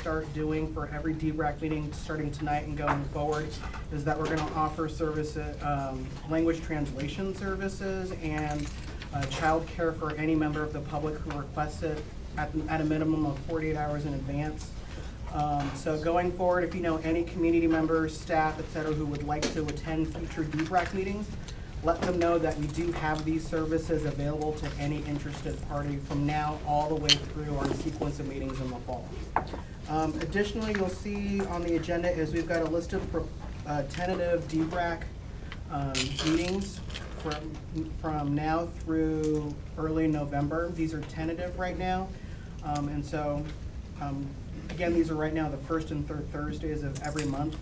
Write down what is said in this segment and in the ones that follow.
start doing for every D-BRAC meeting starting tonight and going forward is that we're gonna offer services, language translation services and childcare for any member of the public who requests it at a minimum of 48 hours in advance. So going forward, if you know any community members, staff, et cetera, who would like to attend future D-BRAC meetings, let them know that we do have these services available to any interested party from now all the way through our sequence of meetings in the fall. Additionally, you'll see on the agenda is we've got a list of tentative D-BRAC meetings from now through early November. These are tentative right now. And so, again, these are right now the first and third Thursdays of every month.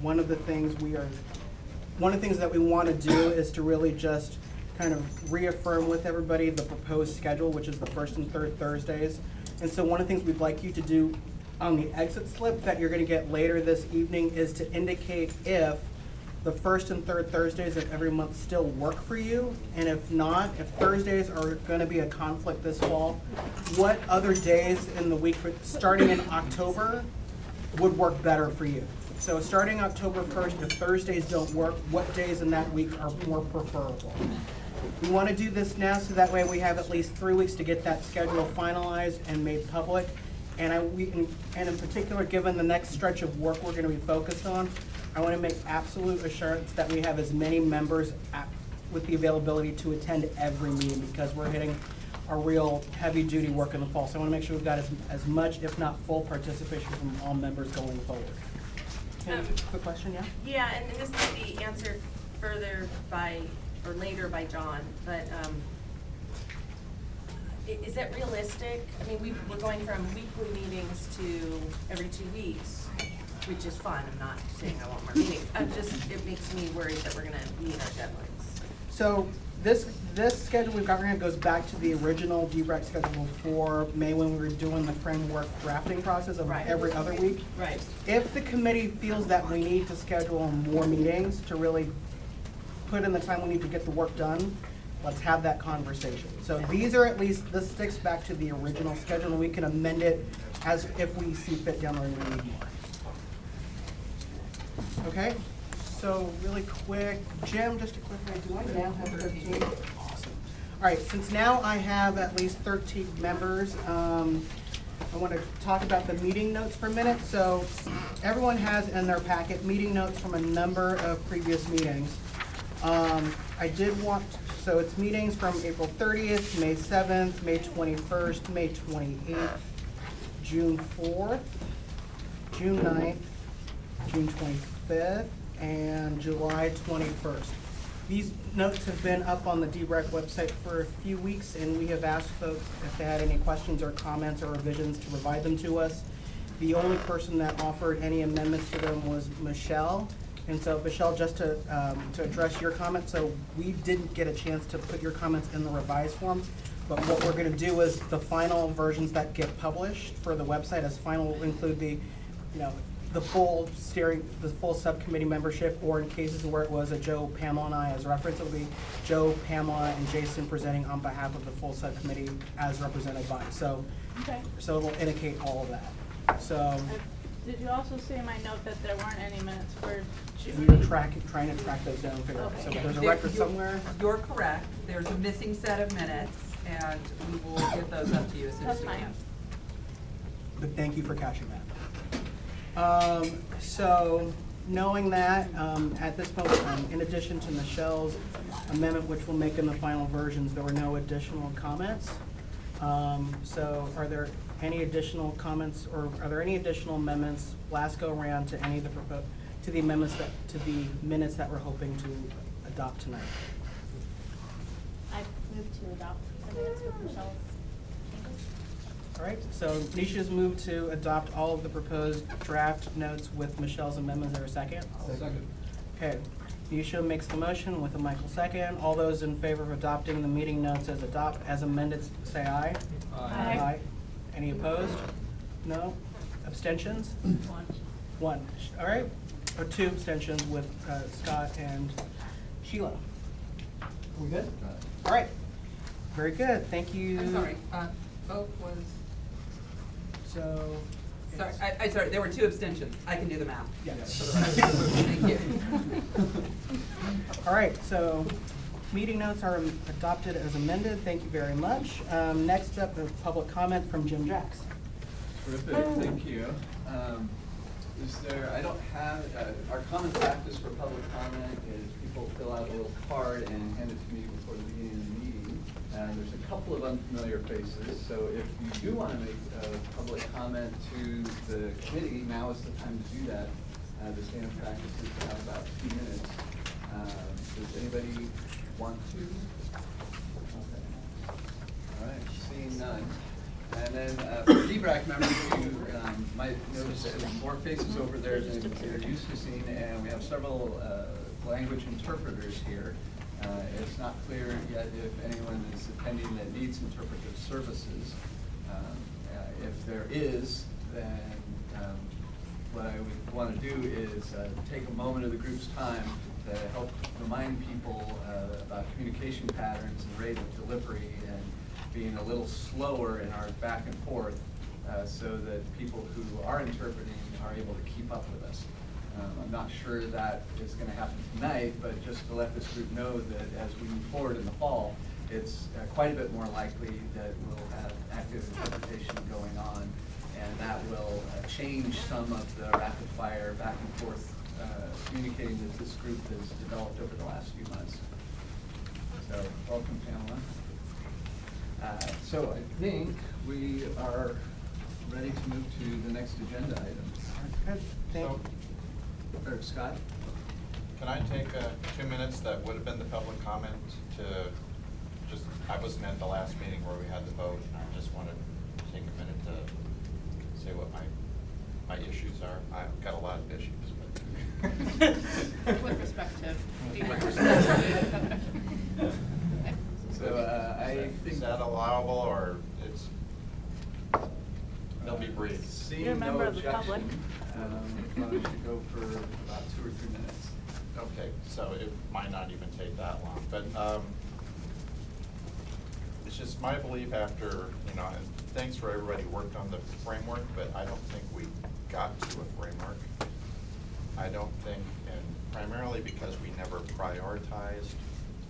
One of the things that we want to do is to really just kind of reaffirm with everybody the proposed schedule, which is the first and third Thursdays. And so one of the things we'd like you to do on the exit slip that you're going to get later this evening is to indicate if the first and third Thursdays of every month still work for you, and if not, if Thursdays are going to be a conflict this fall, what other days in the week, starting in October, would work better for you? So starting October 1st, if Thursdays don't work, what days in that week are more preferable? We want to do this now so that way we have at least 3 weeks to get that schedule finalized and made public. And in particular, given the next stretch of work we're going to be focused on, I want to make absolute assurance that we have as many members with the availability to attend every meeting, because we're hitting our real heavy-duty work in the fall. So I want to make sure we've got as much, if not full, participation from all members going forward. Quick question, yeah? Yeah, and this might be answered further or later by John, but is that realistic? I mean, we're going from weekly meetings to every 2 weeks, which is fun. I'm not saying I want more meetings. It makes me worried that we're gonna meet our deadlines. So this schedule we've got right now goes back to the original D-BRAC schedule for May, when we were doing the framework drafting process of every other week. Right. If the committee feels that we need to schedule more meetings to really put in the time we need to get the work done, let's have that conversation. So these are at least, this sticks back to the original schedule, and we can amend it as if we see fit down the road we need more. Okay, so really quick, Jim, just a quick one, do I now have 13? Awesome. All right, since now I have at least 13 members, I want to talk about the meeting notes for a minute. So everyone has in their packet meeting notes from a number of previous meetings. I did want, so it's meetings from April 30th, May 7th, May 21st, May 28th, June 4th, June 9th, June 25th, and July 21st. These notes have been up on the D-BRAC website for a few weeks, and we have asked folks if they had any questions or comments or revisions to provide them to us. The only person that offered any amendments to them was Michelle. And so, Michelle, just to address your comments, so we didn't get a chance to put your comments in the revised form, but what we're going to do is the final versions that get published for the website as final will include the, the full subcommittee membership, or in cases where it was a Joe, Pamela, and I as reference, it'll be Joe, Pamela, and Jason presenting on behalf of the full subcommittee as represented by. So, okay. So it'll indicate all of that. So. Did you also say in my note that there weren't any minutes for June? We were trying to track those down, figure out. So Okay. there's a record somewhere. You're correct. There's a missing set of minutes, and we will get those up to you as soon as we can. But thank you for catching that. So knowing that, at this moment, in addition to Michelle's amendment, which we'll make in the final versions, there were no additional comments. So are there any additional comments, or are there any additional amendments last go around to any of the amendments to the minutes that we're hoping to adopt tonight? I moved to adopt the minutes with Michelle's changes. All right, so Nisha's moved to adopt all of the proposed draft notes with Michelle's amendments. Is there a second? Second. Okay, Nisha makes the motion with a Michael second. All those in favor of adopting the meeting notes as amended, say aye. Aye. Any opposed? No? Abstentions? One. All right, or two abstentions with Scott and Sheila. Are we good? All right, very good, thank you. I'm sorry, vote was? So, Sorry, sorry, there were 2 abstentions. I can do the math. Yes. Thank you. All right, so meeting notes are adopted as amended. Thank you very much. Next up, a public comment from Jim Jacks. Terrific, thank you. I don't have, our common practice for public comment is people fill out a little card and hand it to me before the beginning of the meeting. There's a couple of unfamiliar faces, so if you do want to make a public comment to the committee, now is the time to do that. The standard practice is to have about 2 minutes. Does anybody want to? Okay. All right, seeing none. And then for D-BRAC members, you might notice there's more faces over there than you're used to seeing, and we have several language interpreters here. It's not clear yet if anyone is attending that needs interpretive services. If there is, then what I would want to do is take a moment of the group's time to help remind people about communication patterns and rate of delivery and being a little slower in our back and forth so that people who are interpreting are able to keep up with us. I'm not sure that is going to happen tonight, but just to let this group know that as we move forward in the fall, it's quite a bit more likely that we'll have active interpretation going on, and that will change some of the rapid fire back and forth communicating that this group has developed over the last few months. So welcome, Pamela. So I think we are ready to move to the next agenda items. Good, thank you. Or Scott? Can I take 2 minutes that would have been the public comment to just, I wasn't at the last meeting where we had the vote, and I just wanted to take a minute to say what my issues are. I've got a lot of issues, but. With respect to. So I think. Is that allowable, or it's, they'll be brief? Seeing You're a member no of the public. objection, why don't you go for about 2 or 3 minutes? Okay, so it might not even take that long, but it's just my belief after, and thanks for everybody who worked on the framework, but I don't think we got to a framework. I don't think, and primarily because we never prioritized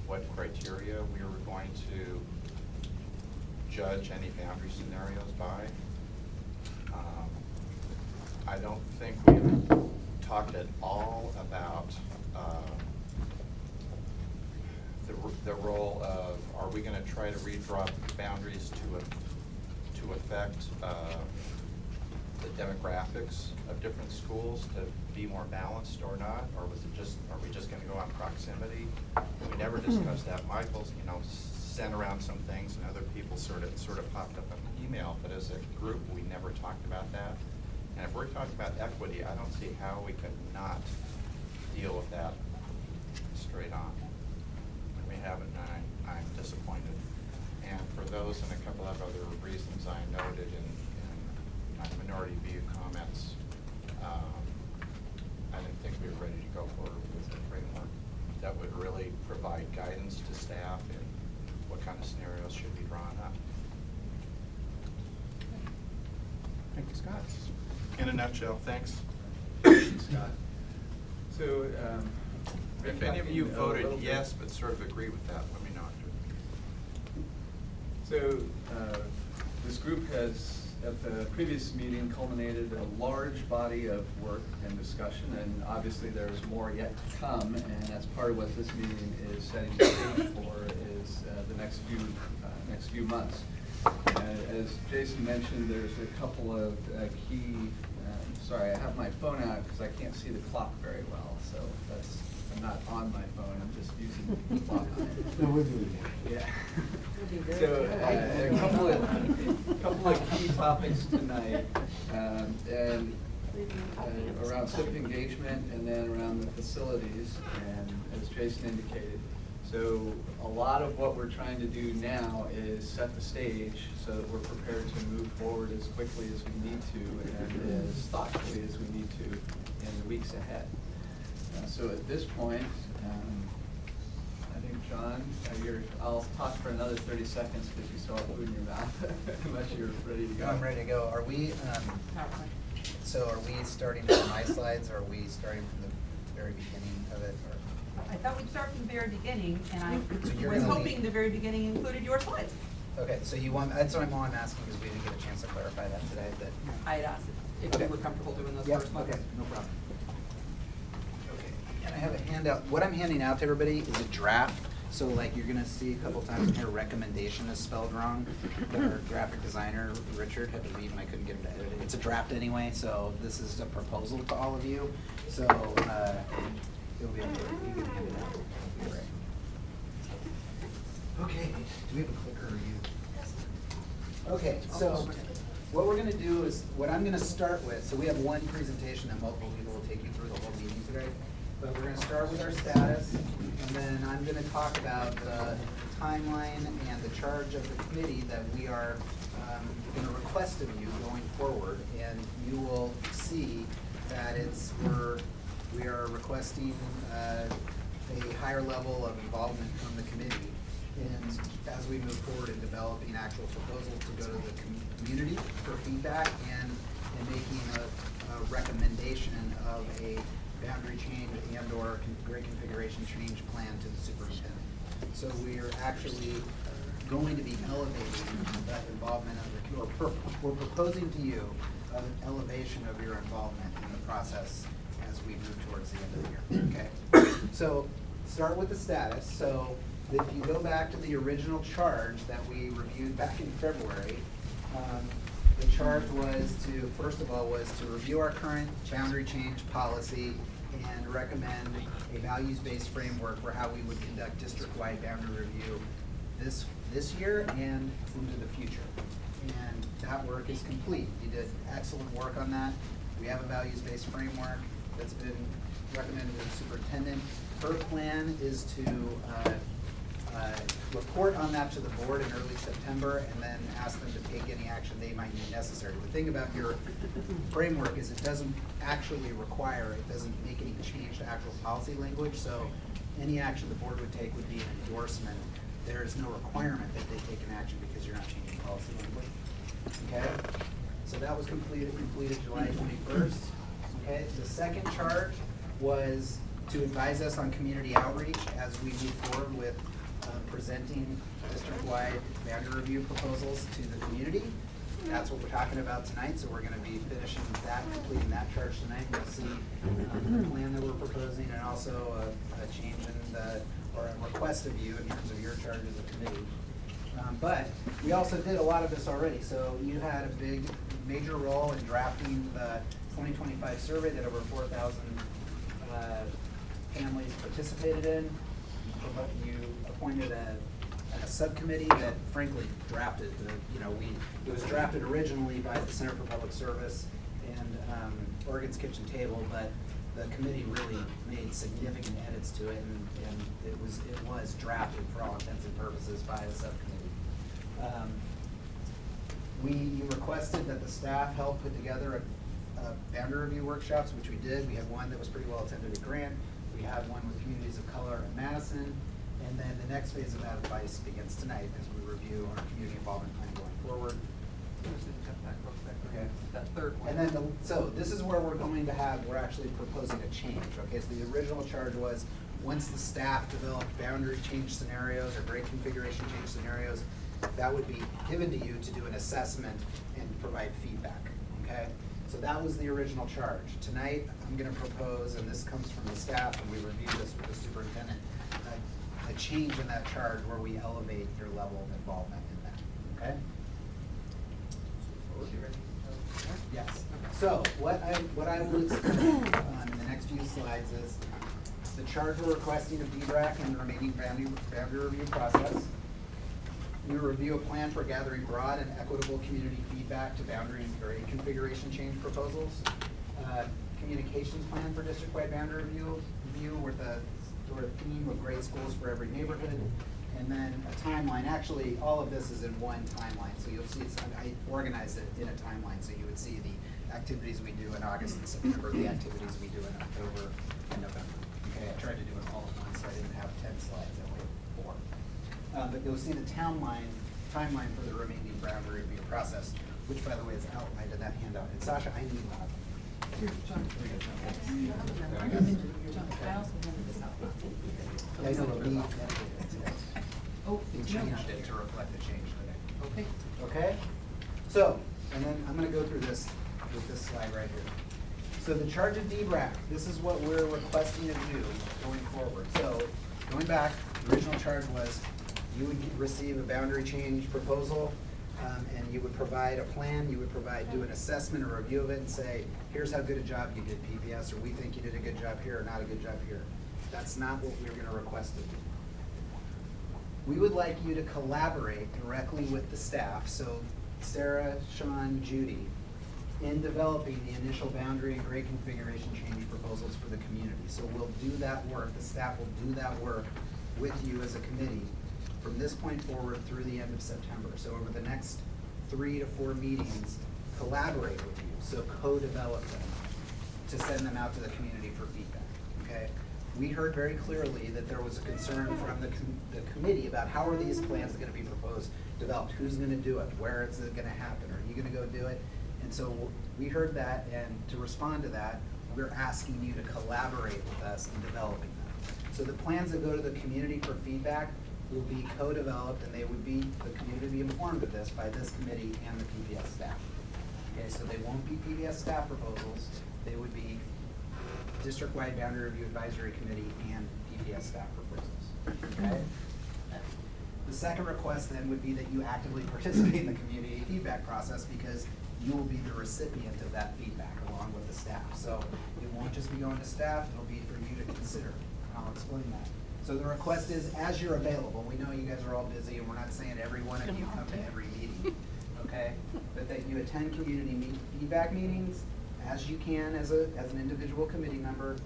what criteria we were going to judge any boundary scenarios by. I don't think we talked at all about the role of, are we going to try to redraw boundaries to affect the demographics of different schools to be more balanced or not, or was it just, are we just going to go on proximity? We never discussed that. Michael's, sent around some things, and other people sort of popped up on the email, but as a group, we never talked about that. And if we're talking about equity, I don't see how we could not deal with that straight on. And we haven't, and I'm disappointed. And for those and a couple of other reasons I noted in my minority view comments, I didn't think we were ready to go forward with the framework that would really provide guidance to staff in what kind of scenarios should be drawn up. Thank you, Scott. In a nutshell, thanks. Scott. So, If any of you voted yes, but sort of agree with that, let me know. So, this group has, at the previous meeting, culminated a large body of work and discussion, and obviously there's more yet to come, and that's part of what this meeting is setting the stage for, is the next few months. As Jason mentioned, there's a couple of key, sorry, I have my phone out because I can't see the clock very well, so I'm not on my phone, I'm just using the clock on it. No, we're doing it. Yeah. So a couple of key topics tonight, and around civic engagement, and then around the facilities, and as Jason indicated. So a lot of what we're trying to do now is set the stage so that we're prepared to move forward as quickly as we need to and as thoughtfully as we need to in the weeks ahead. So at this point, I think, John, I'll talk for another 30 seconds because you still have food in your mouth, unless you're ready to go. I'm ready to go. Are we, So are we starting from my slides, or are we starting from the very beginning of it, or? I thought we'd start from the very beginning, and I So you're was gonna hoping lead- the very beginning included your slides. Okay, so you want, that's what I'm asking, because we didn't get a chance to clarify that today, but. I had asked if Okay. you were comfortable doing those Yep, first ones. okay, no problem. Okay, and I have a handout, what I'm handing out to everybody is a draft, so like you're gonna see a couple times in here, recommendation is spelled wrong. Our graphic designer, Richard, had to leave and I couldn't get him to edit it. It's a draft anyway, so this is a proposal to all of you, so, it'll be, okay. You can hand it out. It'll be great. Okay, do we have a clicker or you? Okay, so what we're gonna do is, what I'm gonna start with, so we have one presentation that multiple people will take you through the whole meeting today. But we're gonna start with our status, and then I'm gonna talk about the timeline and the charge of the committee that we are gonna request of you going forward. And you will see that we are requesting a higher level of involvement from the committee. And as we move forward in developing actual proposals to go to the community for feedback and making a recommendation of a boundary change and/or grade configuration change plan to the superintendent. So we are actually going to be elevating that involvement of the, we're proposing to you an elevation of your involvement in the process as we move towards the end of the year, okay? So, start with the status. So, if you go back to the original charge that we reviewed back in February, the charge was to, first of all, was to review our current boundary change policy and recommend a values-based framework for how we would conduct district-wide boundary review this year and into the future. And that work is complete. You did excellent work on that. We have a values-based framework that's been recommended to the superintendent. Her plan is to report on that to the board in early September and then ask them to take any action they might need necessary. The thing about your framework is it doesn't actually require, it doesn't make any change to actual policy language, so any action the board would take would be an endorsement. There is no requirement that they take an action because you're not changing policy language. Okay? So that was completed July 21st. Okay? The second charge was to advise us on community outreach as we move forward with presenting district-wide boundary review proposals to the community. That's what we're talking about tonight, so we're gonna be finishing that, completing that charge tonight. You'll see the plan that we're proposing and also a change in the, or a request of you in terms of your charge as a committee. But we also did a lot of this already, so you had a major role in drafting the 2025 survey that over 4,000 families participated in. You appointed a subcommittee that frankly drafted it was drafted originally by the Center for Public Service and Oregon's Kitchen Table, but the committee really made significant edits to it, and it was drafted for all intents and purposes by the subcommittee. You requested that the staff help put together a boundary review workshops, which we did. We had one that was pretty well attended at Grant. We had one with communities of color in Madison. And then the next phase of that advice begins tonight as we review our community involvement plan going forward. Okay. That third one. And then, so this is where we're actually proposing a change, okay? So the original charge was, once the staff developed boundary change scenarios or grade configuration change scenarios, that would be given to you to do an assessment and provide feedback, okay? So that was the original charge. Tonight, I'm gonna propose, and this comes from the staff, and we reviewed this with the superintendent, a change in that charge where we elevate your level of involvement in that, okay? Yes. So what I will explain in the next few slides is the charge we're requesting of D-BRAC and the remaining boundary review process. We review a plan for gathering broad and equitable community feedback to boundary and grade configuration change proposals. Communications plan for district-wide boundary review with a sort of theme of great schools for every neighborhood. And then a timeline. Actually, all of this is in one timeline. So you'll see I organized it in a timeline. So you would see the activities we do in August and September, the activities we do in October and November. Okay, I tried to do it all at once, so I didn't have 10 slides. I only had 4. But you'll see the timeline for the remaining boundary review process, which by the way is outlined in that handout. And Sasha, I need one of them. I know, but we changed it to reflect the change today. Okay. Okay? So, and then I'm gonna go through this with this slide right here. So the charge of D-BRAC, this is what we're requesting to do going forward. So, going back, the original charge was you would receive a boundary change proposal, and you would provide a plan, you would do an assessment or review of it and say, here's how good a job you did, PPS, or we think you did a good job here or not a good job here. That's not what we're gonna request of you. We would like you to collaborate directly with the staff, so Sarah, Sean, Judy, in developing the initial boundary and grade configuration change proposals for the community. So we'll do that work, the staff will do that work with you as a committee from this point forward through the end of September. So over the next 3 to 4 meetings, collaborate with you, so co-develop them to send them out to the community for feedback, okay? We heard very clearly that there was a concern from the committee about how are these plans gonna be proposed, developed, who's gonna do it, where is it gonna happen, are you gonna go do it? And so we heard that, and to respond to that, we're asking you to collaborate with us in developing them. So the plans that go to the community for feedback will be co-developed, and they would be, the community will be informed of this by this committee and the PBS staff. Okay, so they won't be PBS staff proposals, they would be district-wide boundary review advisory committee and PBS staff proposals, okay? The second request then would be that you actively participate in the community feedback process, because you will be the recipient of that feedback along with the staff. So it won't just be going to staff, it'll be for you to consider, and I'll explain that. So the request is, as you're available, we know you guys are all busy, and we're not saying every one of you come to every meeting, okay? But that you attend community feedback meetings as you can as an individual committee member.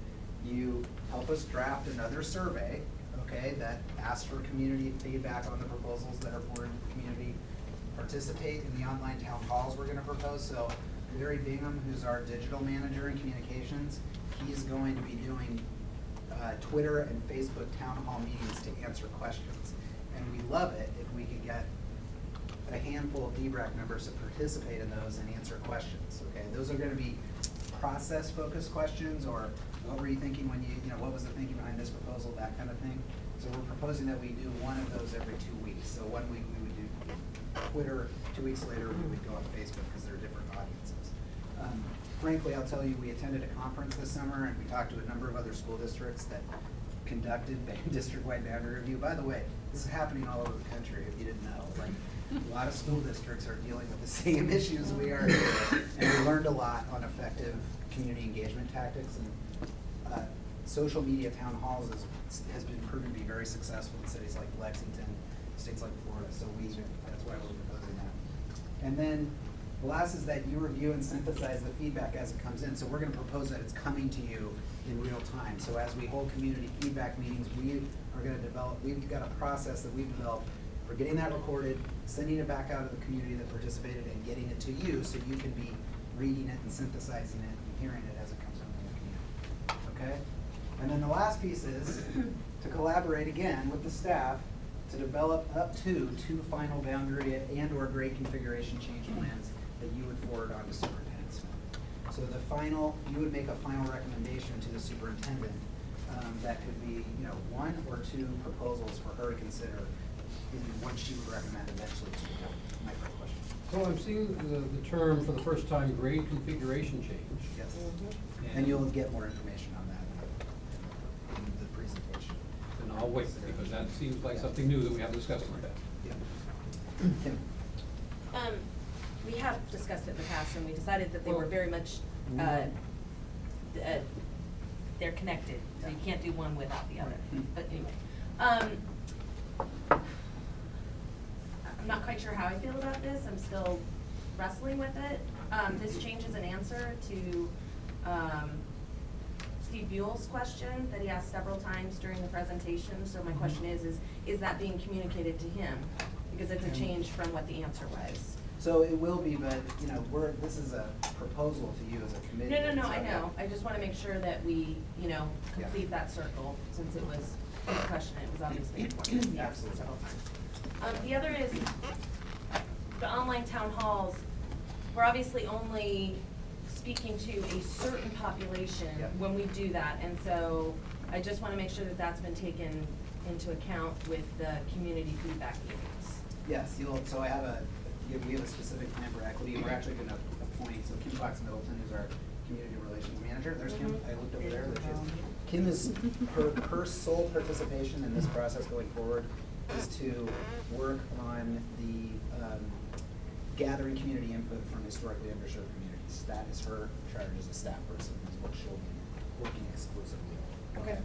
You help us draft another survey, okay, that asks for community feedback on the proposals that are forwarded to the community. Participate in the online town halls we're gonna propose. So Larry Bingham, who's our digital manager in communications, he's going to be doing Twitter and Facebook town hall meetings to answer questions. And we love it if we could get a handful of D-BRAC members to participate in those and answer questions, okay? Those are gonna be process-focused questions, or what were you thinking when you know, what was the thinking behind this proposal, that kind of thing. So we're proposing that we do one of those every 2 weeks. So 1 week we would do Twitter, 2 weeks later we would go on Facebook, because they're different audiences. Frankly, I'll tell you, we attended a conference this summer, and we talked to a number of other school districts that conducted district-wide boundary review. By the way, this is happening all over the country, if you didn't know. Like, a lot of school districts are dealing with the same issues we are here, and we learned a lot on effective community engagement tactics. And social media town halls has been proven to be very successful in cities like Lexington, states like Florida. So that's why we're proposing that. And then the last is that you review and synthesize the feedback as it comes in. So we're gonna propose that it's coming to you in real time. So as we hold community feedback meetings, we are gonna develop, we've got a process that we've developed for getting that recorded, sending it back out to the community that participated, and getting it to you so you can be reading it and synthesizing it and hearing it as it comes in from the community, okay? And then the last piece is to collaborate again with the staff to develop up to 2 final boundary and/or grade configuration change plans that you would forward on to superintendent Smith. So the final, you would make a final recommendation to the superintendent that could be, 1 or 2 proposals for her to consider in what she would recommend eventually to the board. My first question. So I'm seeing the term for the first time, grade configuration change. Yes. And you'll get more information on that in the presentation. And I'll wait, because that seems like something new that we haven't discussed in the past. Yeah. Kim? We have discussed it in the past, and we decided that they were very much, they're connected, so you can't do one without the other. But anyway, I'm not quite sure how I feel about this. I'm still wrestling with it. This change is an answer to Steve Buell's question that he asked several times during the presentation. So my question is that being communicated to him? Because it's a change from what the answer was. So it will be, but, this is a proposal to you as a committee. No, I know. I just want to make sure that we, complete that circle, since it was his question. It was obviously important to see Absolutely. several times. The other is the online town halls. We're obviously only speaking to a certain population Yep. when we do that, and so I just wanna make sure that that's been taken into account with the community feedback meetings. Yes, so we have a specific plan for equity, and we're actually gonna appoint, so Kim Fox Middleton, who's our community relations manager, there's Kim, I looked over there, there she is. Kim is, her sole participation in this process going forward is to work on the, gathering community input from historically underserved communities. That is her charge as a staff person, is what she'll be working exclusively on. Okay.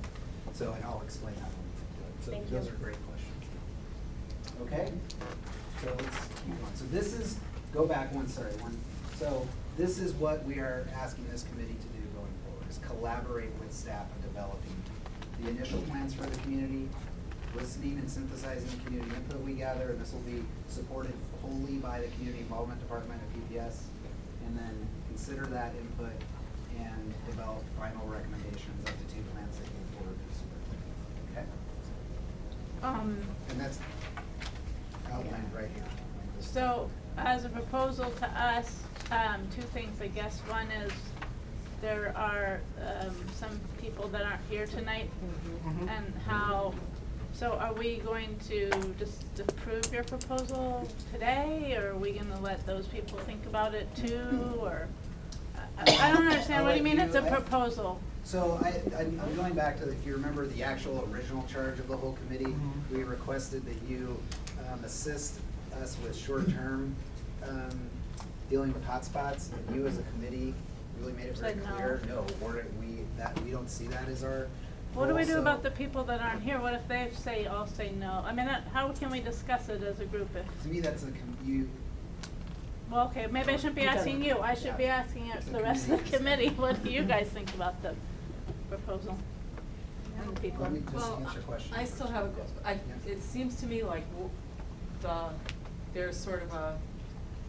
So, and I'll explain that when we get to it. So Thank those you. are great questions. Okay, so let's keep going. So this is, go back one, so this is what we are asking this committee to do going forward, is collaborate with staff on developing the initial plans for the community, listening and synthesizing the community input we gather, and this will be supported wholly by the Community Involvement Department at PPS, and then consider that input and develop final recommendations up to 2 plans that go forward to the superintendent. Okay? And that's outlined right here. So, as a proposal to us, 2 things, I guess. One is, there are, some people that aren't here tonight, Mhm. and how, so are we going to just approve your proposal today, or are we gonna let those people think about it too, or? I don't understand, what do you mean it's a proposal? So I'm going back to, if you remember the actual original charge of the whole committee, Mhm. we requested that you assist us with short-term dealing with hotspots, and you as a committee really made it very Said no. clear. No, we don't see that as our What do we role, do so- about the people that aren't here? What if they say, all say no? I mean, how can we discuss it as a group if? To me, that's you, Well, okay, maybe I shouldn't be asking you, I should be Yeah. asking It's a the rest of the committee. committee, what do you guys think about the proposal? And the people? let me just Well, answer your question. I still have a, it seems to me like there's sort of a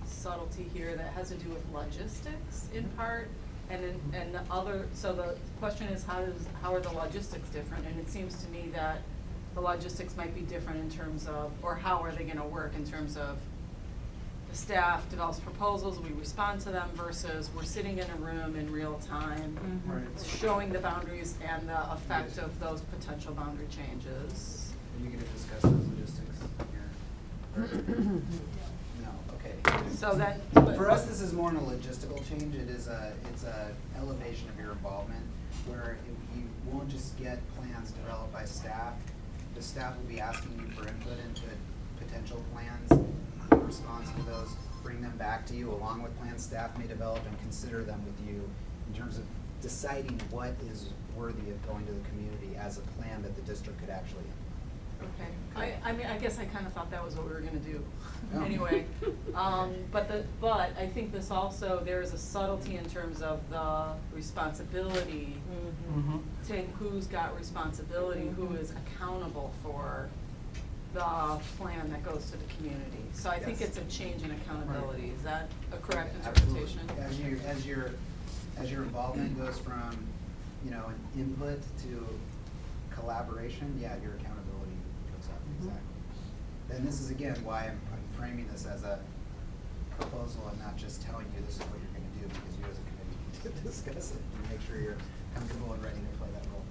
subtlety here that has to do with logistics in part, and the other, so the question is, how are the logistics different? And it seems to me that the logistics might be different in terms of, or how are they gonna work in terms of the staff develops proposals, we respond to them, versus we're sitting in a room in real time, Right. showing the boundaries and the effect of those potential boundary changes. Are you gonna discuss those logistics here? No, okay. So that. For us, this is more than a logistical change, it's a elevation of your involvement, where you won't just get plans developed by staff, the staff will be asking you for input into potential plans, in response to those, bring them back to you along with plans staff may develop, and consider them with you in terms of deciding what is worthy of going to the community as a plan that the district could actually implement. Okay, I mean, I guess I kinda thought that was what we were gonna do, Oh. anyway. But I think this also, there is a subtlety in terms of the responsibility, Mhm. saying who's got responsibility, who is accountable for the plan that goes to the community. So I think Yes. it's a change in accountability, is that a correct Absolutely. interpretation? As your involvement goes from, an input to collaboration, yeah, your accountability goes up, exactly. And this is again why I'm framing this as a proposal and not just telling you this is what you're gonna do, because you as a committee need to discuss it and make sure you're comfortable and ready to play that role.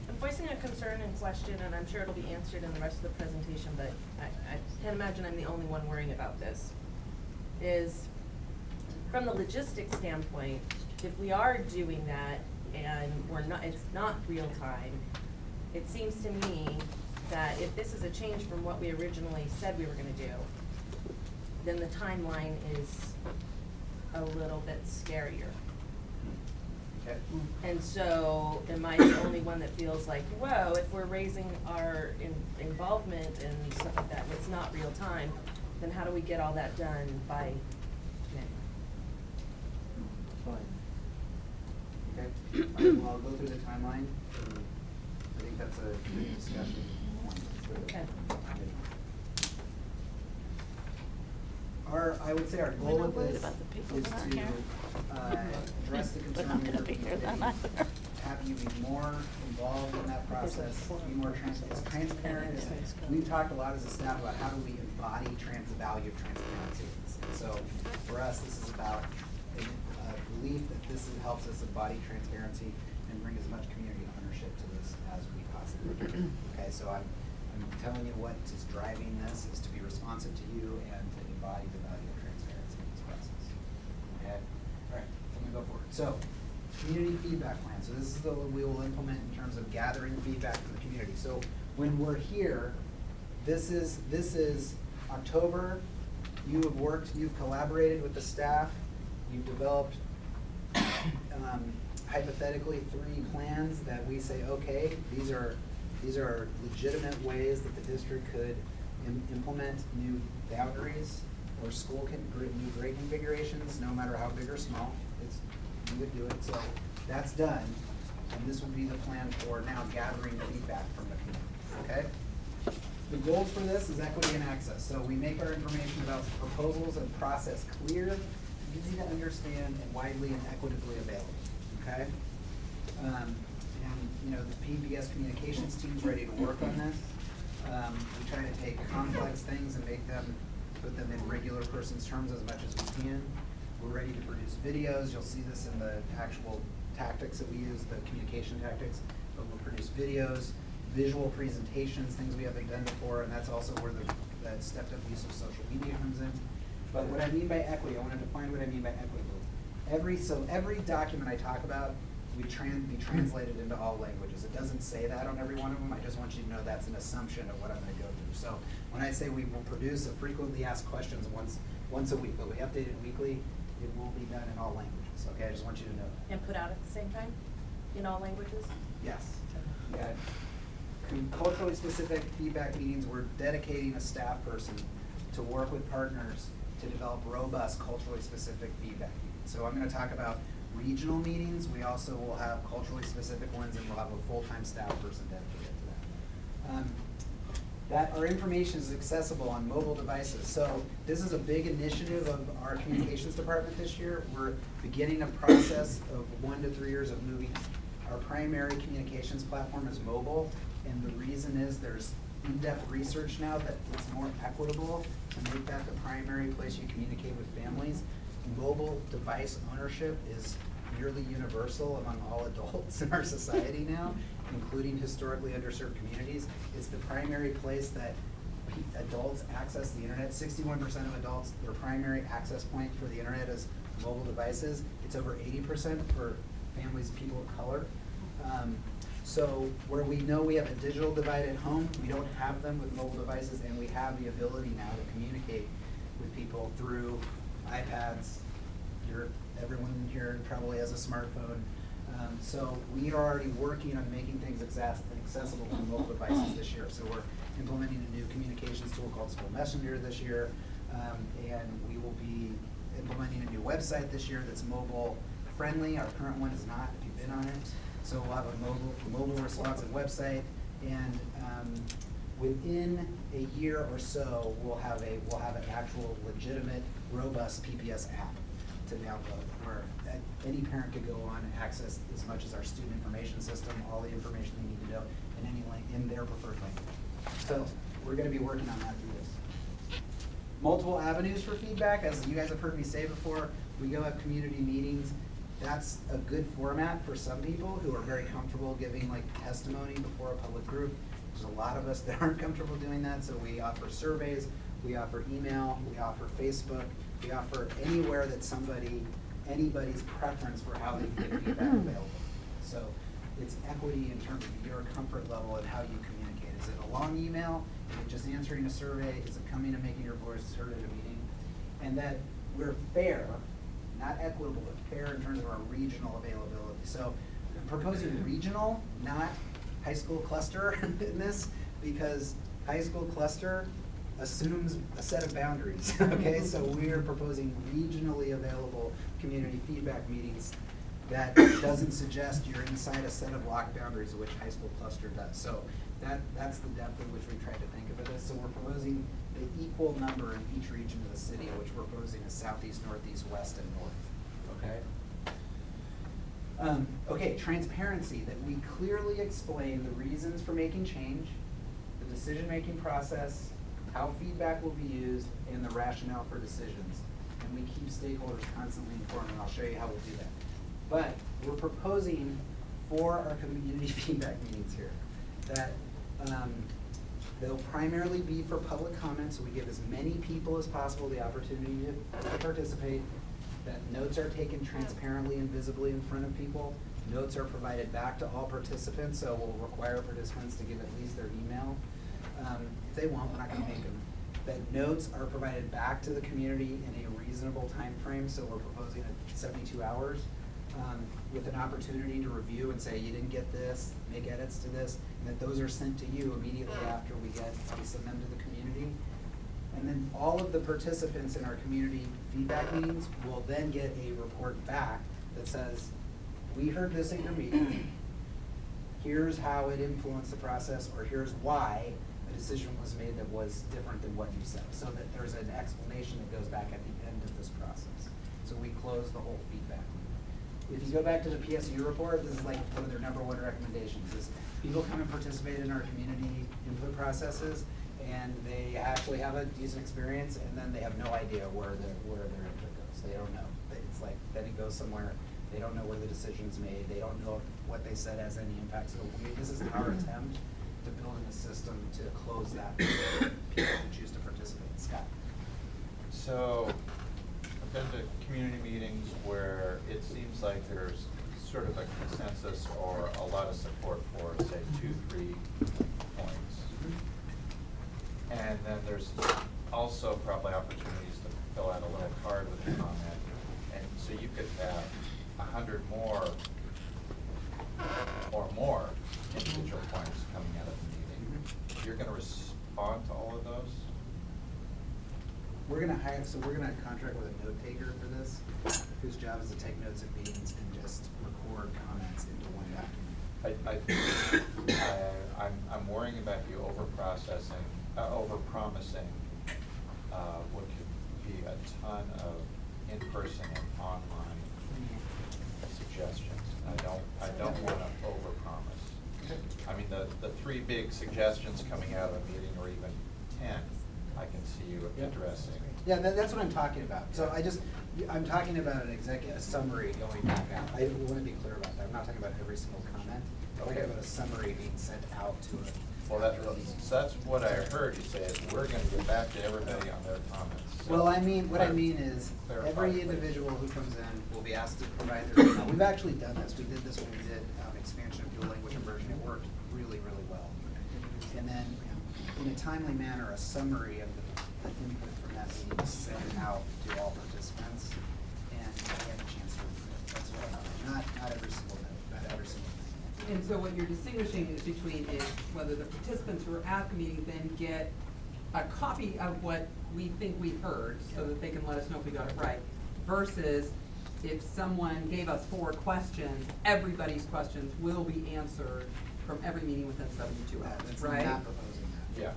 I'm voicing a concern and question, and I'm sure it'll be answered in the rest of the presentation, but I can't imagine I'm the only one worrying about this. Is, from the logistics standpoint, if we are doing that and it's not real time, it seems to me that if this is a change from what we originally said we were gonna do, then the timeline is a little bit scarier. Okay? And so, am I the only one that feels like, whoa, if we're raising our involvement and stuff like that, and it's not real time, then how do we get all that done by May? Okay, well, I'll go through the timeline. I think that's a good discussion point for the Okay. committee. I would say our We're goal not with worried this about the people is that aren't to here. address the We're concern not of gonna your be here then community, either. have you be more involved in that process, be more transparent. We've talked a lot as a staff about how do we embody the value of transparency. And so for us, this is about belief that helps us embody transparency and bring as much community ownership to this as we possibly can. Okay, so I'm telling you what is driving this is to be responsive to you and to embody the value of transparency in this process. Okay, all right, let me go forward. So, community feedback plan. So this is the one we will implement in terms of gathering feedback from the community. So when we're here, this is October. You've collaborated with the staff. You've developed hypothetically 3 plans that we say, okay, these are legitimate ways that the district could implement new boundaries or new grade configurations, no matter how big or small. You would do it. So that's done, and this would be the plan for now gathering feedback from the community. Okay. The goals for this is equity and access. So we make our information about proposals and process clear, easy to understand, and widely and equitably available. Okay. And you know, the PBS communications team's ready to work on this. We try to take complex things and put them in regular person's terms as much as we can. We're ready to produce videos. You'll see this in the actual tactics that we use, the communication tactics, but we'll produce videos, visual presentations, things we haven't done before, and that's also where that stepped up use of social media comes in. But what I mean by equity, I want to define what I mean by equity. So every document I talk about, we be translated into all languages. It doesn't say that on every one of them. I just want you to know that's an assumption of what I'm going to go through. So when I say we will produce a frequently asked questions once a week, but we update it weekly, it will be done in all languages. Okay, I just want you to know that. And put out at the same time, in all languages? Yes. Okay. Culturally specific feedback meetings, we're dedicating a staff person to work with partners to develop robust culturally specific feedback meetings. So I'm going to talk about regional meetings. We also will have culturally specific ones, and we'll have a full-time staff person dedicated to that. That our information is accessible on mobile devices. So this is a big initiative of our communications department this year. We're beginning a process of 1 to 3 years of moving. Our primary communications platform is mobile, and the reason is there's in-depth research now that it's more equitable to make that the primary place you communicate with families. Mobile device ownership is nearly universal among all adults in our society now, including historically underserved communities. It's the primary place that adults access the internet. 61% of adults, their primary access point for the internet is mobile devices. It's over 80% for families of people of color. So where we know we have a digital divide at home, we don't have them with mobile devices, and we have the ability now to communicate with people through iPads. Everyone here probably has a smartphone. So we are already working on making things accessible to mobile devices this year. So we're implementing a new communications tool called School Messenger this year, and we will be implementing a new website this year that's mobile friendly. Our current one is not, if you've been on it. So we'll have a mobile responsive website, and within a year or so, we'll have an actual legitimate, robust PPS app to download, where any parent could go on and access as much as our student information system, all the information they need to know in any in their preferred language. So we're going to be working on that through this. Multiple avenues for feedback, as you guys have heard me say before. We go have community meetings. That's a good format for some people who are very comfortable giving like testimony before a public group. There's a lot of us that aren't comfortable doing that, so we offer surveys, we offer email, we offer Facebook, we offer anywhere that anybody's preference for how they get feedback available. So it's equity in terms of your comfort level and how you communicate. Is it a long email? Is it just answering a survey? Is it coming and making your voice heard at a meeting? And that we're fair, not equitable, but fair in terms of our regional availability. So I'm proposing regional, not high school cluster in this, because high school cluster assumes a set of boundaries, okay? So we are proposing regionally available community feedback meetings that doesn't suggest you're inside a set of locked boundaries, which high school cluster does. So that's the depth in which we tried to think of this. So we're proposing an equal number in each region of the city, which we're proposing is southeast, northeast, west, and north, okay? Okay, transparency, that we clearly explain the reasons for making change, the decision-making process, how feedback will be used, and the rationale for decisions. And and we keep stakeholders constantly informed, and I'll show you how we'll do that. But we're proposing for our community feedback meetings here, that they'll primarily be for public comment, so we give as many people as possible the opportunity to participate, that notes are taken transparently and visibly in front of people. Notes are provided back to all participants, so we'll require participants to give at least their email. If they won't, we're not gonna make them. That notes are provided back to the community in a reasonable time frame, so we're proposing at 72 hours, with an opportunity to review and say, you didn't get this, make edits to this, and that those are sent to you immediately after we send them to the community. And then all of the participants in our community feedback meetings will then get a report back that says, we heard this at your meeting, here's how it influenced the process, or here's why a decision was made that was different than what you said, so that there's an explanation that goes back at the end of this process. So we close the whole feedback. If you go back to the PSU report, this is like one of their #1 recommendations, is people come and participate in our community input processes, and they actually have a decent experience, and then they have no idea where their input goes. They don't know. It's like, then it goes somewhere, they don't know where the decision's made, they don't know if what they said has any impact. So this is our attempt to build in a system to close that for people who choose to participate. Scott? So, I've been to community meetings where it seems like there's sort of a consensus or a lot of support for, say, 2-3 points. And then there's also probably opportunities to fill out a little card with a comment. And so you could have 100 more or more individual points coming out of the meeting. You're gonna respond to all of those? We're gonna contract with a note taker for this, whose job is to take notes at meetings and just record comments into one document. I'm worrying about you over-processing, over-promising, what could be a ton of in-person and online suggestions. I don't wanna over-promise. I mean, the 3 big suggestions coming out of a meeting, or even 10, I can see you addressing. Yeah, that's what I'm talking about. So I'm talking about a summary going back out. I want to be clear about that. I'm not talking about every single comment. I'm talking about a summary being sent out to it. Well, that's what I heard you say, is we're gonna get back to everybody on their comments. So Well, what I mean is, clarify, every please. individual who comes in will be asked to provide their email. We've actually done this. We did this when we did expansion of dual language immersion. It worked really, really well. And then, in a timely manner, a summary of the input from that meeting is sent out to all participants, and they have a chance to review it. That's what I'm, not every single note, not every single thing. And so what you're distinguishing between is whether the participants who are at the meeting then get a copy of what we think we heard, so that they can let us know if we got it right, versus if someone gave us 4 questions, everybody's questions will be answered from every meeting within 72 hours, That's right? not proposing that. Yeah,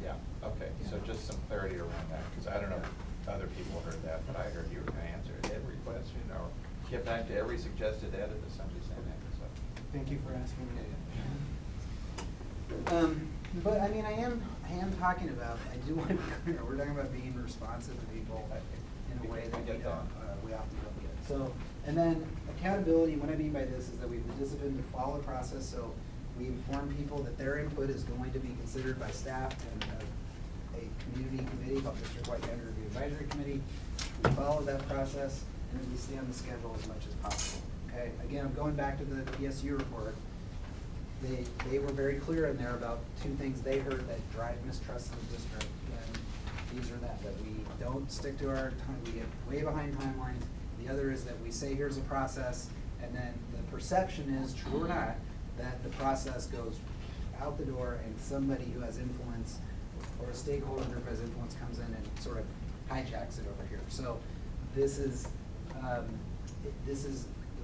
yeah, okay, so just some clarity around that, because I don't know if other people heard that, but I heard you were gonna answer every question, or get back to every suggested edit that somebody sent in, so. Thank you for asking me. But I mean, I am talking about, I do want to be clear, we're talking about being responsive to people in a way that we often don't get. So, and then accountability, what I mean by this is that we've disciplined to follow the process, so we inform people that their input is going to be considered by staff and a community committee called District-wide Boundary Review Advisory Committee. We follow that process, and then we stay on the schedule as much as possible, okay? Again, I'm going back to the PSU report. They were very clear in there about 2 things they heard that drive mistrust in the district, and these are that we don't stick to our time, we get way behind timelines. The other is that we say, here's a process, and then the perception is, true or not, that the process goes out the door and somebody who has influence, or a stakeholder group has influence, comes in and sort of hijacks it over here. So this is the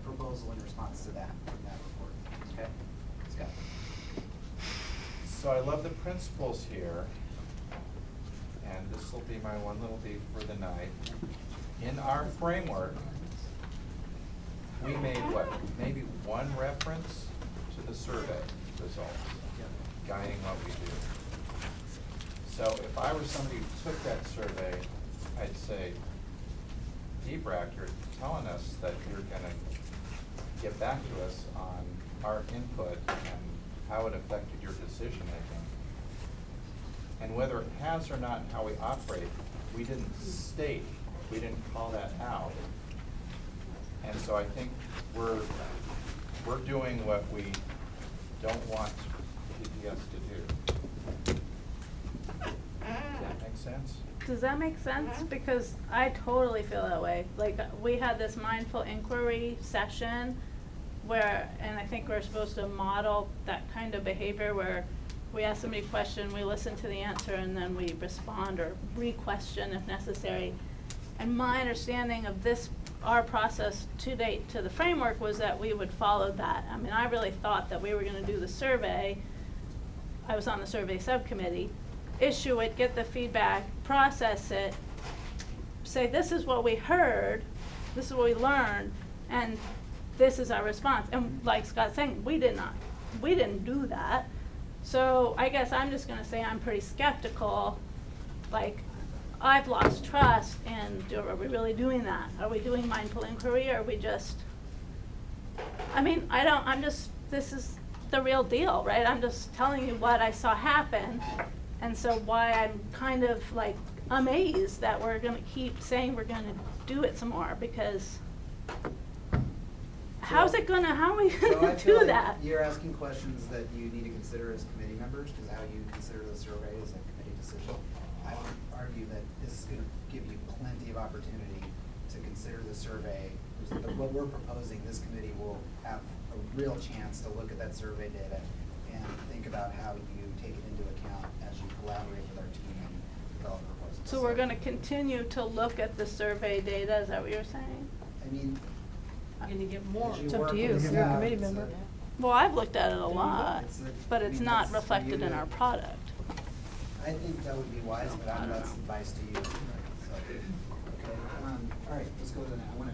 proposal in response to that, from that report, okay? Scott? So I love the principles here, and this will be my one little beef for the night. In our framework, we made what, maybe 1 reference to the survey results, guiding what we do. So if I were somebody who took that survey, I'd say, D-BRAC, you're telling us that you're gonna get back to us on our input and how it affected your decision-making. And whether it has or not how we operate, we didn't state, we didn't call that out. And so I think we're doing what we don't want PPS to do. Does that make sense? Does that make sense? Because I totally feel that way. Like, we had this mindful inquiry session where, and I think we're supposed to model that kind of behavior where we ask somebody a question, we listen to the answer, and then we respond or re-question if necessary. And my understanding of this, our process to date, to the framework, was that we would follow that. I mean, I really thought that we were gonna do the survey. I was on the survey subcommittee, issue it, get the feedback, process it, say, this is what we heard, this is what we learned, and this is our response. And like Scott's saying, we didn't do that. So I guess I'm just gonna say I'm pretty skeptical, like, I've lost trust, and are we really doing that? Are we doing mindful inquiry, or are we just, I mean, this is the real deal, right? I'm just telling you what I saw happen, and so why I'm kind of like amazed that we're gonna keep saying we're gonna do it some more, because how are we So I gonna feel do like that? you're asking questions that you need to consider as committee members, because how you consider the survey is a committee decision. I would argue that this is gonna give you plenty of opportunity to consider the survey. What we're proposing, this committee will have a real chance to look at that survey data and think about how you take it into account as you collaborate with our team and develop proposals. So we're gonna continue to look at the survey data, is that what you're saying? I mean, You're gonna get more. as you It's up work to you, with you're a staff, committee it's member. Well, I've looked at it a lot, It's a- but I it's mean, not that's for reflected you in to- our product. I think that would be wise, but that's advice to you. So, okay, all right, let's go to the, I wanna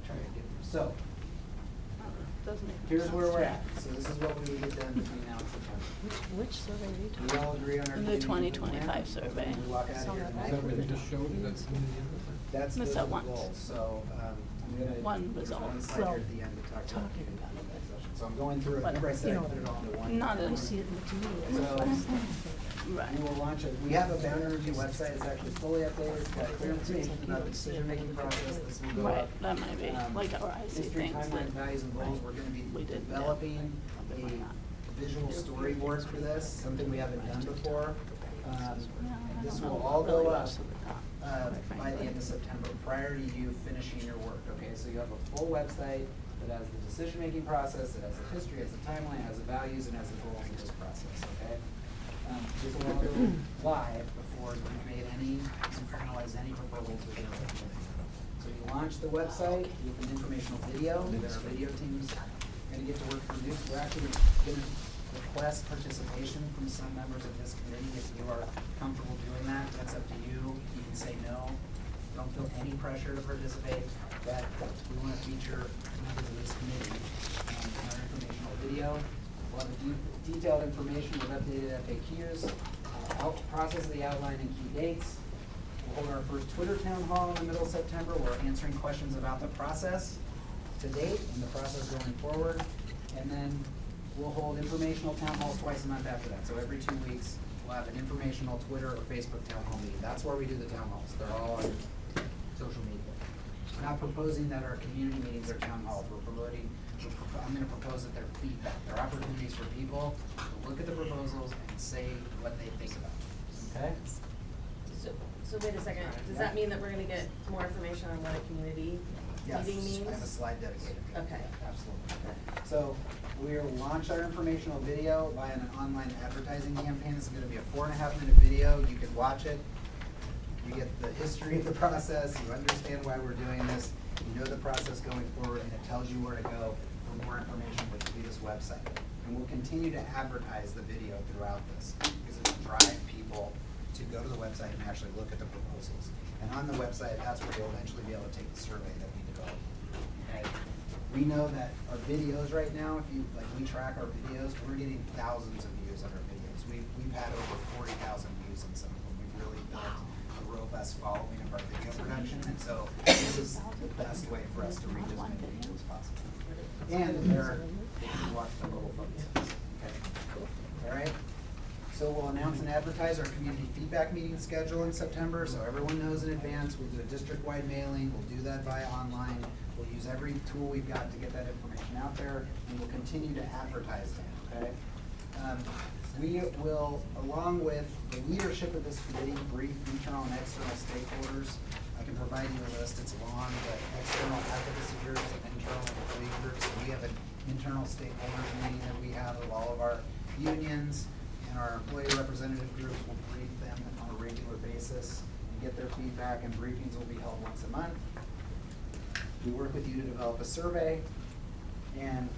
try to get through. So, Doesn't make here's sense where to we're me. at. So this is what we would get done between now and September. Which survey are you We talking all agree on our. The community 2025 plan. survey. We walk out of here Is tonight. Is that what you just showed? Is that community input? That's Missed those that are the once. goals. So, I'm gonna. One there's result. one slide here at the end to talk about. Talking the about it. session. So I'm going through it. But, Remember I said you I know, put it all into one. not about? in- I see it in the community. So, Right. we will launch it. We have a boundary review website. It's actually fully updated. It's got clear information about the decision-making process. This will go up. Right, that might be, like our IC History, things timelines, that- values, and goals. We're gonna be We didn't do. developing Something like that. a visual storyboard for this, something we haven't done before. No, I This don't will know all really go much up of the top, quite by the frankly. end of September, prior to you finishing your work, okay? So you have a full website that has the decision-making process, it has the history, has the timeline, has the values, and has the goals of this process, okay? This will all go live before you've made any, and finalized any proposals within our community. So you launch the website with an informational video, that our video team's gonna get to work produce. We're actually gonna request participation from some members of this committee. If you are comfortable doing that, that's up to you. You can say no. Don't feel any pressure to participate. That, we wanna feature members of this committee in our informational video. We'll have detailed information with updated FAQs, process of the outline and key dates. We'll hold our first Twitter town hall in the middle of September. We're answering questions about the process to date and the process going forward. And then we'll hold informational town halls twice a month after that. So every 2 weeks, we'll have an informational Twitter or Facebook town hall meeting. That's where we do the town halls. They're all on social media. We're not proposing that our community meetings are town halls. I'm gonna propose that they're feedback. They're opportunities for people to look at the proposals and say what they think about it. Okay? So wait a second, does that mean that we're gonna get more information on what a community Yes, meeting means? I have a slide dedicated to it. Okay. Absolutely. So we'll launch our informational video by an online advertising campaign. It's gonna be a 4.5-minute video. You can watch it. You get the history of the process, you understand why we're doing this, you know the process going forward, and it tells you where to go for more information, which will be this website. And we'll continue to advertise the video throughout this, because it will drive people to go to the website and actually look at the proposals. And on the website, that's where you'll eventually be able to take the survey that we develop. Okay? We know that our videos right now, if you, like, we track our videos, we're getting thousands of views on our videos. We've had over 40,000 views on some of them. We've really built a robust following of our video production, and so this is the best way for us to reach as many people as possible. And they can watch the mobile phones. Okay. All right. So we'll announce and advertise our community feedback meeting schedule in September, so everyone knows in advance. We'll do a district-wide mailing, we'll do that via online. We'll use every tool we've got to get that information out there, and we'll continue to advertise them, okay? We will, along with the leadership of this committee, brief internal and external stakeholders. I can provide you a list, it's long, but external advocacy groups and internal employee groups. So we have an internal stakeholders meeting that we have of all of our unions, and our employee representative groups will brief them on a regular basis and get their feedback, and briefings will be held once a month. We work with you to develop a survey, and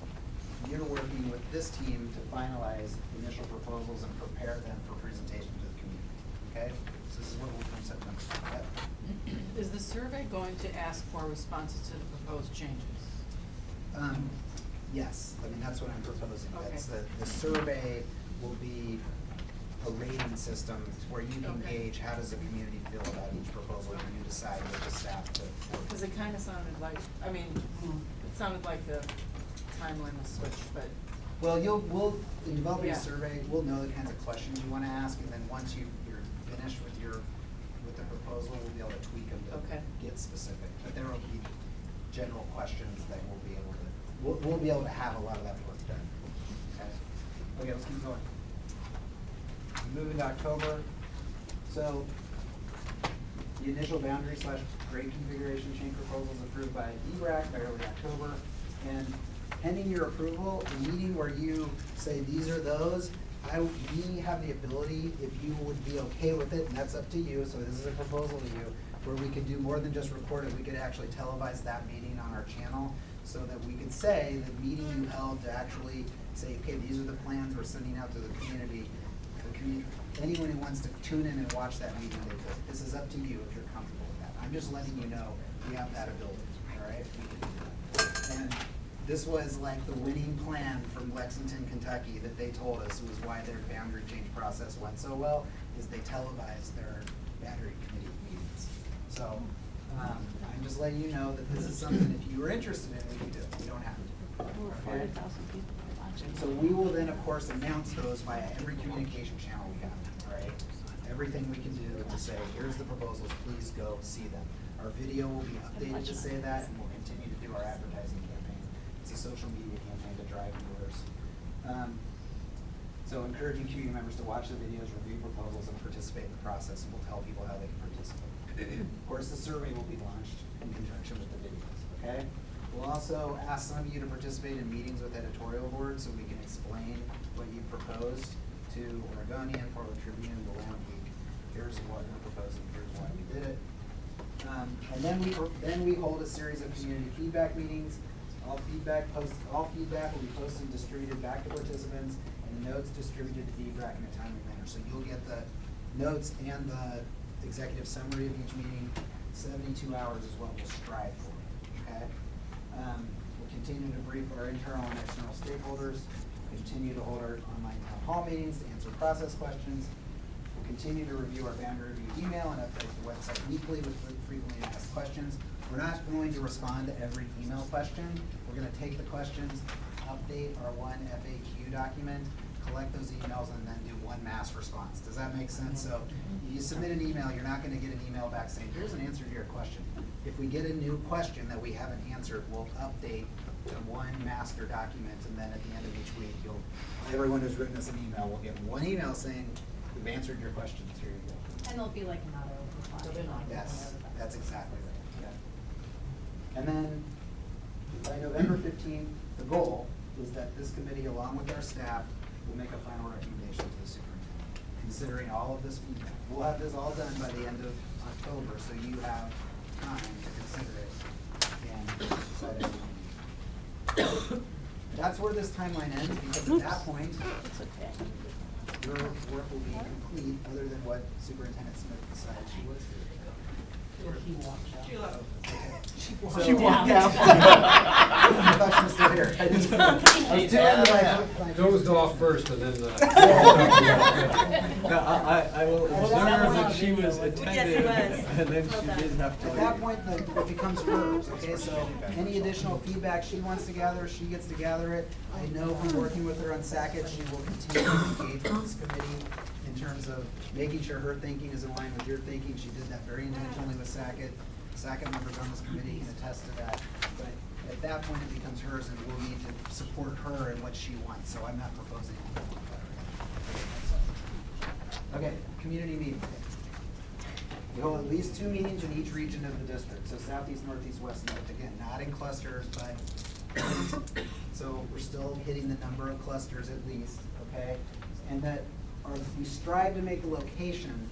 you're working with this team to finalize initial proposals and prepare them for presentation to the community, okay? So this is what we'll do in September. Yep. Is the survey going to ask for responses to the proposed changes? Yes, I mean, that's what I'm proposing. Okay. That's the survey will be a rating system where you can Okay. gauge how does the community feel about each proposal, and you decide which staff to work. Because it kind of sounded like, I mean, it sounded like the timeline was switched, but. Well, in developing Yeah. a survey, we'll know the kinds of questions you wanna ask, and then once you're finished with the proposal, we'll be able to tweak them to Okay. get specific. But there will be general questions that we'll be able to have a lot of that work done. Okay, let's keep going. Moving to October, so the initial boundary / grade configuration change proposals approved by D-BRAC by early October. And pending your approval, the meeting where you say these are those, we have the ability, if you would be okay with it, and that's up to you, so this is a proposal to you, where we could do more than just record it, we could actually televise that meeting on our channel, so that we could say the meeting you held to actually say, okay, these are the plans we're sending out to the community. Anyone who wants to tune in and watch that meeting, they could. This is up to you if you're comfortable with that. I'm just letting you know we have that ability, all right? We can do that. And this was like the winning plan from Lexington, Kentucky that they told us was why their boundary change process went so well, is they televised their boundary committee meetings. So, I'm just letting you know that this is something, if you were interested in, we can do it. We don't have to. Over Okay? 40,000 people are watching. So we will then, of course, announce those via every communication channel we have, all right? Everything we can do to say, here's the proposals, please go see them. Our video will be updated to say that, and we'll continue to do our advertising campaign. It's a social media campaign to drive viewers. So encouraging community members to watch the videos, review proposals, and participate in the process, and we'll tell people how they can participate. Of course, the survey will be launched in conjunction with the videos, okay? We'll also ask some of you to participate in meetings with editorial boards so we can explain what you proposed to Oregonian, Portland Tribune, the Land Week. Here's what we're proposing, here's why we did it. And then we hold a series of community feedback meetings. All feedback will be posted and distributed back to participants, and the notes distributed to D-BRAC in a timely manner. So you'll get the notes and the executive summary of each meeting. 72 hours is what we'll strive for, okay? We'll continue to brief our internal and external stakeholders, continue to hold our online town hall meetings to answer process questions. We'll continue to review our boundary review email and update the website weekly with frequently asked questions. We're not going to respond to every email question. We're gonna take the questions, update our one FAQ document, collect those emails, and then do one mass response. Does that make sense? So you submit an email, you're not gonna get an email back saying, here's an answer to your question. If we get a new question that we haven't answered, we'll update to one master document, and then at the end of each week, everyone who's written us an email will get one email saying, we've answered your questions, here you go. And there'll be like another reply. That's exactly right, yeah. And then by November 15th, the goal is that this committee, along with our staff, will make a final recommendation to the superintendent, considering all of this feedback. We'll have this all done by the end of October, so you have time to consider it and decide everything. That's where this timeline ends, because at that point, It's okay. your work will be complete, other than what Superintendent Smith decides she was here. He walked out. So- She walked out. I thought she was still here. I was too into my. Dozed off first and then, No, I will observe that she was attentive, was. and then Well she done. did have to At leave. that point, it becomes hers, okay, so any additional feedback she wants to gather, she gets to gather it. I know from working with her on SACIT, she will continue to engage with this committee in terms of making sure her thinking is in line with your thinking. She did that very intentionally with SACIT. SACIT members on this committee can attest to that. But at that point, it becomes hers, and we'll need to support her in what she wants, so I'm not proposing anything like that. Okay, community meeting. We hold at least 2 meetings in each region of the district, so southeast, northeast, west, north, again, not in clusters, but, so we're still hitting the number of clusters at least, okay? And that, we strive to make the location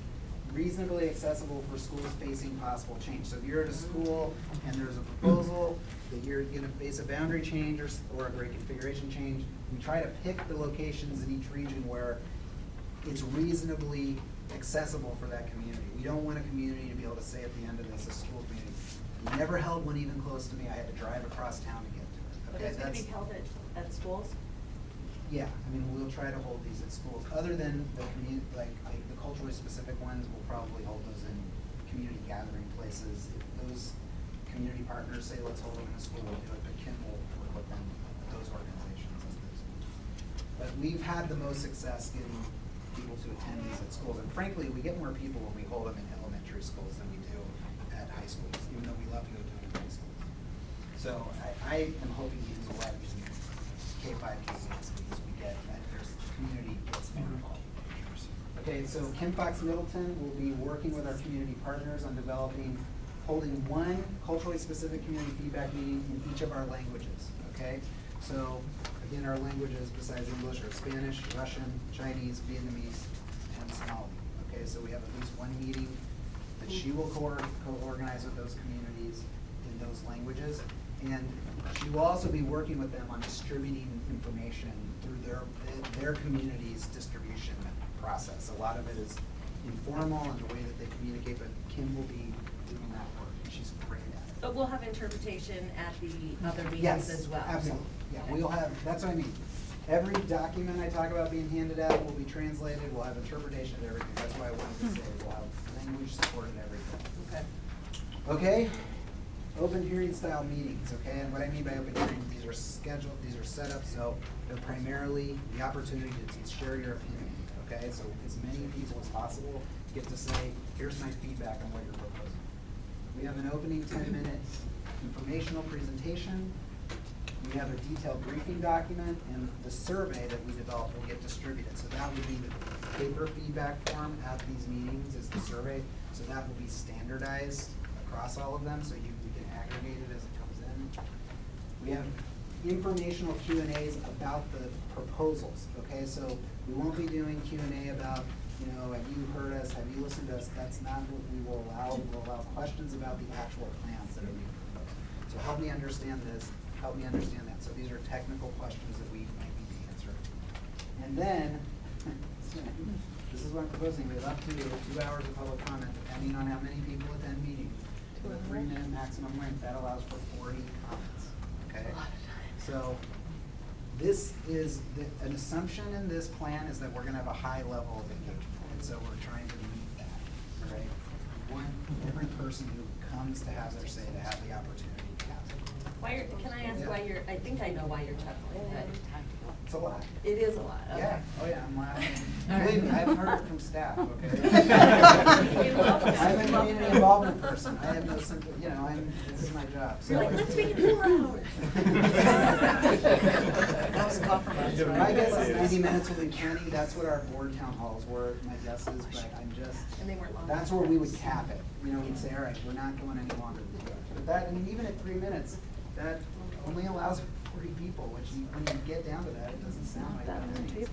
reasonably accessible for schools facing possible change. So if you're at a school and there's a proposal that you're gonna face a boundary change or a grade configuration change, we try to pick the locations in each region where it's reasonably accessible for that community. We don't want a community to be able to say at the end of this, a school community, we never held one even close to me, I had to drive across town to get to it. But Okay, it's gonna be that's- held at schools? Yeah, I mean, we'll try to hold these at schools, other than the like the culturally specific ones, we'll probably hold those in community gathering places. If those community partners say, let's hold them in a school, we'll do it, but Kim will work with them, those organizations and those. But we've had the most success getting people to attend these at schools, and frankly, we get more people when we hold them in elementary schools than we do at high schools, even though we love to go do it in high schools. So I am hoping to use a lot of these K-5, K-6, because we get, there's, community gets more involved. Okay, so Kim Fox Middleton will be working with our community partners on holding one culturally specific community feedback meeting in each of our languages, okay? So, again, our languages besides English are Spanish, Russian, Chinese, Vietnamese, and Somali. Okay, so we have at least one meeting that she will co-organize with those communities in those languages. And she will also be working with them on distributing information through their community's distribution process. A lot of it is informal in the way that they communicate, but Kim will be doing that work, and she's great at it. But we'll have interpretation at the other meetings Yes, as well. absolutely. Yeah, Okay. we'll have, that's what I mean. Every document I talk about being handed out will be translated, we'll have interpretation of everything. That's why I wanted to say we'll have language support and everything. Okay. Okay, open hearing style meetings, okay? And what I mean by open hearing, these are scheduled, these are set up, so they're primarily the opportunity to share your opinion, okay? So as many people as possible get to say, here's my feedback on what you're proposing. We have an opening 10-minute informational presentation. We have a detailed briefing document, and the survey that we developed will get distributed. So that would be the paper feedback form at these meetings is the survey. So that will be standardized across all of them, so we can aggregate it as it comes in. We have informational Q&As about the proposals, okay? So we won't be doing Q&A about, have you heard us, have you listened to us? That's not what we will allow. We'll allow questions about the actual plans that are being proposed. So help me understand this, help me understand that. So these are technical questions that we might need to answer. And then, this is what I'm proposing, we have up to 2 hours of public comment, depending on how many people attend meetings. With a 3-minute maximum length, that allows for 40 comments, okay? So, this is, an assumption in this plan is that we're gonna have a high level of engagement, and so we're trying to meet that, all right? We want every person who comes to have their say to have the opportunity to have it. Can I ask why I think I know why you're chuckling, but It's a lot. it is a lot, okay. Yeah, oh yeah, I'm laughing. All right. Believe me, I've heard it from staff, okay? You love that. I'm a community involvement person, I have no simple, this is my job, so. You're like, let's make it 4 hours. That was a compromise, right? My guess is 90 minutes will be plenty, that's what our board town halls were, my guess is, but And they weren't long. that's where we would cap it. We'd say, all right, we're not going any longer than 2 hours. But that, even at 3 minutes, that only allows 40 people, which when you get down to that, it doesn't sound like that many.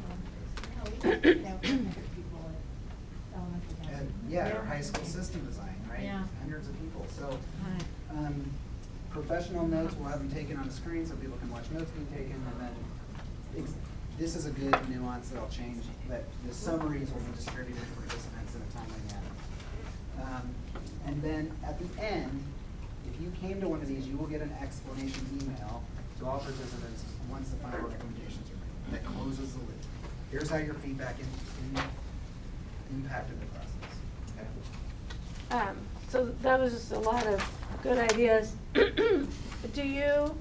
And, yeah, our high school system design, right? Yeah. Hundreds of people, so, professional notes, we'll have them taken on the screen so people can watch notes being taken, and then, this is a good nuance that I'll change, that the summaries will be distributed to participants in a timely manner. And then at the end, if you came to one of these, you will get an explanation email to all participants once the final recommendations are made. That closes the loop. Here's how your feedback impacted the process. Okay? So that was just a lot of good ideas. Do you,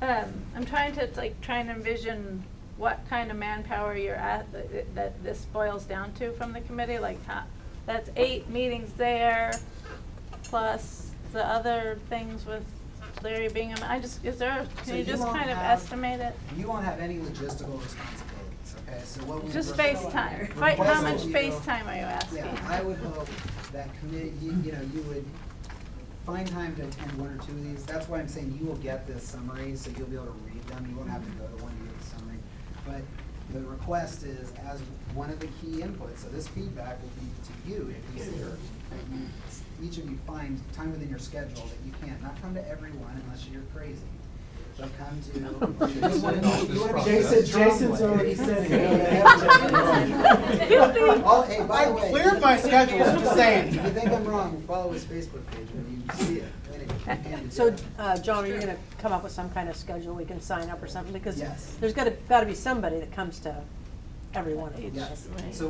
I'm trying to envision what kind of manpower you're at, that this boils down to from the committee, like, that's 8 meetings there, plus the other things with Larry Bingham. Can you just kind of estimate it? You won't have any logistical responsibilities, okay? So what we Just request- FaceTime. request How of much you- FaceTime are you asking? Yeah, I would hope that committee, you would find time to attend 1 or 2 of these. That's why I'm saying you will get this summary, so you'll be able to read them. You won't have to go to one to get the summary. But the request is, as one of the key inputs, so this feedback will be to you to consider, that each of you find time within your schedule that you can, not come to everyone unless you're crazy, but come to. You wanna be Jason's already said it. Oh, hey, by the way. I cleared my schedule, I'm just saying. If you think I'm wrong, follow his Facebook page and you see it. Anyway, So, John, are you gonna come up with some kind of schedule we can sign up or something? Because Yes. there's gotta be somebody that comes to every one of these. Yes, Right. so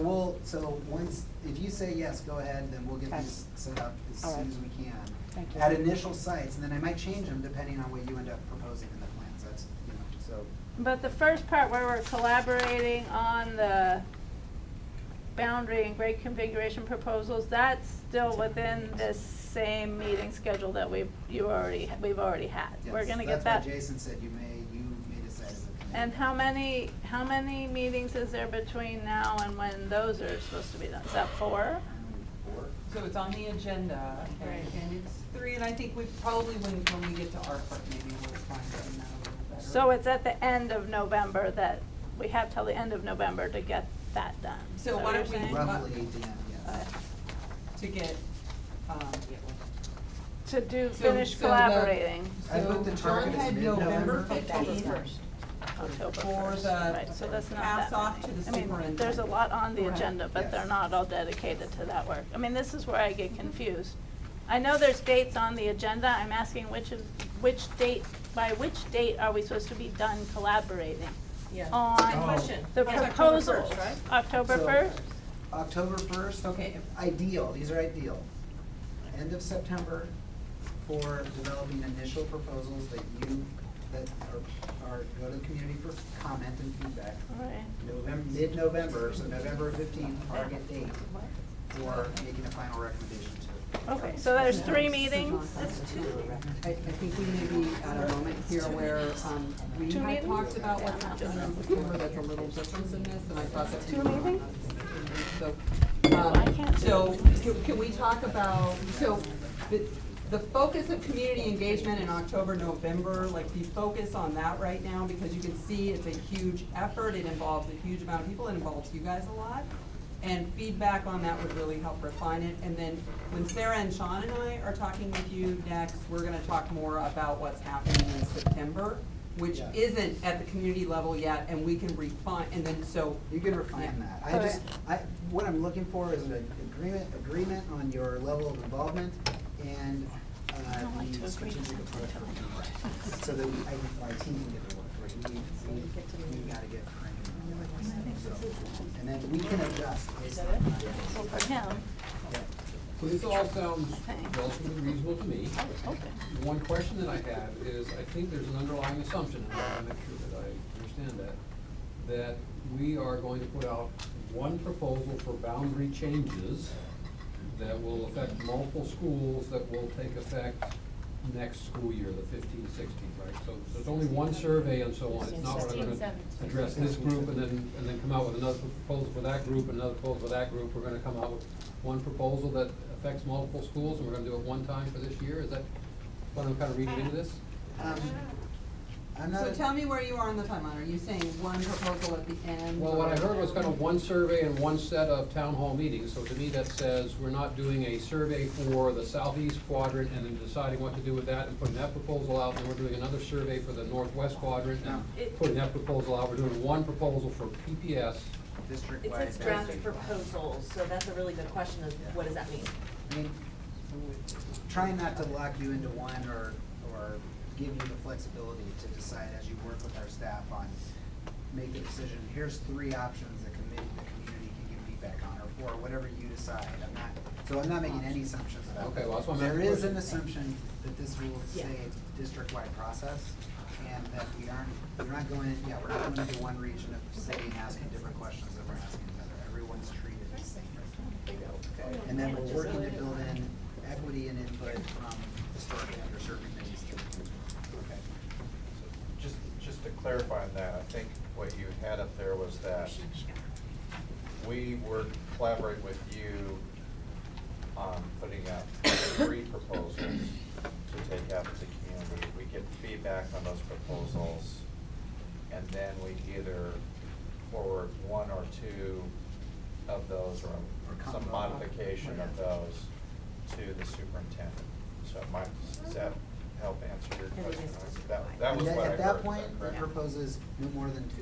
once, if you say yes, go ahead, then we'll get Okay. these set up as All soon right. as we can. Thank you. At initial sites, and then I might change them depending on what you end up proposing in the plans, that's, so. But the first part where we're collaborating on the boundary and grade configuration proposals, that's still within this same meeting schedule that we've already had. We're Yes, gonna get that. That's why Jason said you may decide as a committee. And how many meetings is there between now and when those are supposed to be done? Is that 4? 4? So it's on the agenda, Right. and it's 3, and I think we probably, when we get to our part, maybe we'll find that a little better. So it's at the end of November that, we have till the end of November to get that done. So Is why that don't what we- you're saying? Roughly 8 p.m., yes. To get, To do, So- finish so the- collaborating. I put the so John target as had mid-November. November October 15th. first. October For 1st, the right, so that's not pass that off to many. the I mean, superintendent. there's a lot on the Correct. agenda, but they're Yes. not all dedicated to that work. I mean, this is where I get confused. I know there's dates on the agenda, I'm asking by which date are we supposed to be done collaborating? Yeah. On Good question. the Yes, October proposals? 1st, right? October So, 1st? October 1st, okay, ideal, these are ideal. End of September for developing initial proposals that go to the community for comment and feedback. Right. Mid-November, so November 15th, target date for making a final recommendation to. Okay, so there's 3 meetings? That's 2. I think we may be at a moment here where, we 2 had meetings? talked about what's happening in September that's a little different than this, and I thought that. 2 meetings? So, I can't do so, it. can we talk about, so, the focus of community engagement in October, November, like, we focus on that right now, because you can see it's a huge effort, it involves a huge amount of people, it involves you guys a lot. And feedback on that would really help refine it. And then when Sarah and Sean and I are talking with you next, we're gonna talk more about what's happening in September, which Yeah. isn't at the community level yet, and we can refine, and then, so. You can refine that. What I'm looking for is an agreement on your level of involvement and, I don't like to the agree strategic to approach. something. So that my team can get to work, right? We gotta get cranking on it. So, and then we can adjust based on that. So for him, Yeah. So this all sounds Okay. relatively reasonable to me. I was hoping. One question that I have is, I think there's an underlying assumption, and I want to make sure that I understand that we are going to put out one proposal for boundary changes that will affect multiple schools that will take effect next school year, the 15-16, right? So there's only one survey and so on. It's not we're gonna address this group and then come out with another proposal for that group, and another proposal for that group. We're gonna come out with one proposal that affects multiple schools, and we're gonna do it one time for this year. Is that what I'm kind of reading into this? I'm not. So tell me where you are on the timeline. Are you saying one proposal at the end? Well, what I heard was kind of one survey and one set of town hall meetings, so to me that says we're not doing a survey for the southeast quadrant and then deciding what to do with that and putting that proposal out, and we're doing another survey for the northwest quadrant and putting that proposal out. We're doing one proposal for PPS. It District-wide. says draft proposals, so that's a really good question of what does that mean? mean, trying not to lock you into one or give you the flexibility to decide as you work with our staff on, make the decision, here's 3 options the community can give feedback on, or 4, whatever you decide. I'm not making any assumptions about Okay, well, that's that. what I'm There asking is an questions. assumption that this will say district-wide process, and that we're not going into one region of the city and asking different questions than we're asking another. Everyone's treated the same. And then we're working to build in equity and input from historically underserved communities through. Okay. Just to clarify on that, I think what you had up there was that we work, collaborate with you on putting out 3 proposals to take out to the community. We get feedback on those proposals, and then we either forward 1 or 2 of those, or some modification of those to the superintendent. So does that help answer your question? That was And what I at heard, that is point, that it correct? proposes no more than 2 to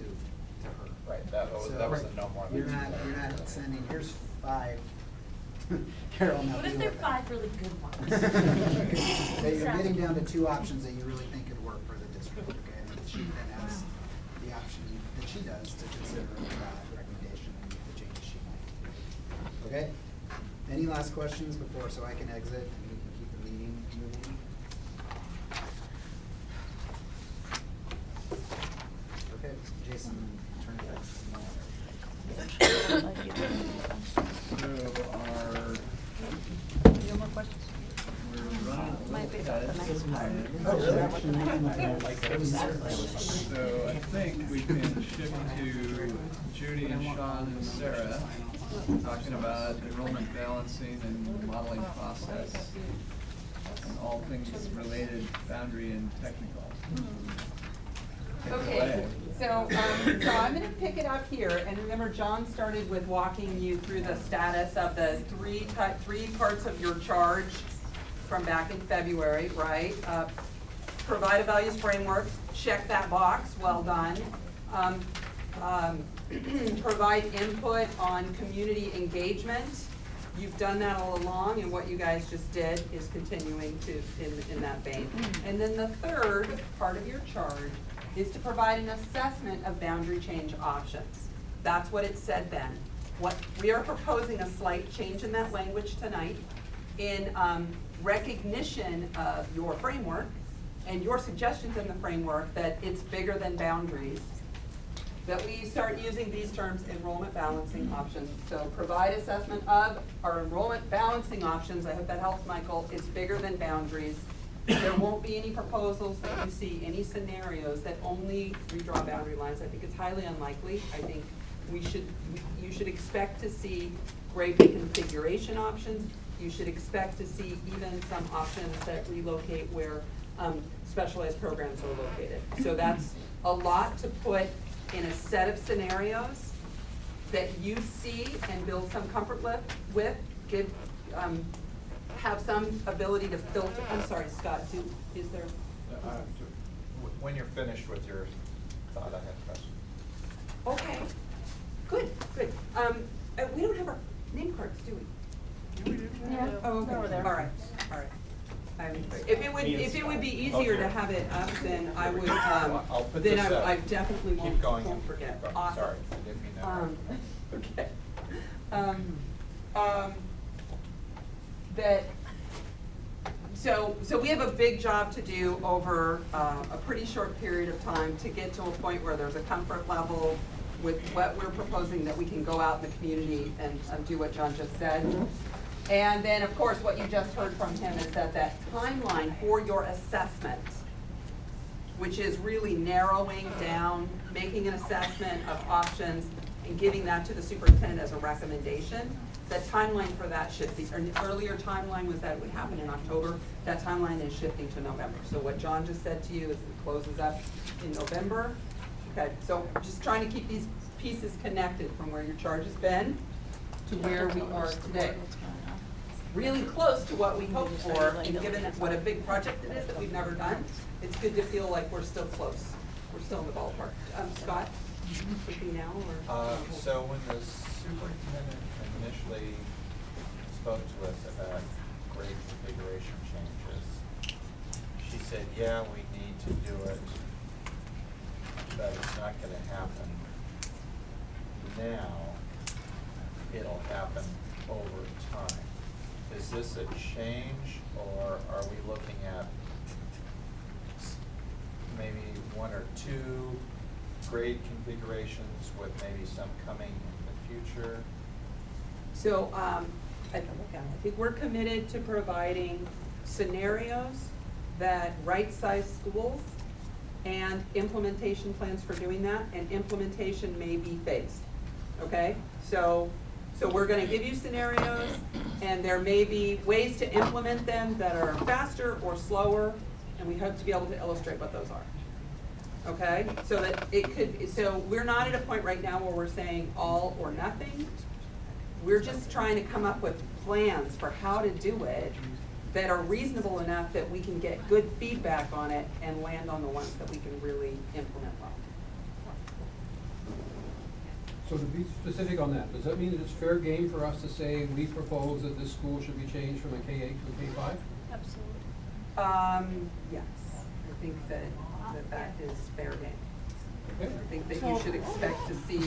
her. Right, that was a no more than You're 2. not sending, here's 5. Carol, now What if deal they're with it. 5 really good ones? That you're getting down to 2 options that you really think could work for the district, okay? And she then has the option that she does to consider the recommendation and make the changes she might. Okay? Any last questions before, so I can exit and we can keep the meeting moving? Okay, Jason, turn it back to you. No more questions? Might be about the next part. Oh, really? So I think we can shift to Judy and Sean and Sarah, talking about enrollment balancing and modeling process, and all things related, boundary and technical. Take it Okay, away. so I'm gonna pick it up here, and remember, John started with walking you through the status of the three parts of your charge from back in February, right? Provide a values framework, check that box, well done. Provide input on community engagement. You've done that all along, and what you guys just did is continuing to, in that vein. And then the third part of your charge is to provide an assessment of boundary change options. That's what it said then. What, we are proposing a slight change in that language tonight in recognition of your framework and your suggestions in the framework that it's bigger than boundaries, that we start using these terms, enrollment balancing options. So provide assessment of our enrollment balancing options. I hope that helps, Michael. It's bigger than boundaries. There won't be any proposals that you see, any scenarios that only redraw boundary lines. I think it's highly unlikely. I think you should expect to see grade reconfiguration options. You should expect to see even some options that relocate where specialized programs are located. So that's a lot to put in a set of scenarios that you see and build some comfort with, have some ability to filter. I'm sorry, Scott, is there? When you're finished with your thought, I have a question. Okay, good. We don't have our name cards, do we? Yeah. Oh, okay, Over there. all right. If it would be easier to have it up, then I would, I'll put then this up. I definitely Keep won't going. forget. Keep going. Awesome. Sorry, I didn't mean that. Okay. So we have a big job to do over a pretty short period of time to get to a point where there's a comfort level with what we're proposing, that we can go out in the community and do what John just said. And then, of course, what you just heard from him is that timeline for your assessment, which is really narrowing down, making an assessment of options and giving that to the superintendent as a recommendation. The timeline for that shifting, or an earlier timeline was that it would happen in October. That timeline is shifting to November. So what John just said to you is it closes up in November. Okay, so just trying to keep these pieces connected from where your charge has been to where we are today. Really close to what we hoped for, and given what a big project it is that we've never done, it's good to feel like we're still close. We're still in the ballpark. Scott, speaking now, or? So when the superintendent initially spoke to us about grade configuration changes. She said, yeah, we need to do it, but it's not gonna happen now. It'll happen over time. Is this a change, or are we looking at maybe one or two grade configurations with maybe some coming in the future? So, I think we're committed to providing scenarios that right-size schools and implementation plans for doing that, and implementation may be phased, okay? So we're gonna give you scenarios, and there may be ways to implement them that are faster or slower, and we hope to be able to illustrate what those are. Okay, so that it could, so we're not at a point right now where we're saying all or nothing. We're just trying to come up with plans for how to do it that are reasonable enough that we can get good feedback on it and land on the ones that we can really implement well. So to be specific on that, does that mean that it's fair game for us to say we propose that this school should be changed from a K-8 to a K-5? Absolutely. Yes, I think that is fair game. Okay. I think that you should expect to see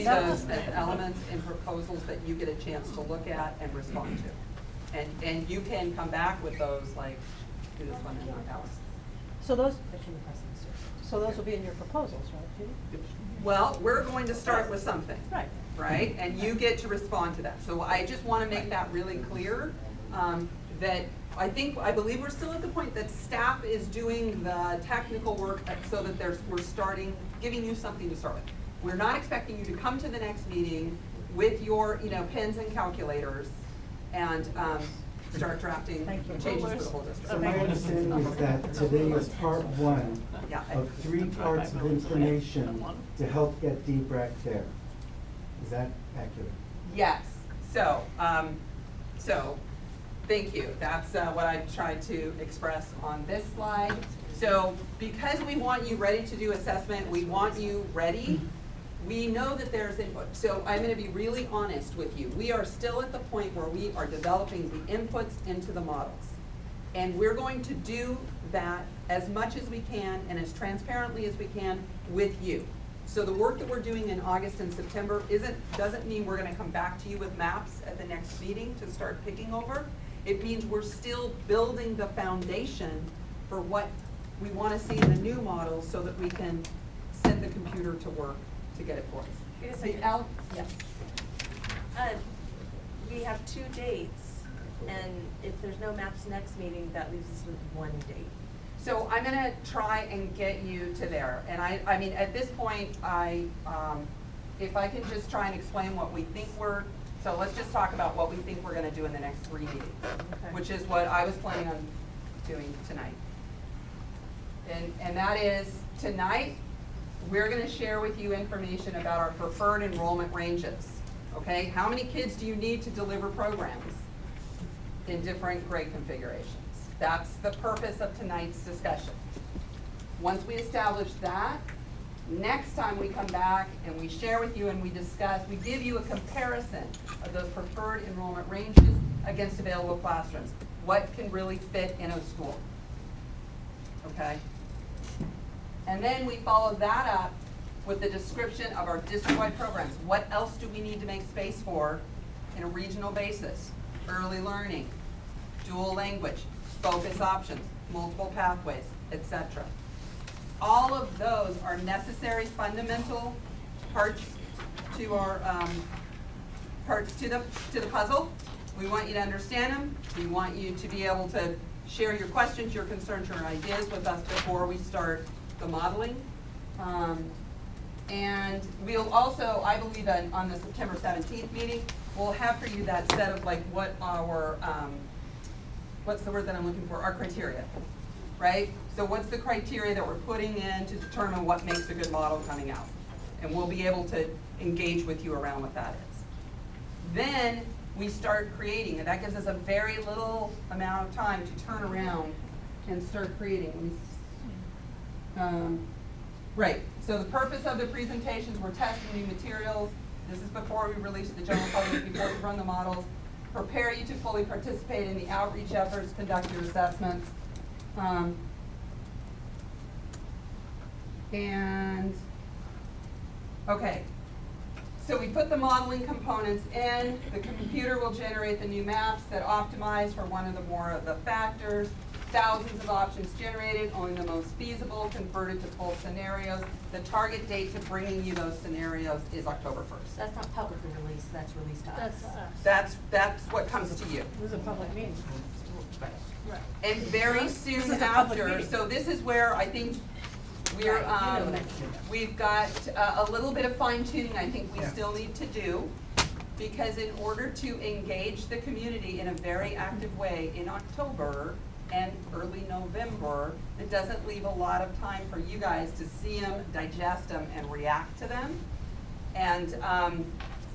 those as elements in proposals that you get a chance to look at and respond to. And you can come back with those, like, do this one and not that one. So those will be in your proposals, right, Judy? Well, we're going to start with something. Right. Right? And you get to respond to that. So I just want to make that really clear, that I believe we're still at the point that staff is doing the technical work so that we're starting, giving you something to start with. We're not expecting you to come to the next meeting with your, pens and calculators and, start drafting changes for the whole district. So my understanding is that today is part one Yeah. of 3 parts of information to help get D-BRAC there. Is that accurate? Yes, so thank you. That's what I tried to express on this slide. So because we want you ready to do assessment, we want you ready. We know that there's input. So I'm gonna be really honest with you. We are still at the point where we are developing the inputs into the models. And we're going to do that as much as we can and as transparently as we can with you. So the work that we're doing in August and September doesn't mean we're gonna come back to you with maps at the next meeting to start picking over. It means we're still building the foundation for what we wanna see in the new models so that we can set the computer to work to get it for us. Wait a The second. yes. We have 2 dates, and if there's no maps next meeting, that leaves us with 1 date. So I'm gonna try and get you to there, and I mean, at this point, if I can just try and explain what we think so let's just talk about what we think we're gonna do in the next 3 meetings, which is what I was planning on doing tonight. And that is, tonight, we're gonna share with you information about our preferred enrollment ranges, okay? How many kids do you need to deliver programs in different grade configurations? That's the purpose of tonight's discussion. Once we establish that, next time we come back and we share with you and we discuss, we give you a comparison of those preferred enrollment ranges against available classrooms. What can really fit in a school, okay? And then we follow that up with the description of our district-wide programs. What else do we need to make space for in a regional basis? Early learning, dual language, focus options, multiple pathways, etc. All of those are necessary fundamental parts to our parts to the puzzle. We want you to understand them. We want you to be able to share your questions, your concerns, your ideas with us before we start the modeling. And we'll also, I believe, on the September 17th meeting, we'll have for you that set of like what our, what's the word that I'm looking for? Our criteria, right? So what's the criteria that we're putting in to determine what makes a good model coming out? And we'll be able to engage with you around what that is. Then we start creating, and that gives us a very little amount of time to turn around and start creating. Right, so the purpose of the presentations, we're testing new materials. This is before we release to the general public, before we run the models. prepare you to fully participate in the outreach efforts, conduct your assessments. And, okay, so we put the modeling components in, the computer will generate the new maps that optimize for one of the more of the factors, thousands of options generated, only the most feasible converted to full scenarios. The target date to bringing you those scenarios is October 1st. That's not publicly released, that's released to us. That's what comes to you. This is a public meeting. Right. And very soon after, so this is where I think we're, Right, you know that. we've got a little bit of fine tuning I think we still need to do. Because in order to engage the community in a very active way in October and early November, it doesn't leave a lot of time for you guys to see them, digest them, and react to them.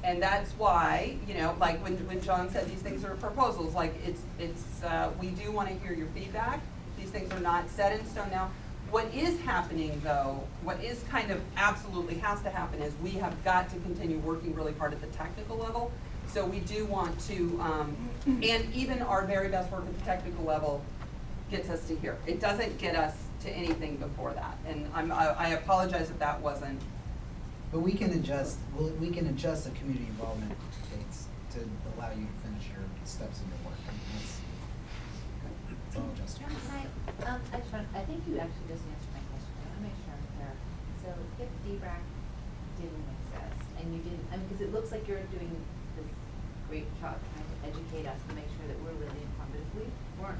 And that's why, you know, like when John said these things are proposals, like we do wanna hear your feedback. These things are not set in stone now. What is happening though, what is kind of absolutely has to happen is we have got to continue working really hard at the technical level. So we do want to, and even our very best work at the technical level gets us to here. It doesn't get us to anything before that. And I apologize if that wasn't. But we can adjust, we can adjust the community involvement dates to allow you to finish your steps in your work. I mean, it's all adjustable. I think you actually just answered my question. I wanna make sure I'm clear. So if D-BRAC didn't exist, and you didn't, I mean, because it looks like you're doing this great job trying to educate us to make sure that we're really informed, but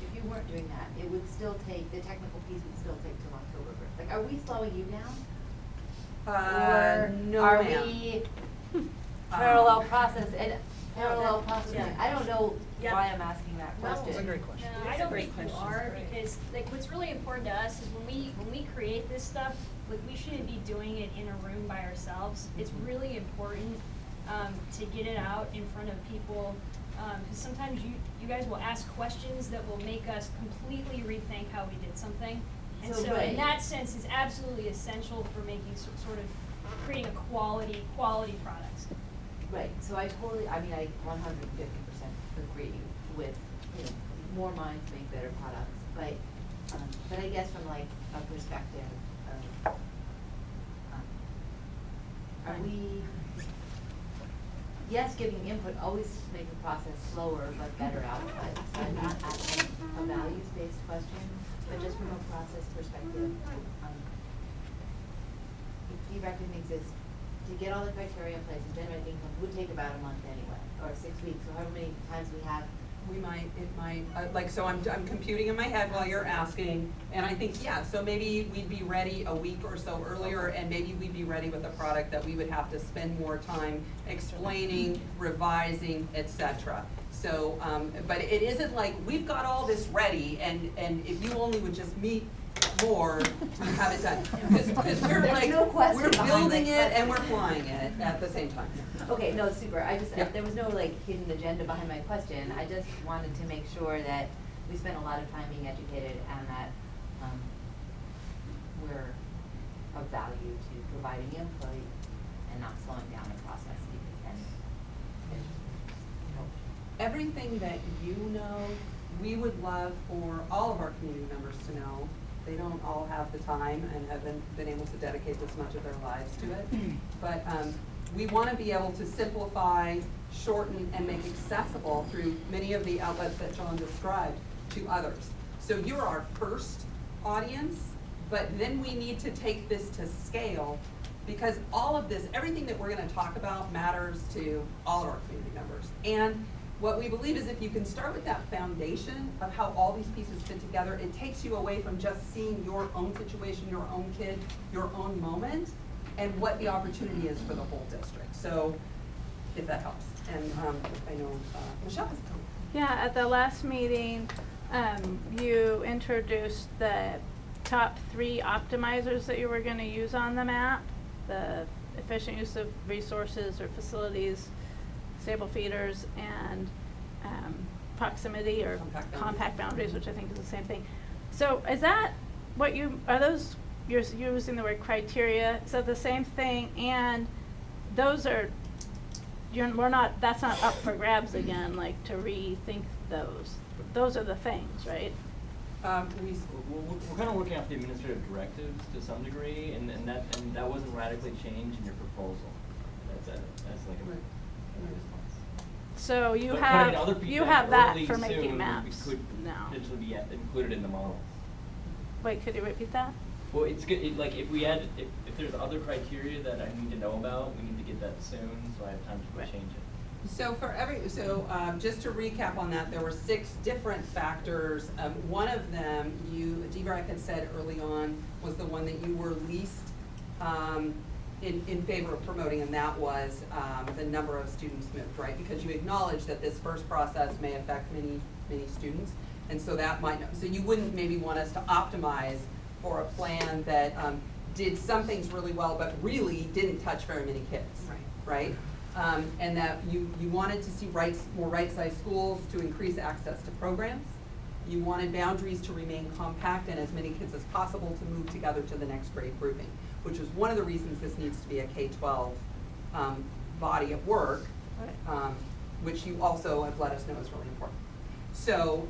if you weren't doing that, it would still take, the technical piece would still take till October 1st. Like, are we slowing you down? Or No, are ma'am. we parallel process, and parallel processing? yeah. I don't know Yeah. why I'm asking that No, question. it's a great question. No, I don't think you are, because like what's really important to us is when we create this stuff, like we shouldn't be doing it in a room by ourselves. It's really important to get it out in front of people, because sometimes you guys will ask questions that will make us completely rethink how we did something. And So, so right. in that sense, it's absolutely essential for making sort of creating a quality products. Right, so I 150% agree with, you know, more minds make better products, but I guess from like a perspective of, are we, yes, giving input always make the process slower but better output, so I'm not asking a values-based question, but just from a process perspective, if D-BRAC didn't exist, to get all the criteria in place and generate income would take about a month anyway, or 6 weeks, or however many times we have. It might, so I'm computing in my head while you're asking, and I think, yeah, so maybe we'd be ready a week or so earlier, and maybe we'd be ready with a product that we would have to spend more time explaining, revising, et cetera. So, but it isn't like, we've got all this ready, and if you only would just meet more, we have it done. Because we're There's like, no question we're behind building my it and we're question. flying it at the same time. Okay, no, super, Yeah. there was no like hidden agenda behind my question, I just wanted to make sure that we spent a lot of time being educated and that, we're of value to providing input and not slowing down the process, because then Everything that you know, we would love for all of our community members to know. They don't all have the time and have been able to dedicate this much of their lives to it. But we want to be able to simplify, shorten, and make accessible through many of the outlets that John described to others. So you're our first audience, but then we need to take this to scale, because all of this, everything that we're going to talk about matters to all of our community members. And what we believe is if you can start with that foundation of how all these pieces fit together, it takes you away from just seeing your own situation, your own kid, your own moment, and what the opportunity is for the whole district. So, if that helps. And I know Michelle has come. Yeah, at the last meeting, you introduced the top 3 optimizers that you were gonna use on the map. The efficient use of resources or facilities, stable feeders, and proximity or compact boundaries, which I think is the same thing. So is that what are those, you're using the word criteria, so the same thing, and those are, we're not, that's not up for grabs again, like to rethink those. Those are the things, right? We're kind of working off the administrative directives to some degree, and that wasn't radically changed in your proposal. That's like a response. So you But have, putting other you feedback have that early for soon making maps could now. potentially be included in the model. Wait, could you repeat that? Well, it's good, like, if we add, if there's other criteria that I need to know about, we need to get that soon, so I have time to change it. So just to recap on that, there were 6 different factors. One of them, D-BRAC had said early on, was the one that you were least in favor of promoting, and that was the number of students moved, right? Because you acknowledge that this first process may affect many students, and so that might, so you wouldn't maybe want us to optimize for a plan that did some things really well, but really didn't touch very many kids, right? And that you wanted to see more right-sized schools to increase access to programs. You wanted boundaries to remain compact and as many kids as possible to move together to the next grade grouping, which is one of the reasons this needs to be a K-12 body of work, which you also have let us know is really important. So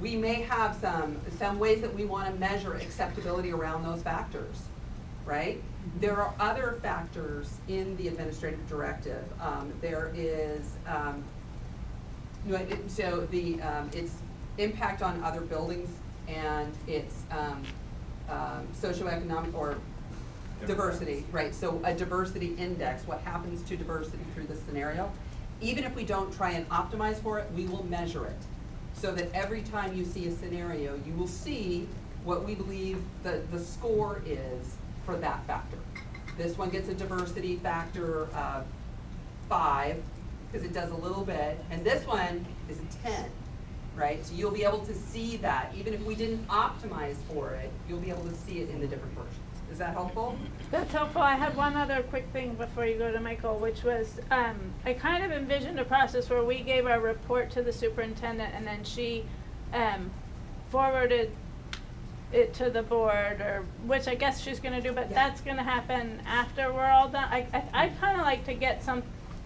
we may have some ways that we want to measure acceptability around those factors, right? There are other factors in the administrative directive. There is, it's impact on other buildings and it's socioeconomic or diversity, right? So a diversity index, what happens to diversity through this scenario. Even if we don't try and optimize for it, we will measure it. So that every time you see a scenario, you will see what we believe the score is for that factor. This one gets a diversity factor of 5, because it does a little bit, and this one is a 10, right? So you'll be able to see that, even if we didn't optimize for it, you'll be able to see it in the different versions. Is that helpful? That's helpful. I had one other quick thing before you go to Michael, which was, I kind of envisioned a process where we gave our report to the superintendent and then she forwarded it to the board, or which I guess she's gonna do, but that's gonna happen after we're all done. I'd kind of like to get some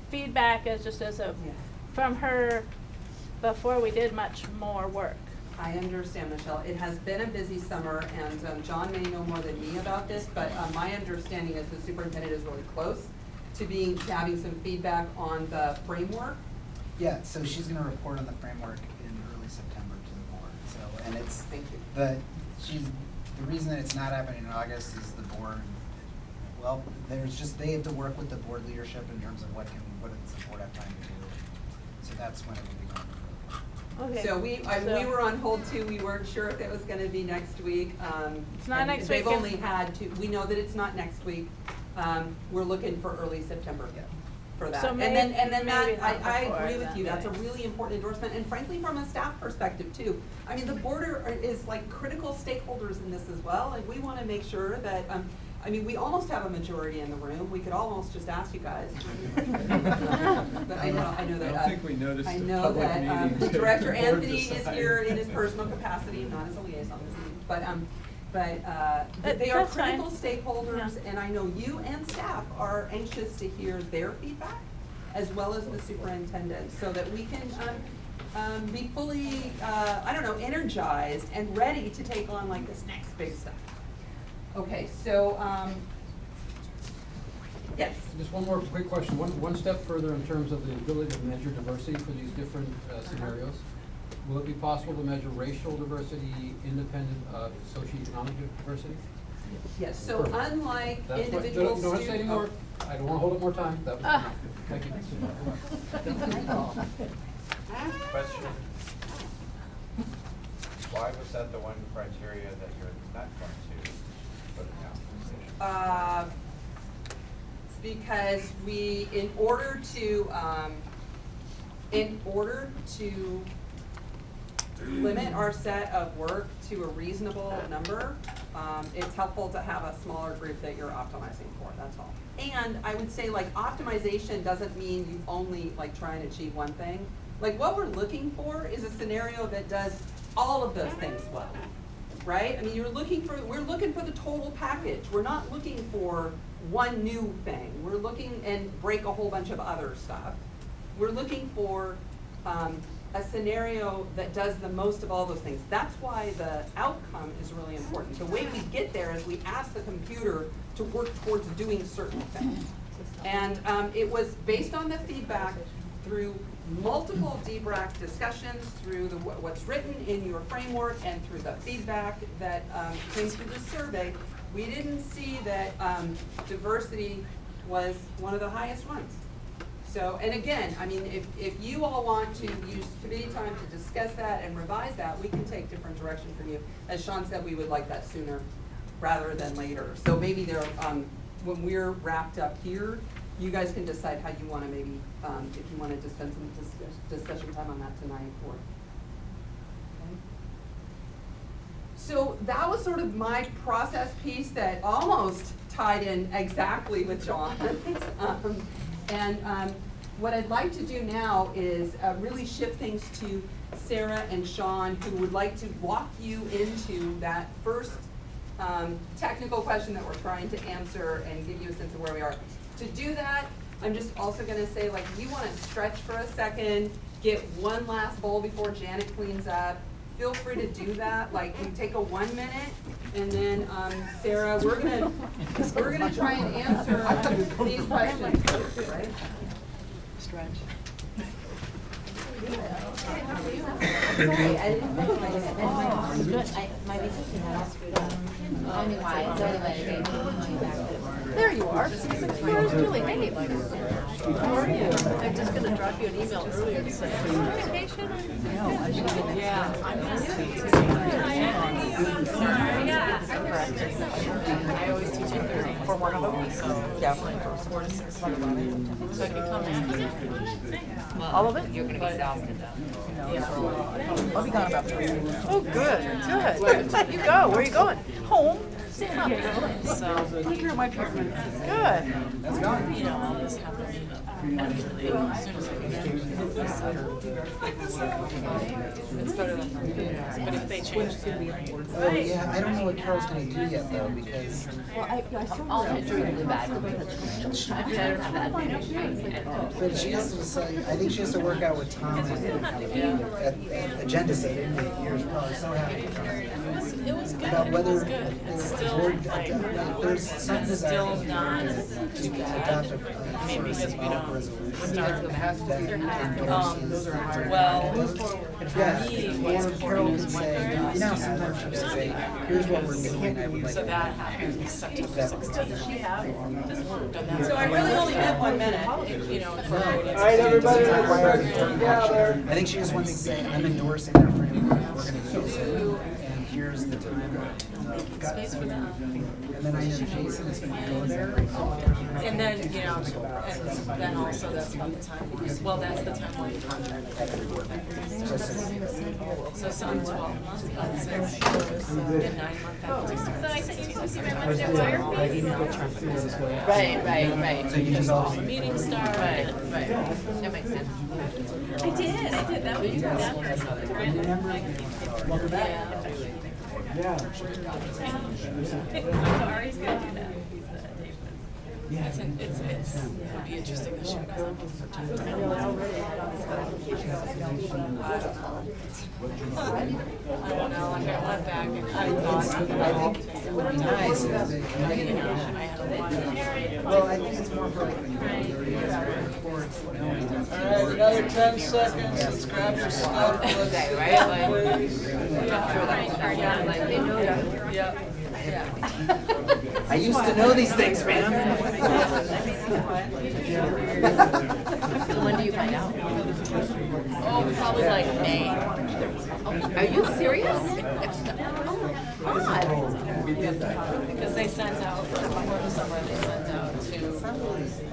feedback from her before we did much more work. I understand, Michelle. It has been a busy summer, and John may know more than me about this, but my understanding is the superintendent is really close to having some feedback on the framework. Yeah, so she's gonna report on the framework in early September to the board, so, and it's, Thank you. the reason that it's not happening in August is the board, well, they have to work with the board leadership in terms of what does the board have time to do. So that's when it will be going. Okay. So we were on hold too. We weren't sure if it was gonna be next week. It's not and next they've week. only had two, we know that it's not next week. We're looking for early September for that. So And then maybe that, not I before agree with then, you. That's a maybe. really important endorsement. And frankly, from a staff perspective too. I mean, the board is like critical stakeholders in this as well. And we wanna make sure that, I mean, we almost have a majority in the room. We could almost just ask you guys. But I know that. I don't think we noticed I the know public that meetings the if director the board Anthony is decided. here in his personal capacity, not as a liaison this evening. But they are That's fine. critical stakeholders, and I know you and staff are anxious to hear their feedback, as well as the superintendent, so that we can be fully, energized and ready to take on like this next big stuff. Okay, so, yes. Just one more quick question, one step further in terms of the ability to measure diversity for these different scenarios. Will it be possible to measure racial diversity independent of socioeconomic diversity? Yes, so Perfect. unlike That's what- individual don't have to say students. anymore. I don't wanna hold up more time, that was enough. Thank you. Question. Why was that the one criteria that you're not going to put in optimization? Because in order to limit our set of work to a reasonable number, it's helpful to have a smaller group that you're optimizing for, that's all. And I would say like optimization doesn't mean you only like try and achieve one thing. Like what we're looking for is a scenario that does all of those things well, right? I mean, we're looking for the total package. We're not looking for one new thing. We're looking and break a whole bunch of other stuff. We're looking for a scenario that does the most of all those things. That's why the outcome is really important. The way we get there is we ask the computer to work towards doing certain things. And it was based on the feedback through multiple D-BRAC discussions, through what's written in your framework, and through the feedback that came through the survey. We didn't see that diversity was one of the highest ones. So, and again, I mean, if you all want to use committee time to discuss that and revise that, we can take different direction from you. As Sean said, we would like that sooner rather than later. So maybe there, when we're wrapped up here, you guys can decide how you want to maybe, if you want to spend some discussion time on that tonight or. Okay. So that was sort of my process piece that almost tied in exactly with John's. What I'd like to do now is really shift things to Sarah and Sean, who would like to walk you into that first technical question that we're trying to answer and give you a sense of where we are. To do that, I'm just also going to say, like, if you want to stretch for a second, get one last bowl before Janet cleans up, feel free to do that. Like, you take a 1 minute, and then Sarah, we're gonna try and answer these questions, right? Stretch. Sorry, I didn't know my vacation had screwed up. Anyway, so anyway, There you are. Where is Julie? Hey. How are you? I'm just gonna drop you an email earlier to say, are you on vacation? No, I should be next. Yeah, I'm I always teach it for one of them, so yeah, for 4 to 6 months. So I could come in. All of it? You're gonna be exhausted though. Yeah. I'll be gone about 3 weeks. Oh, good, good. You go. Where are you going? Home. San Diego. So take care of my parents. Good. Let's go. You know, I'll just have their email. Actually, as soon as I can get it's better than but if they change Oh, yeah, I don't know what Carol's gonna do yet though, because. Well, I'll hit you really bad because I don't have that. But she has to decide, I think she has to work out with Tom at agenda setting, you're probably so happy. It was good. About whether It's the still board, like, there's some it's desire still to not too bad. adopt a I mean, because we don't start that well, yeah, me, or what's Carol important can is say, you know, sometimes she can say, here's what we're doing, I would like so to. that happens September 16th. Does she have this work done that? So I really only meant 1 minute. You know, for All right, everybody, I think she just wants to say, I'm endorsing their framework, we're gonna use it, and here's the timeline. space for them. And then I know Jason is gonna go there. And then, you know, and then also that's about the time, well, that's the time when the contract. So some 12 months, since the 9-month application. So I sent you my Wednesday wire piece. Right. So you use all the. Meeting start. Right. That makes sense. I did, that was, Welcome back. Yeah. Ari's gonna do that. It'll be interesting this year because I'm I don't know, like I went back and I thought. I think it would be nice if the committee, well, I think it's more for like the reports. All right, another 10 seconds, let's grab your stuff. Okay, right? Yeah. I used to know these things, man. So when do you find out? Oh, probably like May. Are you serious? Because they sent out, before the summer, they sent out to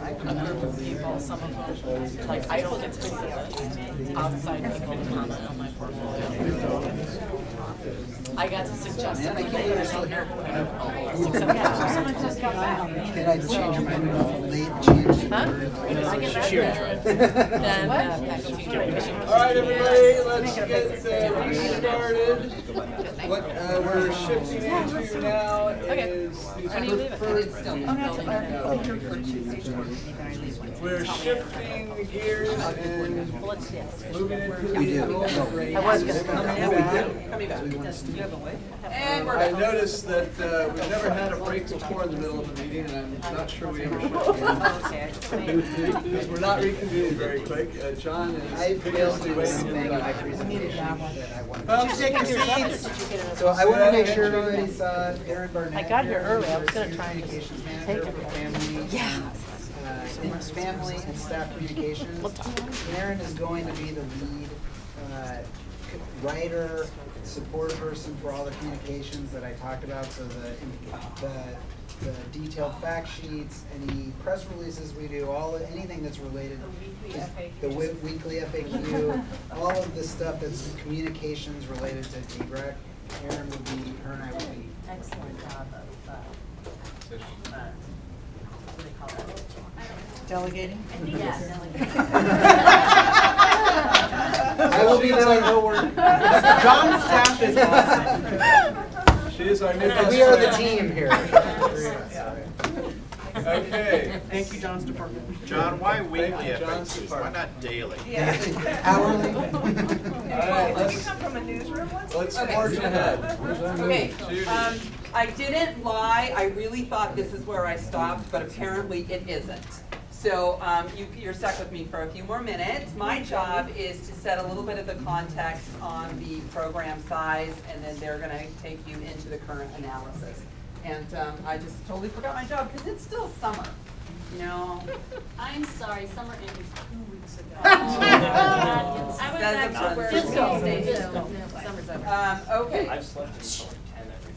a group of people, some of them, like, I don't get to see it, outside people to comment on my portfolio. I got to suggest that I can't understand their Did I change your mind? Late change? Then faculty. All right, everybody, let's get started. What we're shifting into now is we're shifting gears and moving into the enrollment rate. I was gonna come Coming back. And we're I back. noticed that we've never had a break before in the middle of a meeting, and I'm not sure we ever should. Because we're not reconvening very quick. John is I failed to waiting make in my the presentation that I wanted. Folks, take your seats. So I want to make sure everybody saw Aaron Barnett. I got here here, early. I was who's gonna try and just communications take manager it. for family and staff communications. Aaron is going to be the lead writer, support person for all the communications that I talked about. So the detailed fact sheets, any press releases we do, anything that's related to the weekly FAQ, all of the stuff that's communications related to D-BRAC. Aaron would be, her and I would be. Excellent job of, what do they call that? Delegating? Yeah, I will be doing her work. John's staff is awesome. She is our new best We are the friend. team here. Okay. Thank you, John's department. John, why weekly Thank you, John's FAQs? Why department. not daily? Hourly. All right, let's from a newsroom once? Okay. forge ahead. Okay, Judy. I didn't lie, I really thought this is where I stopped, but apparently it isn't. So, you're stuck with me for a few more minutes. My job is to set a little bit of the context on the program size, and then they're gonna take you into the current analysis. And, I just totally forgot my job, because it's still summer, you know? I'm sorry, summer ended 2 weeks ago. I was Says back it to runs work through Tuesday, me. so Summer's over. Okay. I've slept until like 10 every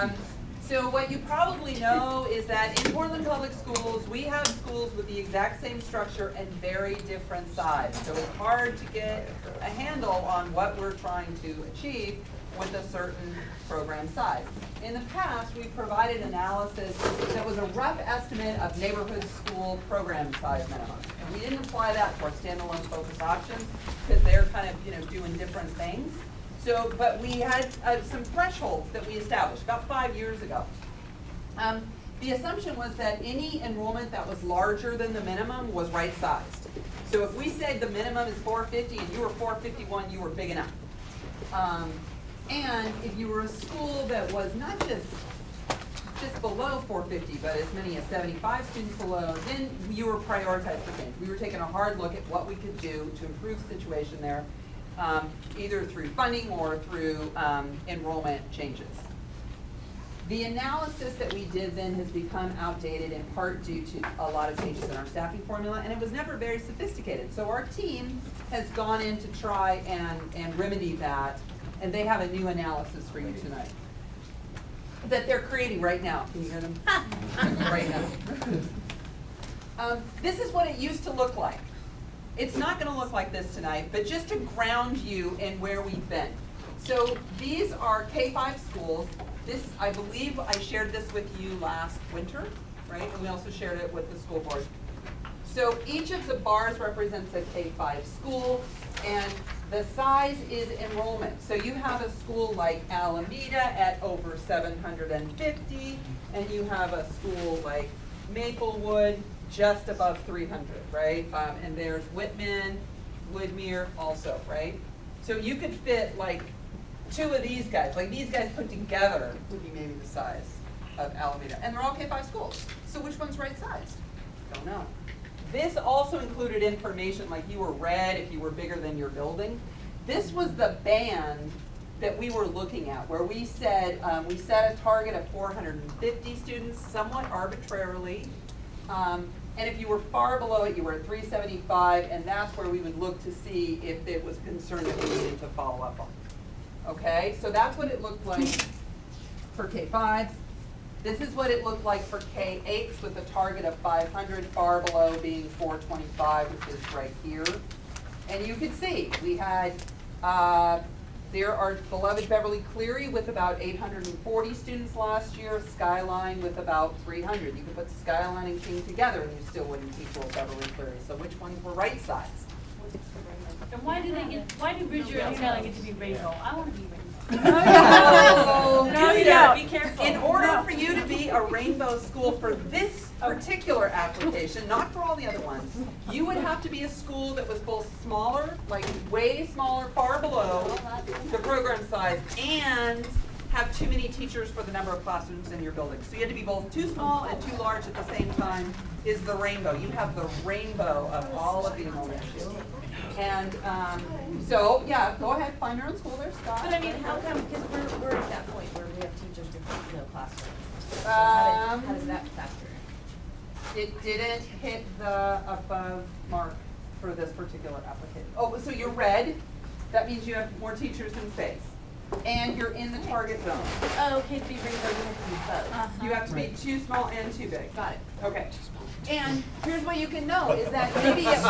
day. So what you probably know is that in Portland Public Schools, we have schools with the exact same structure and very different size. So it's hard to get a handle on what we're trying to achieve with a certain program size. In the past, we provided analysis that was a rough estimate of neighborhood school program size minimums. And we didn't apply that to our standalone focus options because they're kind of, doing different things. So, but we had some thresholds that we established about 5 years ago. The assumption was that any enrollment that was larger than the minimum was right-sized. So if we said the minimum is 450 and you were 451, you were big enough. And if you were a school that was not just below 450, but as many as 75 students below, then you were prioritized for change. We were taking a hard look at what we could do to improve the situation there. Either through funding or through enrollment changes. The analysis that we did then has become outdated in part due to a lot of changes in our staffing formula, and it was never very sophisticated. So our team has gone in to try and remedy that, and they have a new analysis for you tonight that they're creating right now. Can you hear them? Right now. This is what it used to look like. It's not gonna look like this tonight, but just to ground you in where we've been. So these are K-5 schools. This, I believe I shared this with you last winter, right? And we also shared it with the school board. So each of the bars represents a K-5 school, and the size is enrollment. So you have a school like Alameda at over 750, and you have a school like Maplewood just above 300, right? And there's Whitman, Woodmere also, right? So you could fit like 2 of these guys, like these guys put together would be maybe the size of Alameda. And they're all K-5 schools. So which one's right size? Don't know. This also included information like you were red if you were bigger than your building. This was the band that we were looking at, where we said, we set a target of 450 students somewhat arbitrarily. And if you were far below it, you were at 375, and that's where we would look to see if it was concern that we needed to follow up on. Okay, so that's what it looked like for K-5s. This is what it looked like for K-8s with a target of 500, far below being 425, which is right here. And you could see, we had, there are beloved Beverly Cleary with about 840 students last year, Skyline with about 300. You could put Skyline and King together and you still wouldn't equal Beverly Cleary. So which ones were right sized? And why do Bridger and Skyline get to be rainbow? I wanna be rainbow. Oh, No, you yeah, know, be careful. in order for you to be a rainbow school for this particular application, not for all the other ones, you would have to be a school that was both smaller, like way smaller, far below the program size, and have too many teachers for the number of classrooms in your building. So you had to be both too small and too large at the same time is the rainbow. You have the rainbow of all of the enrollment issues. And so, yeah, go ahead, find your own school there, Scott. But I mean, how come, because we're at that point where we have teachers with no classrooms. So how does that factor in? It didn't hit the above mark for this particular application. Oh, so you're red, that means you have more teachers in space. And you're in the target zone. Oh, okay, to be rainbow, you have to be both. You have to be too small and too big. Got it. Okay. And here's what you can know is that maybe at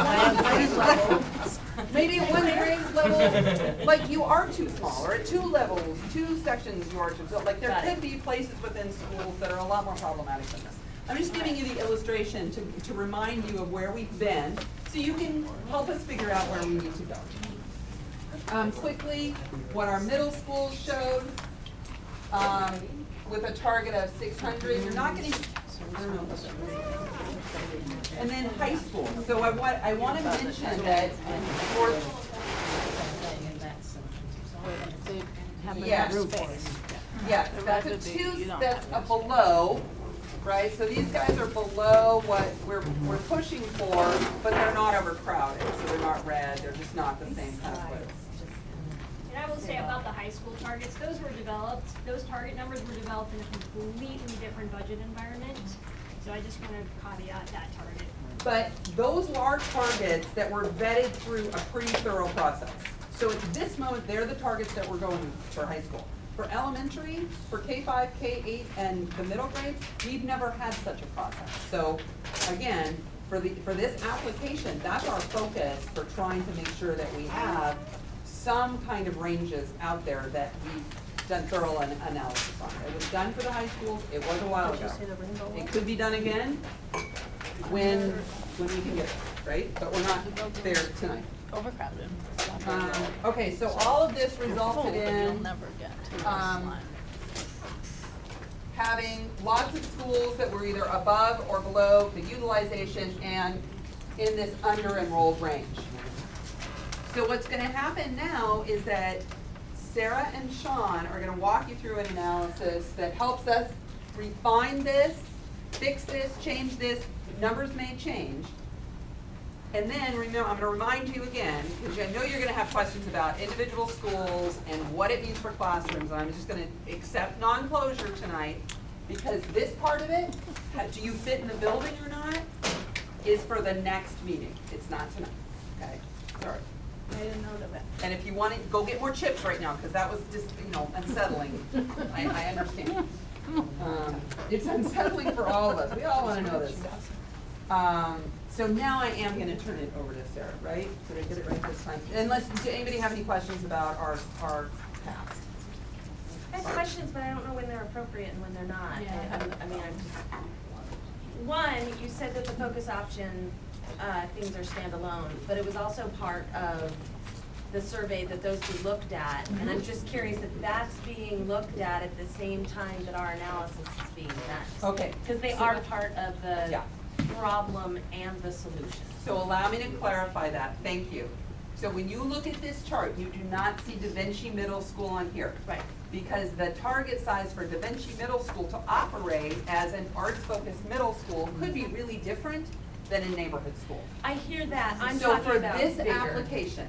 one grade level, like you are too small, or at two levels, two sections you are too, so like there Got it. could be places within schools that are a lot more problematic than this. I'm just giving you the illustration to remind you of where we've been, so you can help us figure out where we need to go. Quickly, what our middle school showed, with a target of 600, you're not getting, and then high school. So I want to mention that for, yes, yes, that's a two, that's a below, right? So these guys are below what we're pushing for, but they're not overcrowded, so they're not red, they're just not the same kind of place. And I will say about the high school targets, those target numbers were developed in a completely different budget environment. So I just want to caveat that target. But those large targets that were vetted through a pretty thorough process. So at this moment, they're the targets that we're going for high school. For elementary, for K-5, K-8, and the middle grades, we've never had such a process. So again, for this application, that's our focus for trying to make sure that we have some kind of ranges out there that we've done thorough analysis on. It was done for the high schools, it was a while ago. It could be done again when we can get there, right? But we're not there tonight. Overcrowded. Okay, so all of this resulted in having lots of schools that were either above or below the utilization and in this under-enrolled range. So what's going to happen now is that Sarah and Sean are going to walk you through an analysis that helps us refine this, fix this, change this. Numbers may change. And then remember, I'm going to remind you again, because I know you're going to have questions about individual schools and what it means for classrooms. And I'm just going to accept non-closure tonight, because this part of it, do you fit in the building or not, is for the next meeting. It's not tonight. Okay? Sorry. I didn't know that. And if you want to, go get more chips right now, because that was just, unsettling. I understand. It's unsettling for all of us. We all want to know this stuff. So now I am going to turn it over to Sarah, right? Did I get it right this time? Unless, does anybody have any questions about our past? I have questions, but I don't know when they're appropriate and when they're not. Yeah. One, you said that the focus option things are standalone, but it was also part of the survey that those be looked at. And I'm just curious if that's being looked at the same time that our analysis is being done. Okay. Because they are part of the Yeah. problem and the solution. So allow me to clarify that. Thank you. So when you look at this chart, you do not see Da Vinci Middle School on here. Right. Because the target size for Da Vinci Middle School to operate as an arts-focused middle school could be really different than a neighborhood school. I hear that. I'm So talking for about this bigger. application,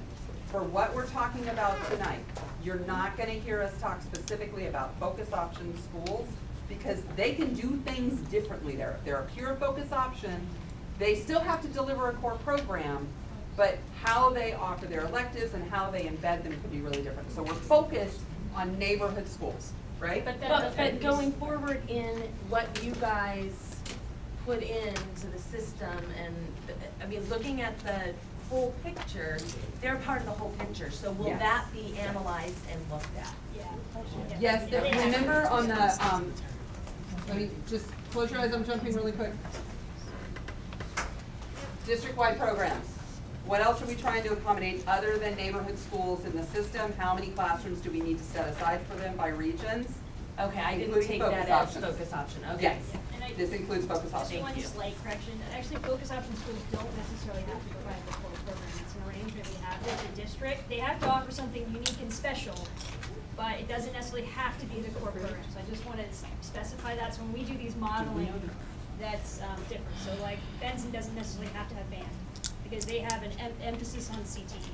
for what we're talking about tonight, you're not gonna hear us talk specifically about focus option schools, because they can do things differently there. If they're a pure focus option, they still have to deliver a core program, but how they offer their electives and how they embed them could be really different. So we're focused on neighborhood schools, right? But going forward in what you guys put into the system, and, looking at the whole picture, they're part of the whole picture, so will Yes. that be analyzed and looked at? Yes, remember on the, let me just close your eyes, I'm jumping really quick. District-wide programs. What else are we trying to accommodate other than neighborhood schools in the system? How many classrooms do we need to set aside for them by regions? Okay, I didn't Including take focus that as options. focus option, okay. Yes, And I- this includes focus Just options. one slight correction, actually, focus option schools don't necessarily have to provide the full program, it's an arrangement we have with the district. They have to offer something unique and special, but it doesn't necessarily have to be the core program, so I just wanted to specify that, so when we do these modeling, that's, different. So like, Benson doesn't necessarily have to have band, because they have an emphasis on CTE.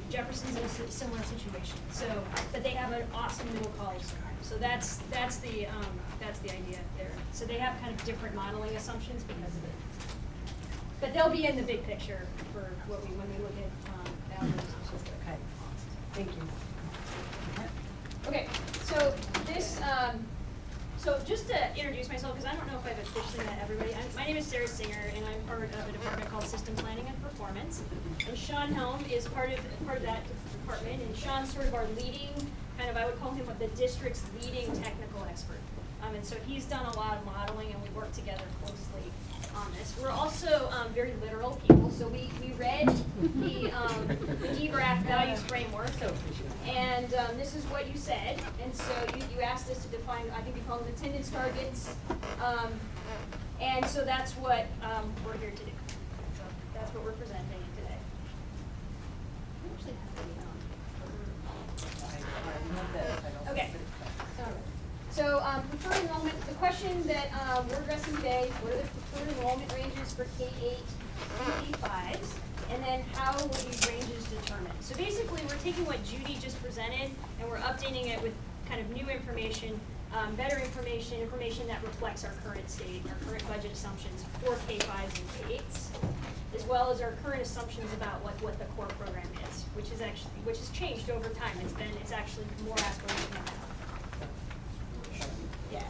Jefferson's in a similar situation, so, but they have an awesome middle college program. So that's the idea there. So they have kind of different modeling assumptions because of it. But they'll be in the big picture for when we look at boundaries and so forth. Okay, thank you. Okay, so this, so just to introduce myself, because I don't know if I've officially met everybody. My name is Sarah Singer, and I'm part of a department called System Planning and Performance. And Sean Helm is part of that department, and Sean's sort of our leading, kind of, I would call him the district's leading technical expert. And so he's done a lot of modeling, and we work together closely on this. We're also very literal people, so we read the D-BRAC values framework, and this is what you said, and so you asked us to define, I think we call them attendance targets, and so that's what we're here to do. So that's what we're presenting today. I actually have the, okay. So, preferred enrollment, the question that we're addressing today, what are the preferred enrollment ranges for K-8 and K-5s? And then how were these ranges determined? So basically, we're taking what Judy just presented, and we're updating it with kind of new information, better information, information that reflects our current state, our current budget assumptions for K-5s and K-8s, as well as our current assumptions about what the core program is, which has changed over time. It's actually more aspirational now. Yeah.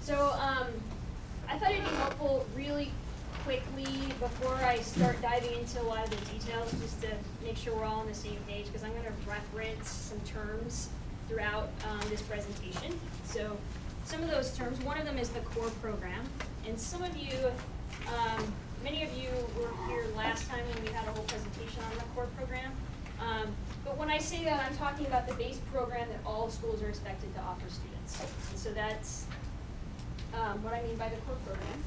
So, I thought it'd be helpful really quickly before I start diving into a lot of the details, just to make sure we're all on the same page, because I'm gonna reference some terms throughout this presentation. So, some of those terms, one of them is the core program, and some of you, many of you were here last time when we had a whole presentation on the core program. But when I say that, I'm talking about the base program that all schools are expected to offer students. And so that's what I mean by the core program.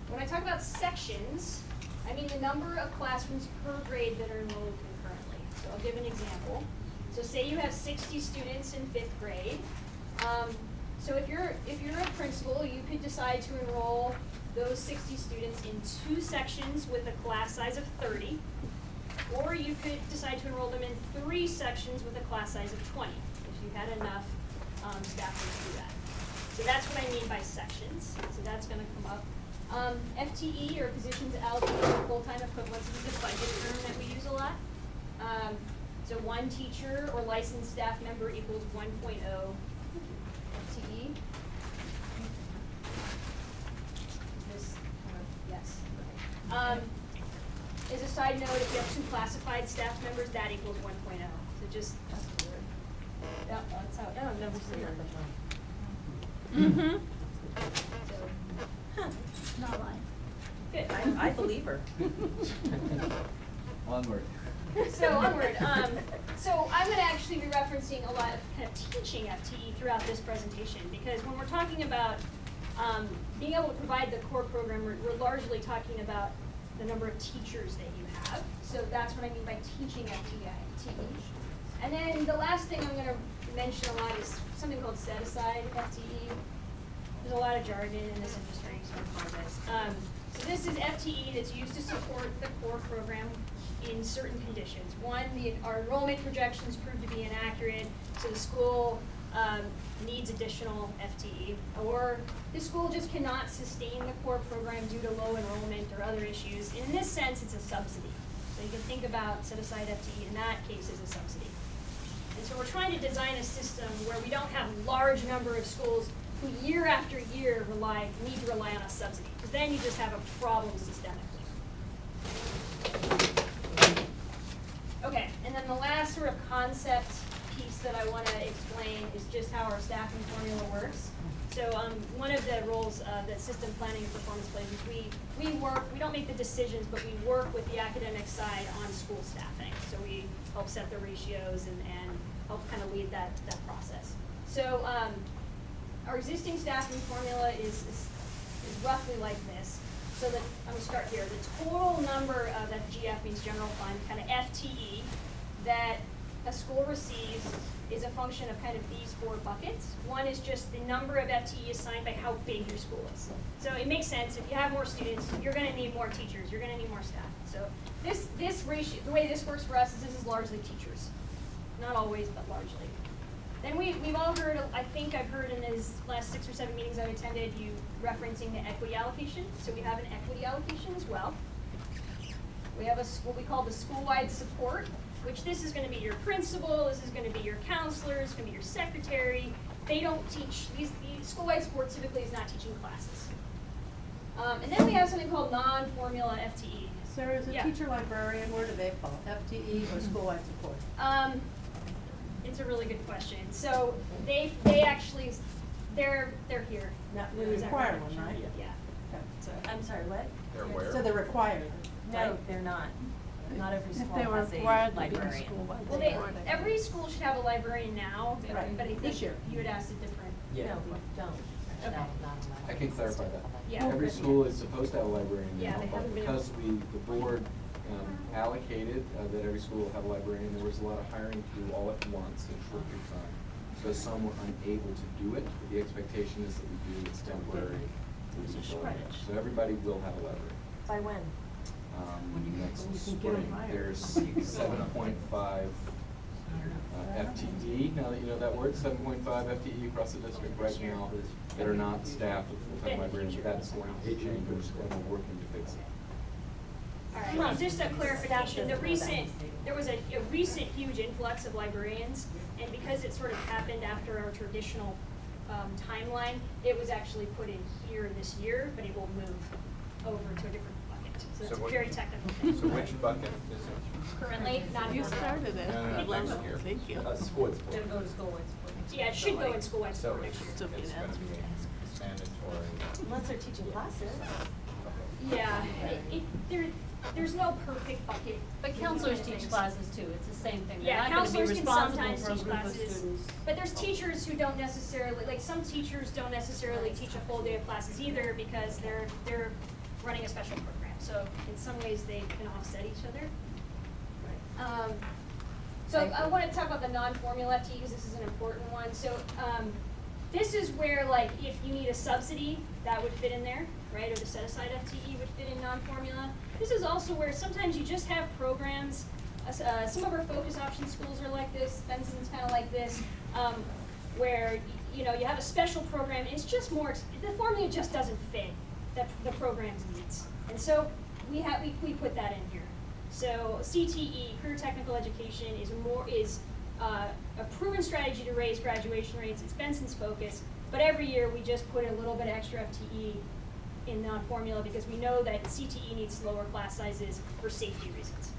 When I talk about sections, I mean the number of classrooms per grade that are enrolled concurrently. So I'll give an example. So say you have 60 students in 5th grade. So if you're a principal, you could decide to enroll those 60 students in 2 sections with a class size of 30. Or you could decide to enroll them in 3 sections with a class size of 20, if you had enough staff to do that. So that's what I mean by sections. So that's going to come up. FTE, or positions allocated to full-time equivalents, is a budget term that we use a lot. So 1 teacher or licensed staff member equals 1.0 FTE. This, yes. As a side note, if you have 2 classified staff members, that equals 1.0. So just, yeah, that's how, I've never seen that before. Mm-hmm. So, not lying. Good. I believe her. Onward. So onward. So I'm going to actually be referencing a lot of kind of teaching FTE throughout this presentation, because when we're talking about being able to provide the core program, we're largely talking about the number of teachers that you have. So that's what I mean by teaching FTE. And then the last thing I'm going to mention a lot is something called set-aside FTE. There's a lot of jargon in this industry, so I apologize. So this is FTE that's used to support the core program in certain conditions. One, our enrollment projections prove to be inaccurate, so the school needs additional FTE, or the school just cannot sustain the core program due to low enrollment or other issues. In this sense, it's a subsidy. So you can think about set-aside FTE in that case as a subsidy. And so we're trying to design a system where we don't have a large number of schools who year after year need to rely on a subsidy, because then you just have a problem systemically. Okay, and then the last sort of concept piece piece that I wanna explain is just how our staffing formula works. So, one of the roles that system planning and performance plays is we don't make the decisions, but we work with the academic side on school staffing. So we help set the ratios and help kind of lead that process. So, our existing staffing formula is roughly like this. So that, I'm gonna start here. The total number of FGF means general fund, kind of FTE, that a school receives is a function of kind of these 4 buckets. One is just the number of FTE assigned by how big your school is. So it makes sense, if you have more students, you're gonna need more teachers, you're gonna need more staff. So this ratio, the way this works for us is this is largely teachers. Not always, but largely. Then we've all heard, I think I've heard in these last 6 or 7 meetings I've attended, you referencing the equity allocation. So we have an equity allocation as well. We have what we call the school-wide support, which this is gonna be your principal, this is gonna be your counselor, it's gonna be your secretary. They don't teach, the school-wide support typically is not teaching classes. And then we have something called non-formula FTE. Sarah, is a Yeah. teacher librarian, where do they fall, FTE or school-wide support? It's a really good question. So they actually, they're here. Not, we Is that require one, right? Yeah. Okay. So, I'm sorry, what? They're where? So they're required. No, they're not. Not every If school they were has a required to be librarian. school-wide. well, every school should have a librarian now, Right. but I think This year. you had asked a different. Yeah. No, we don't. Okay. I can clarify that. Yeah. Every school is supposed to have a librarian Yeah, now, they but haven't been because able- the board allocated that every school will have a librarian, there was a lot of hiring to do all at once in short period of time. So some were unable to do it, but the expectation is that we do, it's temporary. It's a shortage. So everybody will have a librarian. By when? Next when you can get 'em spring, hired. there's 7.5 FTE, now that you know that word, 7.5 FTE across the district right now that are not staffed with full-time librarians, but that's going to change, and we're working to fix it. All right, just a clarification, there was a recent huge influx of librarians, and because it sort of happened after our traditional timeline, it was actually put in here this year, but it will move over to a different bucket. So that's a what- very technical thing. So which bucket is it? Currently, not. You started it. No, next year. Thank you. School support. Didn't go to school-wide support. Yeah, it should go in school-wide So support next year. it's gonna be mandatory. Unless they're teaching classes. Yeah, there's no perfect bucket. But counselors teach classes too, it's the same thing. They're Yeah, not gonna be counselors can responsible sometimes for a teach group of classes, students. but there's teachers who don't necessarily, like some teachers don't necessarily teach a full day of classes either because they're running a special program. So in some ways they can offset each other. So I want to talk about the non-formula FTE because this is an important one. So this is where, like, if you need a subsidy, that would fit in there, right? Or the set-aside FTE would fit in non-formula. This is also where sometimes you just have programs. Some of our focus option schools are like this. Benson's kind of like this, where you have a special program. And it's just more. The formula just doesn't fit the program's needs, and so we put that in here. So CTE, career technical education, is a proven strategy to raise graduation rates. It's Benson's focus, but every year we just put a little bit extra FTE in non-formula because we know that CTE needs lower class sizes for safety reasons.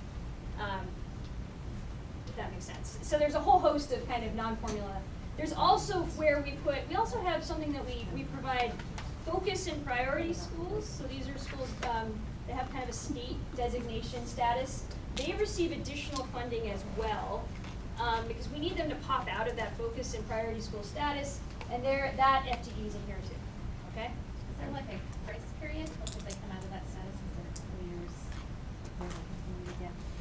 If that makes sense. So there's a whole host of kind of non-formula. There's also where we also have something that we provide focus and priority schools. So these are schools that have kind of a state designation status. They receive additional funding as well because we need them to pop out of that focus and priority school status, and that FTE is in here too. Okay? Is there like a grace period before they come out of that status? Is there a couple years?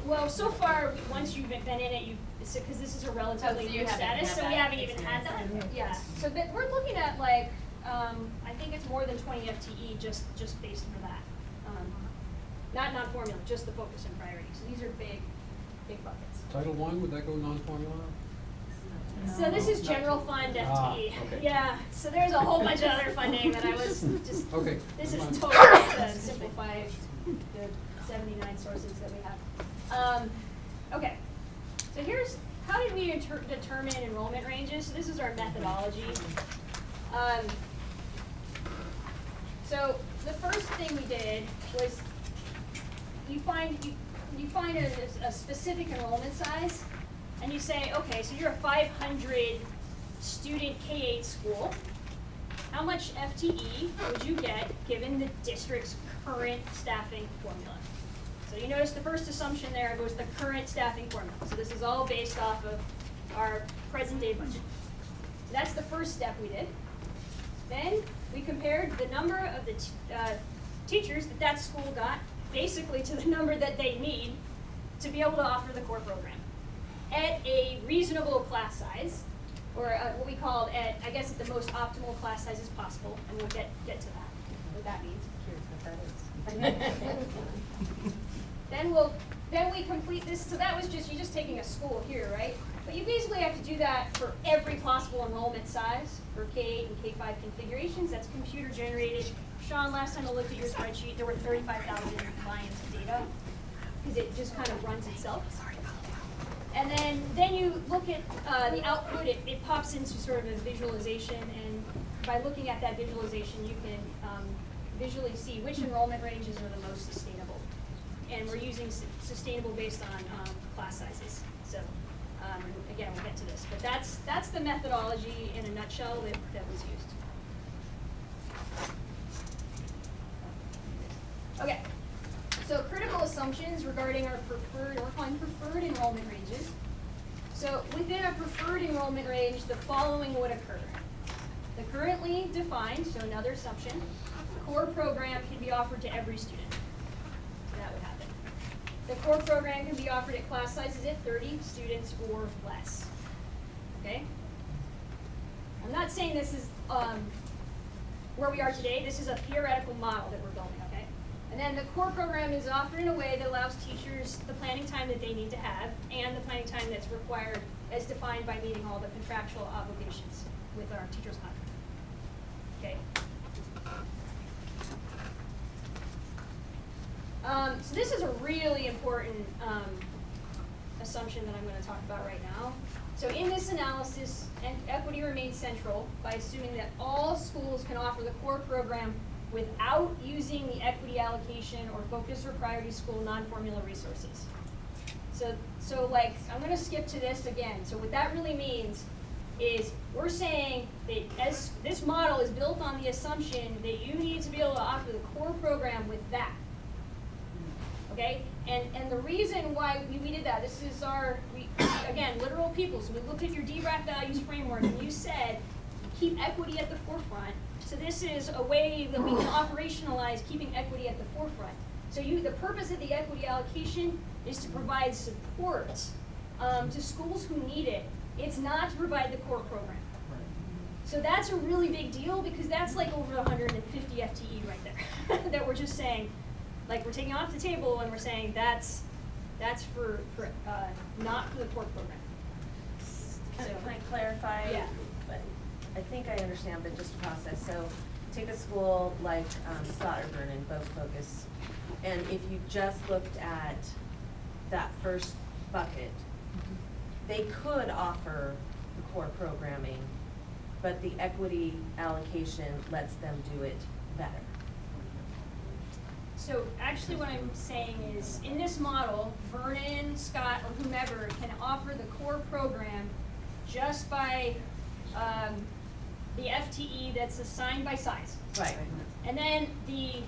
Well, so far, once you've been in it, because this is a relatively Oh, so you new haven't status, had so we that haven't even had that. experience. Yeah. So we're looking at like, I think it's more than 20 FTE just based for that. Not non-formula, just the focus and priority. So these are big buckets. Title I, would that go non-formula? So this is general fund FTE. Okay. Yeah, so there's a whole bunch of other funding that I was just, Okay, this that's is fine. totally to simplify the 79 sources that we have. Okay, so here's, how did we determine enrollment ranges? So this is our methodology. So the first thing we did was you find a specific enrollment size, and you say, okay, so you're a 500 student K-8 school. How much FTE would you get given the district's current staffing formula? So you notice the first assumption there was the current staffing formula. So this is all based off of our present day budget. So that's the first step we did. Then we compared the number of the teachers that school got basically to the number that they need to be able to offer the core program at a reasonable class size, or what we called at, I guess, at the most optimal class sizes possible, and we'll get to that, what that means. Then we complete this, so that was just, you're just taking a school here, right? But you basically have to do that for every possible enrollment size for K-8 and K-5 configurations. That's computer generated. Sean, last time I looked at your spreadsheet, there were 35,000 lines of data, because it just kind of runs itself. And then you look at the output, it pops into sort of a visualization, and by looking at that visualization, you can visually see which enrollment ranges are the most sustainable. And we're using sustainable based on class sizes. So again, we'll get to this, but that's the methodology in a nutshell that was used. Okay, so critical assumptions regarding our preferred, we're calling preferred enrollment ranges. So within a preferred enrollment range, the following would occur. The currently defined, so another assumption, core program can be offered to every student. So that would happen. The core program can be offered at class sizes at 30 students or less. Okay? I'm not saying this is where we are today. This is a theoretical model that we're building, okay? And then the core program is offered in a way that allows teachers the planning time that they need to have and the planning time that's required as defined by meeting all the contractual obligations with our teachers' contract. Okay? So this is a really important assumption that I'm going to talk about right now. So in this analysis, equity remains central by assuming that all schools can offer the core program without using the equity allocation or focus or priority school non-formula resources. So like, I'm going to skip to this again. So what that really means is we're saying that as this model is built on the assumption that you need to be able to offer the core program with that. Okay, and the reason why we did that, this is again, literal people, so we looked at your D-BRAC values framework, and you said, keep equity at the forefront. So this is a way that we can operationalize keeping equity at the forefront. So the purpose of the equity allocation is to provide support to schools who need it. It's not to provide the core program. So that's a really big deal, because that's like over 150 FTE right there, that we're just saying, like, we're taking off the table and we're saying that's for not for the core program. Can I clarify? Yeah. I think I understand, but just a process. So take a school like Scott or Vernon, both focus, and if you just looked at that first bucket, they could offer the core programming, but the equity allocation lets them do it better. So actually what I'm saying is, in this model, Vernon, Scott, or whomever can offer the core program just by the FTE that's assigned by size. Right. And then the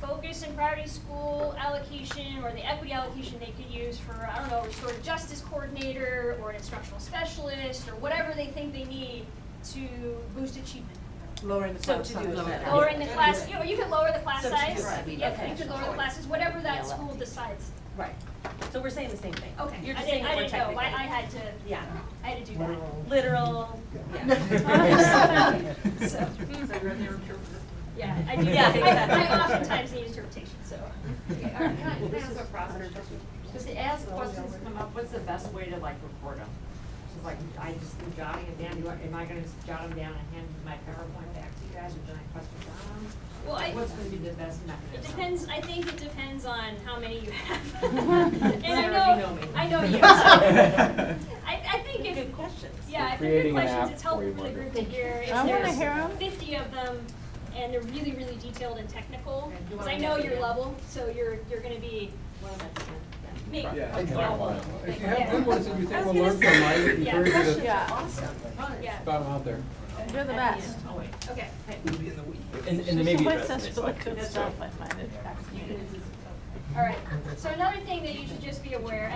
focus and priority school allocation or the equity allocation they could use for, I don't know, a restorative justice coordinator or an instructional specialist or whatever they think they need to boost achievement. Lowering the class size. Lowering the class, you can lower the class So to size. do it, Yeah, okay. you can lower the classes, whatever that school decides. Right. So we're saying the same thing. Okay, You're I just saying didn't more know, technically. I had to, Yeah. I had to do that. Literal, yeah. So, yeah, I do, Yeah, exactly. I oftentimes need interpretation, so. Okay, all right, can I ask a process question? Just as questions come up, what's the best way to like report them? Just like, I just am jotting it down, am I gonna jot them down and hand my PowerPoint back to you guys with any questions on them? Well, What's gonna be the best mechanism? It depends, I think it depends on how many you have. And Sarah, you know me. I know you, so, I think if. Good questions. Yeah, if they're good Creating an questions, app it's helpful for for the you, group to hear. If I wanna there's hear 'em. 50 of them, and they're really, really detailed and technical, Okay, do you because want I me know to your do that? level, so you're gonna be, Well, that's good. Me. Yeah. If you have Yeah. good ones that you think I was we'll learn gonna from, I say, would yeah, encourage you to Yeah. Yeah. spout them out there. You're the best. Okay. And then maybe She address says it, really like, good so- stuff, I find it fascinating. All right, so another thing that you should just be aware,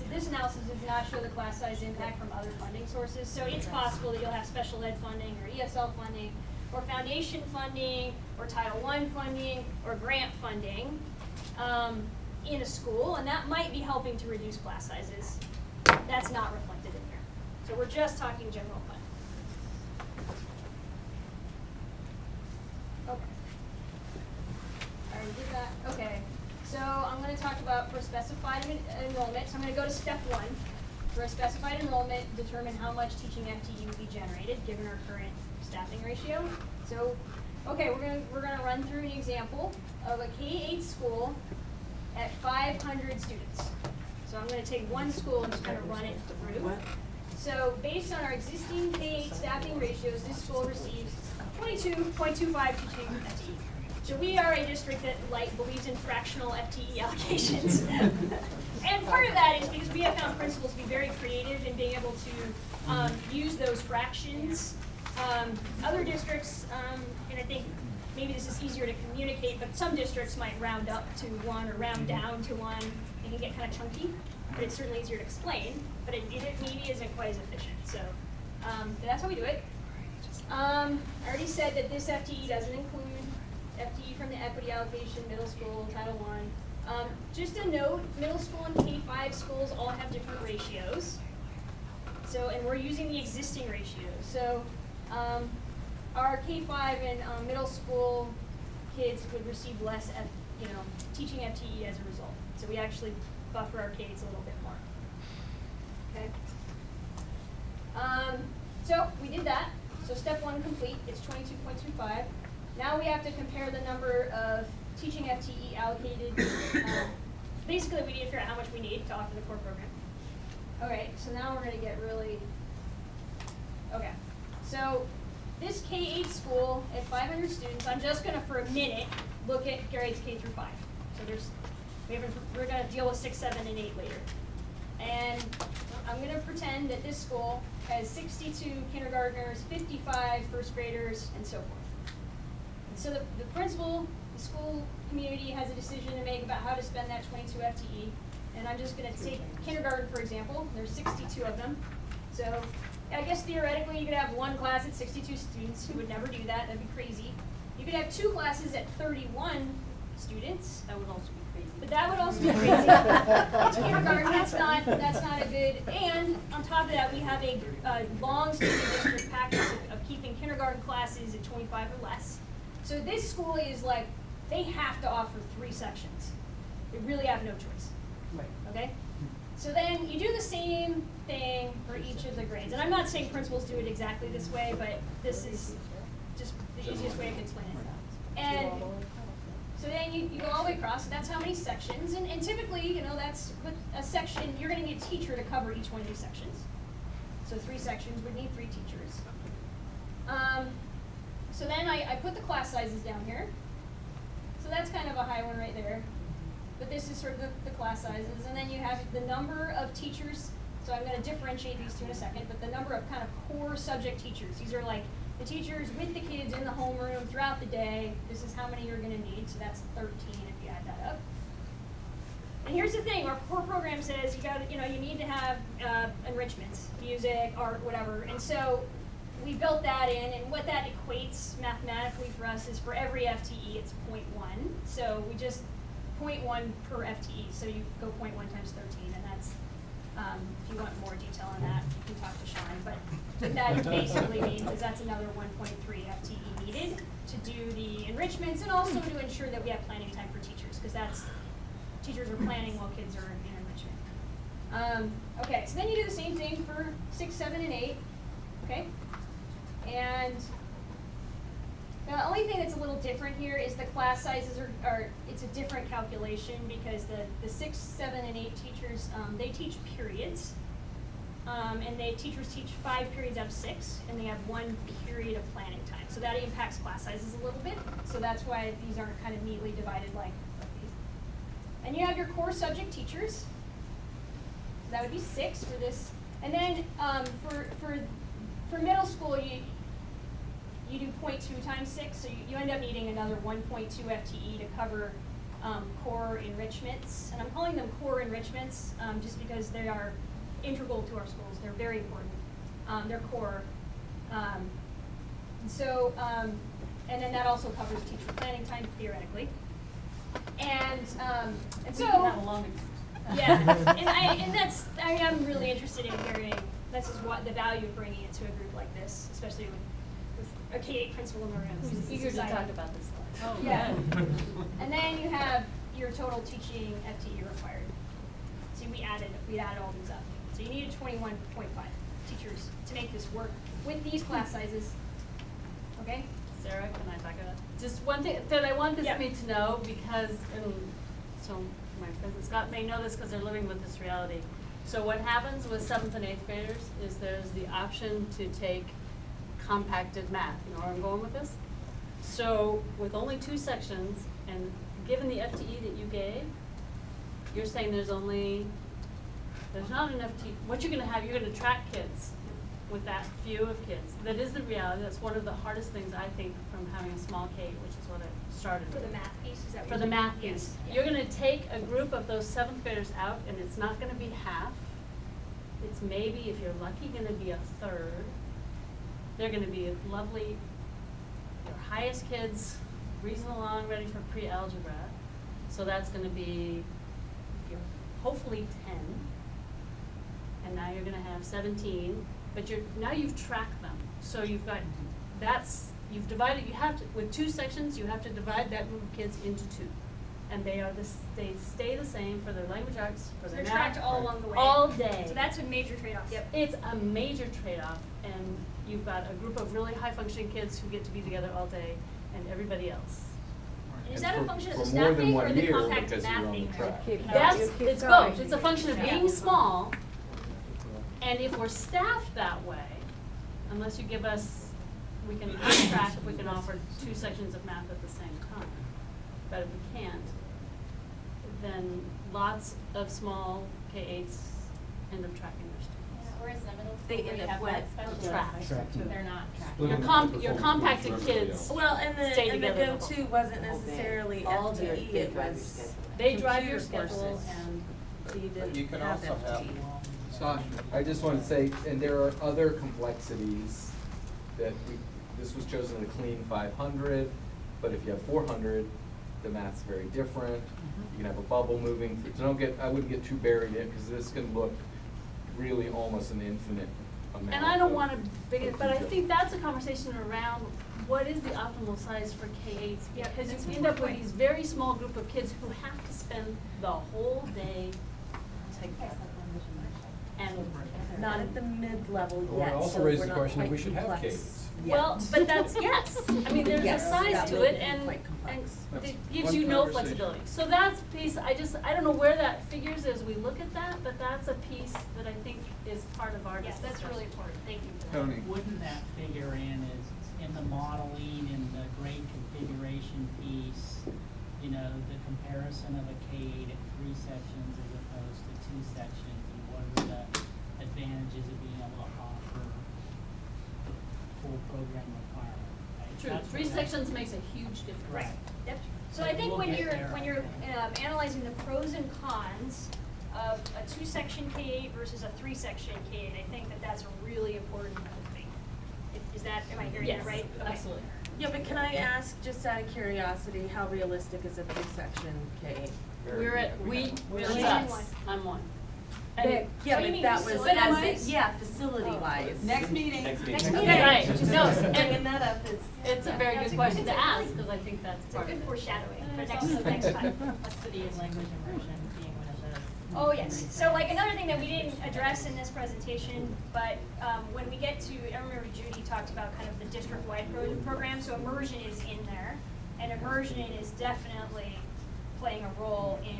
this analysis does not show the class size impact from other funding sources. So it's possible that you'll have special ed funding or ESL funding or foundation funding or Title I funding or grant funding in a school, and that might be helping to reduce class sizes. That's not reflected in here. So we're just talking general fund. Okay. I already did that. Okay. So I'm going to talk about for specified enrollment. So I'm going to go to step 1. For a specified enrollment, determine how much teaching FTE will be generated given our current staffing ratio. So, okay, we're going to run through an example of a K-8 school at 500 students. So I'm going to take one school and just kind of run it through. So based on our existing K-8 staffing ratios, this school receives 22.25 teaching FTE. So we are a district that believes in fractional FTE allocations. And part of that is because we have found principals to be very creative in being able to use those fractions. Other districts, and I think maybe this is easier to communicate, but some districts might round up to 1 or round down to 1. It can get kind of chunky, but it's certainly easier to explain, but it maybe isn't quite as efficient. So that's how we do it. I already said that this FTE doesn't include FTE from the equity allocation, middle school, Title I. Just a note, middle school and K-5 schools all have different ratios. So, and we're using the existing ratios. So our K-5 and middle school kids would receive less teaching FTE as a result. So we actually buffer our Ks a little bit more. Okay. So we did that. So step 1 complete, it's 22.25. Now we have to compare the number of teaching FTE allocated. Basically, we need to figure out how much we need to offer the core program. Okay, so now we're going to get really, okay. So this K-8 school at 500 students, I'm just going to, for a minute, look at grades K through 5. So we're going to deal with 6, 7, and 8 later. And I'm going to pretend that this school has 62 kindergartners, 55 first graders, and so forth. And so the principal, the school community has a decision to make about how to spend that 22 FTE. And I'm just going to take kindergarten, for example. There's 62 of them. So I guess theoretically you could have one class at 62 students. You would never do that. That'd be crazy. You could have 2 classes at 31 students. That would also be crazy. But that would also be crazy. It's kindergarten. That's not a good. And on top of that, we have a long-standing district practice of keeping kindergarten classes at 25 or less. So this school is like, they have to offer 3 sections. They really have no choice. Right. Okay? So then you do the same thing for each of the grades. And I'm not saying principals do it exactly this way, but this is just the easiest way I can explain it. And so then you go all the way across, so that's how many sections. And typically, that's with a section, you're going to need a teacher to cover each one of these sections. So 3 sections would need 3 teachers. So then I put the class sizes down here. So that's kind of a high one right there. But this is sort of the class sizes. And then you have the number of teachers. So I'm going to differentiate these two in a second. But the number of kind of core subject teachers. These are like the teachers with the kids in the homeroom throughout the day. This is how many you're going to need. So that's 13 if you add that up. And here's the thing. Our core program says you need to have enrichments, music, art, whatever. And so we built that in, and what that equates mathematically for us is for every FTE, it's 0.1. So we just 0.1 per FTE. So you go 0.1 times 13, and that's, if you want more detail on that, you can talk to Sean. But what that basically means is that's another 1.3 FTE needed to do the enrichments, and also to ensure that we have planning time for teachers, because teachers are planning while kids are in enrichment. Okay, so then you do the same thing for 6, 7, and 8. Okay? And the only thing that's a little different here is the class sizes are it's a different calculation because the 6, 7, and 8 teachers, they teach periods. And teachers teach 5 periods out of 6, and they have 1 period of planning time. So that impacts class sizes a little bit. So that's why these aren't kind of neatly divided like these. And you have your core subject teachers. that would be 6 for this. And then, for middle school, you do 0.2 times 6, so you end up needing another 1.2 FTE to cover core enrichments. And I'm calling them core enrichments just because they are integral to our schools. They're very important. They're core. And then that also covers teacher planning time, theoretically. And so, yeah, and I'm really interested in hearing, this is what the value of bringing it to a group like this, especially with a K-8 principal in the room. Who's eager to talk about this one. Oh, yeah. And then you have your total teaching FTE required. See, we added all these up. So you needed 21.5 teachers to make this work with these class sizes. Okay? Sarah, can I talk about? Just one thing that I want this committee to know, because, and so my friends at Scott may know this because they're living with this reality. So what happens with 7th and 8th graders is there's the option to take compacted math. You know where I'm going with this? So with only 2 sections, and given the FTE that you gave, you're saying there's not enough what you're gonna track kids with that few of kids. That is the reality. That's one of the hardest things, I think, from having a small K, which is what I started For with. the math piece, is that what For you the mean? math piece. Yes. You're gonna take a group of those 7th graders out, and it's not gonna be half. It's maybe, if you're lucky, gonna be a third. They're gonna be lovely, your highest kids, breezing along, ready for pre-algebra. So that's gonna be, hopefully 10. And now you're gonna have 17, but now you've tracked them. So you've got, you've divided, with 2 sections, you have to divide that group of kids into 2. And they stay the same for their language arts, for So their they're math. tracked all along the way. All day. So that's a major trade-off. Yep. It's a major trade-off, and you've got a group of really high-functioning kids who get to be together all day, and everybody else. Is that a function of the for more than staffing one or the year, compacted because you're math on being the there? track. It's both. It's a function of being small, and if we're staffed that way, unless you give us, we can track if we can offer 2 sections of math at the same time. But if we can't, then lots of small K-8s end up tracking their students. Whereas the middle They school, where end you up have what? that special Tracked. ed, they're not tracked. Your compacted kids Well, and the stay and the together go-to wasn't necessarily all day. FTE, it was They drive your computer schedule, courses. and So you But you didn't can have also have, FTE. Sasha. I just want to say, and there are other complexities that this was chosen a clean 500, but if you have 400, the math's very different. You can have a bubble moving through, so I wouldn't get too buried in it, because this can look really almost an infinite amount. And I don't of- wanna big it, but I detail. think that's a conversation around what is the optimal size for K-8s? Yeah, Because that's you a end good up with point. these very small group of kids who have to spend the whole day together. And Not at the mid-level Well, yet, it also so raises we're the not question if quite we should have complex Ks. yet. well, but that's, yes, I mean, there's a Yes, size that to would it, be and quite complex. That's it gives one you no conversation. flexibility. So that's a piece, I don't know where that figures as we look at that, but that's a piece that I think is part of our Yes, discussion. that's really important. Thank you for that. Tony. Wouldn't that figure in the modeling and the grade configuration piece, you know, the comparison of a K-8 at 3 sections as opposed to 2 sections, and what are the advantages of being able to offer the full program requirement? Right? True, That's 3 what that- sections makes a huge difference. Right. Yep. So But I think we'll when get you're there. analyzing the pros and cons of a 2-section K-8 versus a 3-section K-8, I think that's a really important thing. Am I hearing that Yes, right? Okay. absolutely. Yeah, but can I ask, just out of curiosity, how realistic is a 3-section K-8? We're at, that's Really? us, I'm one. And it- Yeah, What do you but mean that was, facility-wise? facility-wise. Next meeting. Next Next meeting. meeting. Right, Just no, bringing and that up is. it's a very That's good a question good- to ask, because I think that's It's a part of good it. foreshadowing for There's next also next time. Custody and language immersion being one of the. Oh, yes. So like another thing that we didn't address in this presentation, but when we get to, I remember Judy talked about kind of the district-wide program, so immersion is in there. And immersion is definitely playing a role in,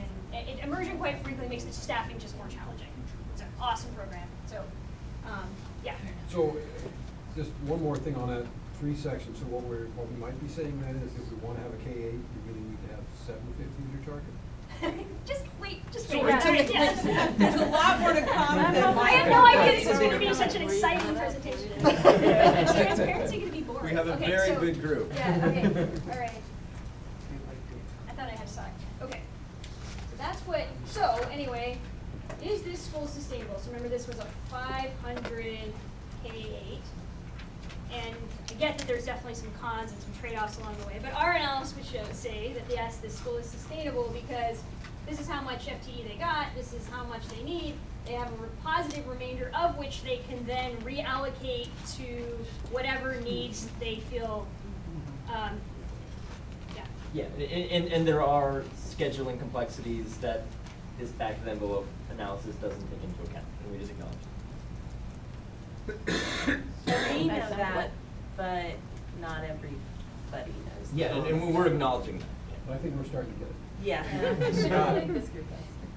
immersion quite frequently makes the staffing just more challenging. It's an awesome program, so, yeah. So, just one more thing on that 3 sections, so what we might be saying then is if we wanna have a K-8, you really need to have 7 to 15 as your target? Just wait, just Sorry, wait. Tim, Yeah. there's a lot more to come than I my. have no idea this is going to be such an exciting presentation. Is transparency going to be boring? We have a Okay, very so- good group. Yeah, okay, all right. I thought I had a sign. Okay. So that's what, so anyway, is this school sustainable? So remember, this was a 500 K-8. And I get that there's definitely some cons and some trade-offs along the way, but our analysis would say that yes, this school is sustainable because this is how much FTE they got, this is how much they need, they have a positive remainder of which they can then reallocate to whatever needs they feel, Yeah, and there are scheduling complexities that this back of the envelope analysis doesn't take into account, and we just acknowledge We know that, but not everybody knows. Yeah, and we're acknowledging that. I think we're starting to get it. Yeah.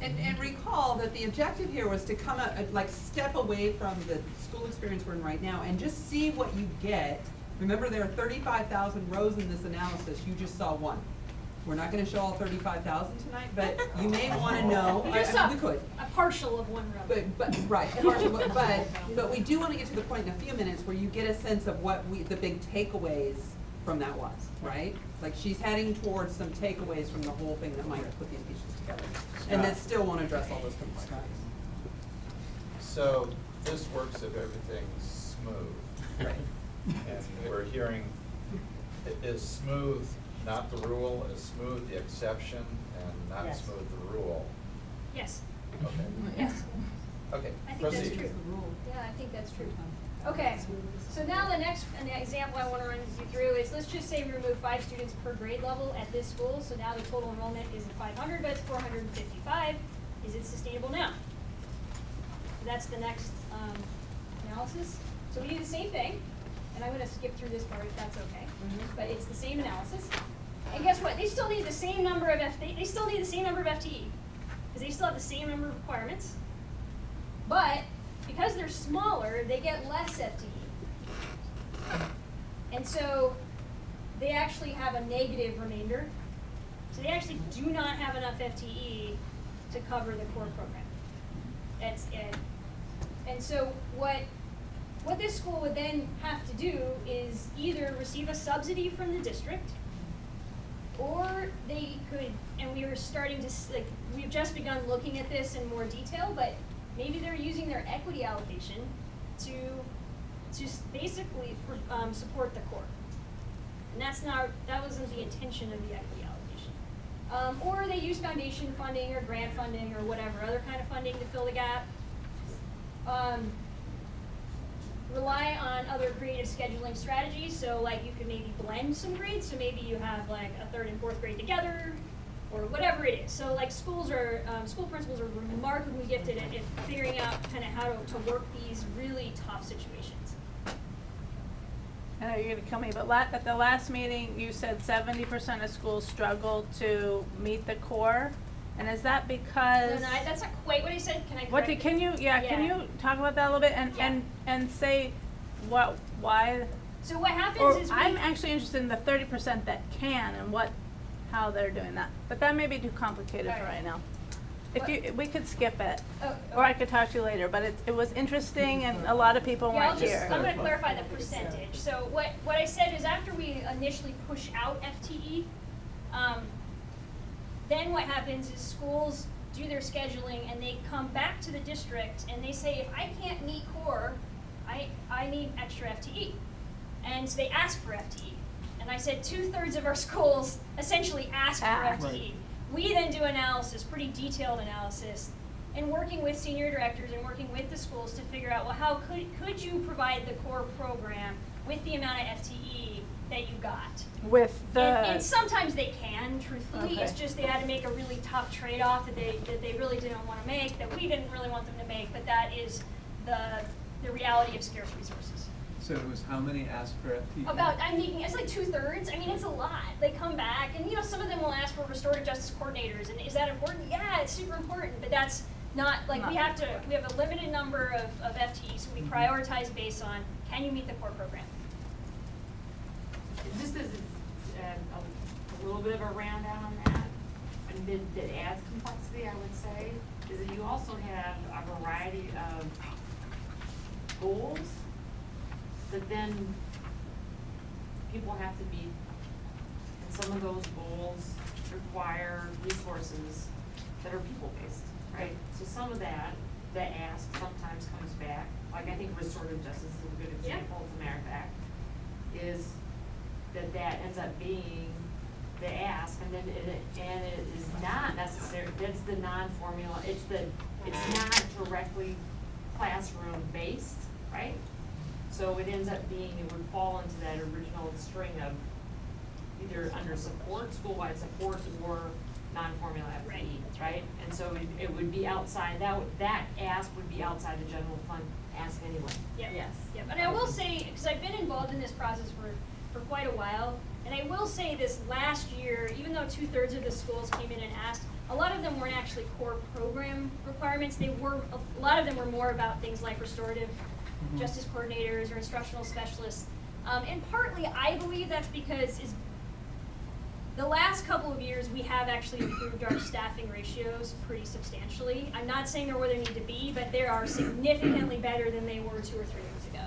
And recall that the objective here was to come out, like step away from the school experience we're in right now and just see what you get. Remember, there are 35,000 rows in this analysis, you just saw one. We're not gonna show all 35,000 tonight, but you may wanna know, You just I saw mean, we could. a partial of one row. Right, but we do wanna get to the point in a few minutes where you get a sense of what the big takeaways from that was, right? Like she's heading towards some takeaways from the whole thing that might put these pieces together. And that still won't address all those complexities. So this works if everything's smooth. Right. And we're hearing, is smooth not the rule, is smooth the exception, and not Yes. smooth the rule? Yes. Okay. Yes. Okay, I think that's proceed. true. Yeah, I think that's true. Okay, so now the next example I want to run you through is, let's just say we remove 5 students per grade level at this school, so now the total enrollment isn't 500, but it's 455. Is it sustainable now? That's the next analysis. So we do the same thing, and I'm going to skip through this part if that's okay, but it's the same analysis. And guess what? They still need the same number of they still need the same number of FTE, because they still have the same number of requirements. But because they're smaller, they get less FTE. And so they actually have a negative remainder. So they actually do not have enough FTE to cover the core program. And so what this school would then have to do is either receive a subsidy from the district, or they could, and we were starting to, we've just begun looking at this in more detail, but maybe they're using their equity allocation to basically support the core. And that wasn't the intention of the equity allocation. Or they use foundation funding or grant funding or whatever, other kind of funding to fill the gap. Rely on other creative scheduling strategies, so like you could maybe blend some grades, so maybe you have like a 3rd and 4th grade together, or whatever it is. So like school principals are remarkably gifted at figuring out kind of how to work these really tough situations. I know you're gonna kill me, but at the last meeting, you said 70% of schools struggle to meet the core, and is that because? No, that's not quite what I said. Can I correct? What can you talk about that a little bit and say why? So what happens is I'm actually interested in the 30% that can and how they're doing that, but that may be too complicated for right now. We could skip it, or I could talk to you later, but it was interesting and a lot of people weren't here. I'm going to clarify the percentage. So what I said is, after we initially push out FTE, then what happens is schools do their scheduling and they come back to the district and they say, if I can't meet core, I need extra FTE. And so they ask for FTE. And I said 2/3 of our schools essentially ask for FTE. Right. We then do analysis, pretty detailed analysis, and working with senior directors and working with the schools to figure out, well, how could you provide the core program with the amount of FTE that you got? And sometimes they can, truthfully. Okay. It's just they had to make a really tough trade-off that they really didn't want to make, that we didn't really want them to make, but that is the reality of scarce resources. So it was how many asked for FTE? It's like 2/3. I mean, it's a lot. They come back, and some of them will ask for restorative justice coordinators. And is that important? Yeah, it's super important. But that's not we have a limited number of FTE, so we prioritize based on, can you meet the core program? Just as a little bit of a roundout on that, that adds complexity, I would say, is that you also have a variety of goals that then people have to meet. And some of those goals require resources that are people-based, right? So some of that ask sometimes comes back, like I think restorative justice is a good example, as a matter of fact, is that ends up being the ask, and then it is not necessary, that's the non-formula, it's not directly classroom based, right? So it ends up being, it would fall into that original string of either under support, school-wide support, or non-formula FTE, right? And so it would be outside, that ask would be outside the general fund ask anyway. Yep. Yes. Yep. And I will say, because I've been involved in this process for quite a while, and I will say this last year, even though 2/3 of the schools came in and asked, a lot of them weren't actually core program requirements. A lot of them were more about things like restorative justice coordinators or instructional specialists. And partly, I believe that's because the last couple of years, we have actually improved our staffing ratios pretty substantially. I'm not saying they're where they need to be, but they are significantly better than they were 2 or 3 years ago.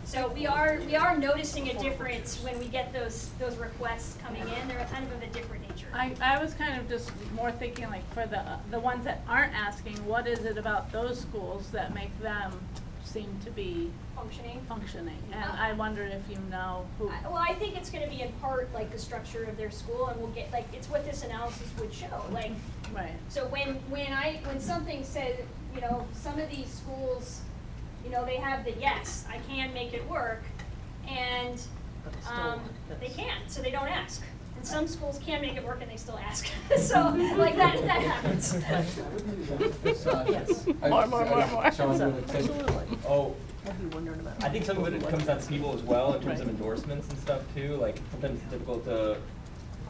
So we are noticing a difference when we get those requests coming in. They're kind of a different nature. I was kind of just more thinking like for the ones that aren't asking, what is it about those schools that make them seem to be functioning? And I wonder if you know who. Well, I think it's going to be in part like the structure of their school, and we'll get like it's what this analysis would show. Like, right. So when something said, you know, some of these schools, you know, they have the yes, I can make it work, and they can't, so they don't ask. And some schools can make it work and they still ask. So like that happens. Yes. More. Sean, Absolutely. Oh, I think some of it comes down to people as well in terms of endorsements and stuff too. Like sometimes it's difficult to,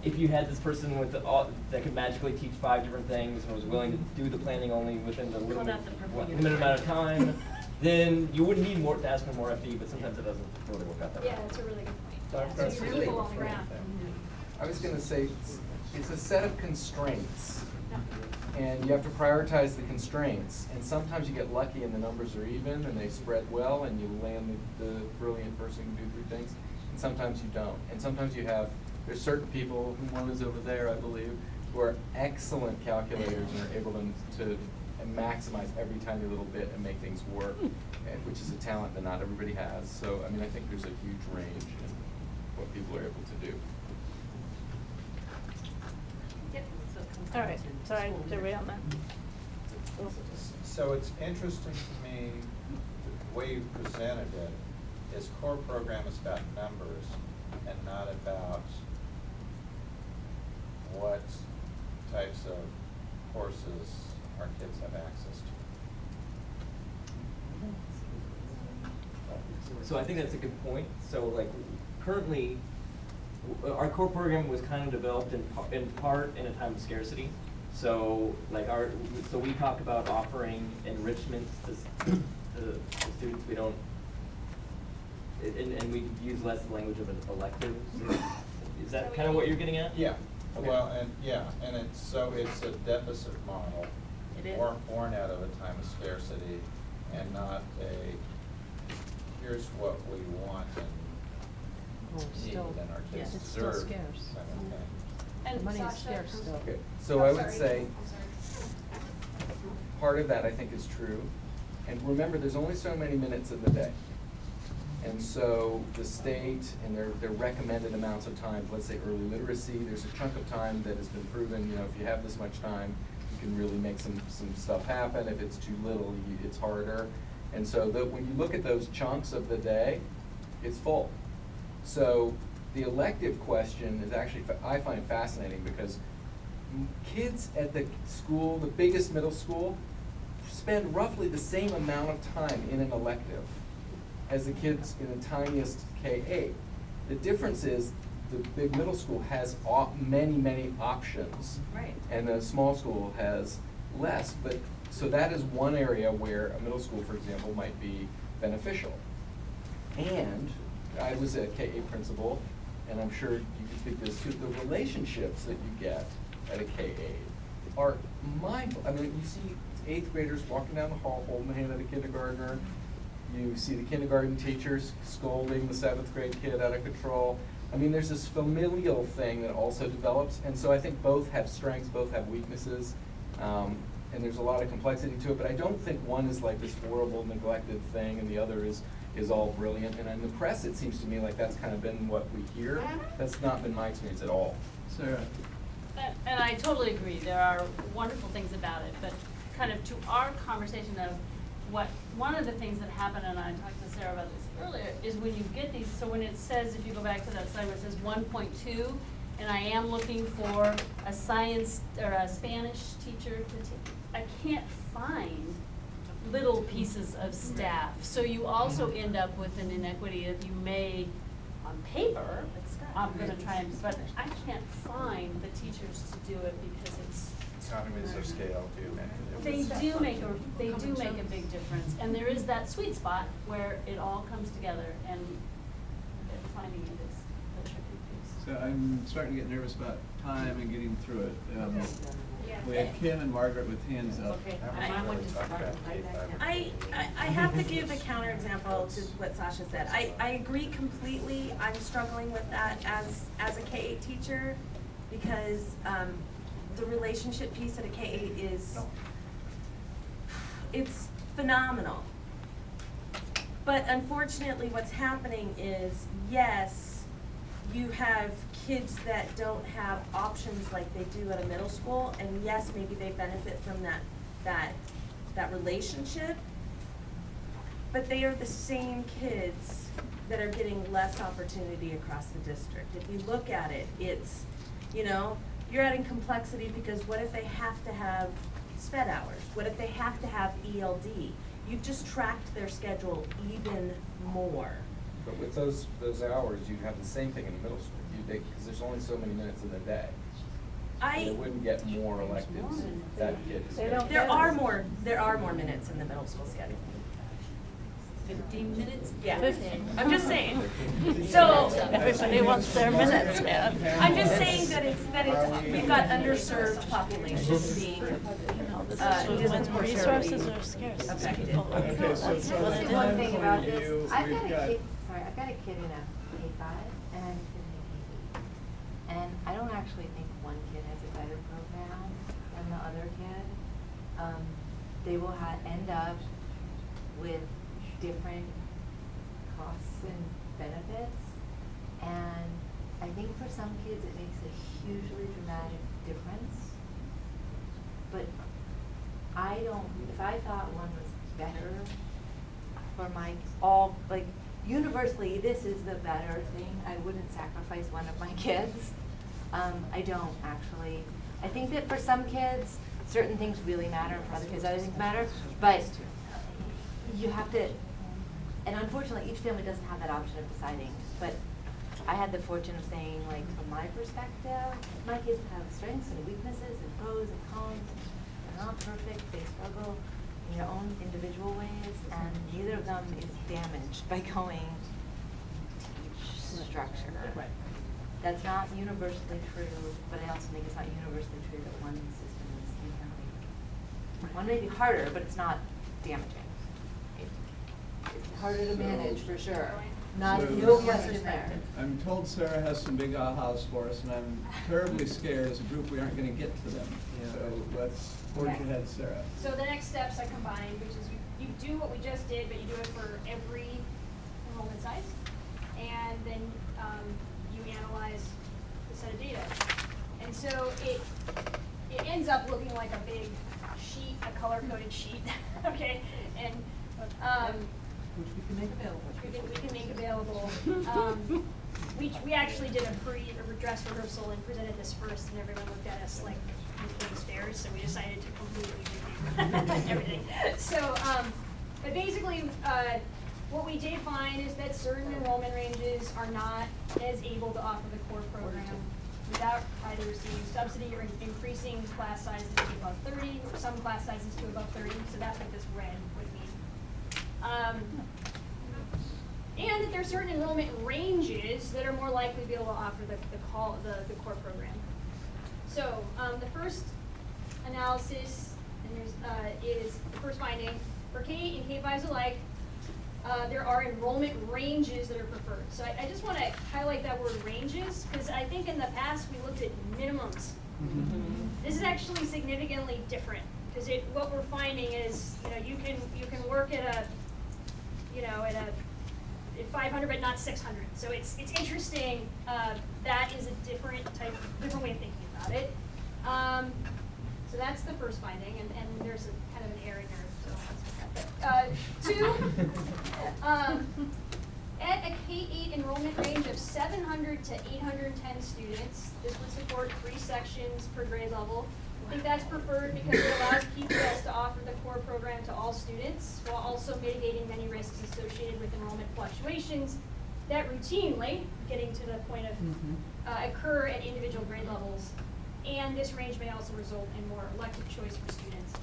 if you had this person with that could magically teach 5 different things and was willing to do the planning only within the limited amount of time, then you wouldn't need more to ask for more FD, but sometimes it doesn't really work out that way. Yeah, that's a really good point. That's So you're really people on the ground. I was gonna say, it's a set of constraints, and you have to prioritize the constraints, and sometimes you get lucky and the numbers are even, and they spread well, and you land the brilliant person who can do 3 things, and sometimes you don't. And sometimes there's certain people, one is over there, I believe, who are excellent calculators and are able to maximize every tiny little bit and make things work, which is a talent that not everybody has. So, I mean, I think there's a huge range in what people are able to do. All right, sorry to derail that. So it's interesting to me, the way you presented it, is core program is about numbers and not about what types of courses our kids have access to. So I think that's a good point. So like currently, our core program was kind of developed in part in a time of scarcity. So like so we talk about offering enrichment to students. We don't, and we use less the language of an elective. Is that kind of what you're getting at? Yeah. Okay. Well, and it's a deficit model. It is. Born out of a time of scarcity, and not here's what we want and need and our kids deserve. scarce. kind of thing. And Money is Sasha, scarce still. Okay, so I would say, part of that I think is true. And remember, there's only so many minutes in the day. And so the state and their recommended amounts of time, let's say early literacy, there's a chunk of time that has been proven, you know, if you have this much time, you can really make some stuff happen. If it's too little, it's harder. And so when you look at those chunks of the day, it's full. So the elective question is actually, I find fascinating because kids at the school, the biggest middle school, spend roughly the same amount of time in an elective as the kids in the tiniest K-8. The difference is the big middle school has many options. Right. And the small school has less, but so that is one area where a middle school, for example, might be beneficial. And I was a K-8 principal, and I'm sure you can speak to this too, the relationships that you get at a K-8 are I mean, you see 8th graders walking down the hall holding the hand of the kindergartner. You see the kindergarten teachers scolding the 7th grade kid out of control. I mean, there's this familial thing that also develops, and so I think both have strengths, both have weaknesses, and there's a lot of complexity to it, but I don't think one is like this horrible neglected thing and the other is all brilliant. And in the press, it seems to me like that's kind of been what we hear. That's not been my experience at all. Sarah? And I totally agree, there are wonderful things about it, but kind of to our conversation of one of the things that happened, and I talked to Sarah about this earlier, is when you get these, so when it says, if you go back to that slide where it says 1.2, and I am looking for a science or a Spanish teacher I can't find little pieces of staff. So you also end up with an inequity if you may, on paper, I'm gonna try and, but I can't find the teachers to do it because it's. Economies of scale do. They do make a big difference, and there is that sweet spot where it all comes together, and finding it is the tricky piece. So I'm starting to get nervous about time and getting through it. We have Kim and Margaret with hands up. I have to give a counterexample to what Sasha said. I agree completely. I'm struggling with that as a K-8 teacher because the relationship piece at a K-8 it's phenomenal. But unfortunately, what's happening is, yes, you have kids that don't have options like they do at a middle school, and yes, maybe they benefit from that relationship, but they are the same kids that are getting less opportunity across the district. If you look at it, it's, you're adding complexity because what if they have to have sped hours? What if they have to have ELD? You've just tracked their schedule even more. But with those hours, you'd have the same thing in the middle school, because there's only so many minutes in the day. They wouldn't get more electives if that kid is. There are more minutes in the middle school schedule. 15 minutes? Yeah. 15. I'm just saying. So Everybody wants their minutes, man. I'm just saying that it's we've got underserved populations being disproportionately Resources are scarce. affected. Okay, so That's what it One is. thing about this, We've I've got a got- kid, I've got a kid in a K-5 and I'm a kid in a K-8. And I don't actually think one kid has a better program than the other kid. They will end up with different costs and benefits. And I think for some kids it makes a hugely dramatic difference. But if I thought one was better for universally, this is the better thing, I wouldn't sacrifice one of my kids. I don't actually. I think that for some kids, certain things really matter, and for other kids, other things matter, but you have to, and unfortunately, each family doesn't have that option of deciding, but I had the fortune of saying, from my perspective, my kids have strengths and weaknesses and pros and cons. They're not perfect, they struggle in their own individual ways, and neither of them is damaged by going teach structure. Right. That's not universally true, but I also think it's not universally true that one system is inherently. One may be harder, but it's not damaging. It's harder to manage for sure. No question there. I'm told Sarah has some big ahas for us, and I'm terribly scared as a group we aren't gonna get to them. So let's forge ahead, Sarah. So the next steps I combined, which is you do what we just did, but you do it for every enrollment size. And then you analyze the set of data. And so it ends up looking like a big sheet, a color-coded sheet, okay? And Which we can make available. we can make available. We actually did a dress rehearsal and presented this first, and everyone looked at us like we were stairs, so we decided to completely redo everything. So, but basically, what we did find is that certain enrollment ranges are not as able to offer the core program without either receiving subsidy or increasing class sizes to above 30, or some class sizes to above 30, so that's what this red would mean. And that there are certain enrollment ranges that are more likely to be able to offer the core program. So the first analysis, and is the first finding, for K and K5s alike, there are enrollment ranges that are preferred. So I just want to highlight that word ranges, because I think in the past we looked at minimums. This is actually significantly different, because what we're finding is, you can work at at 500 but not 600. So it's interesting. That is a different way of thinking about it. So that's the first finding, and there's a kind of an error here. So two, at a K-8 enrollment range of 700 to 810 students, this would support 3 sections per grade level. I think that's preferred because it allows PPS to offer the core program to all students while also mitigating many risks associated with enrollment fluctuations that routinely, getting to the point of, occur at individual grade levels. And this range may also result in more elective choice for students.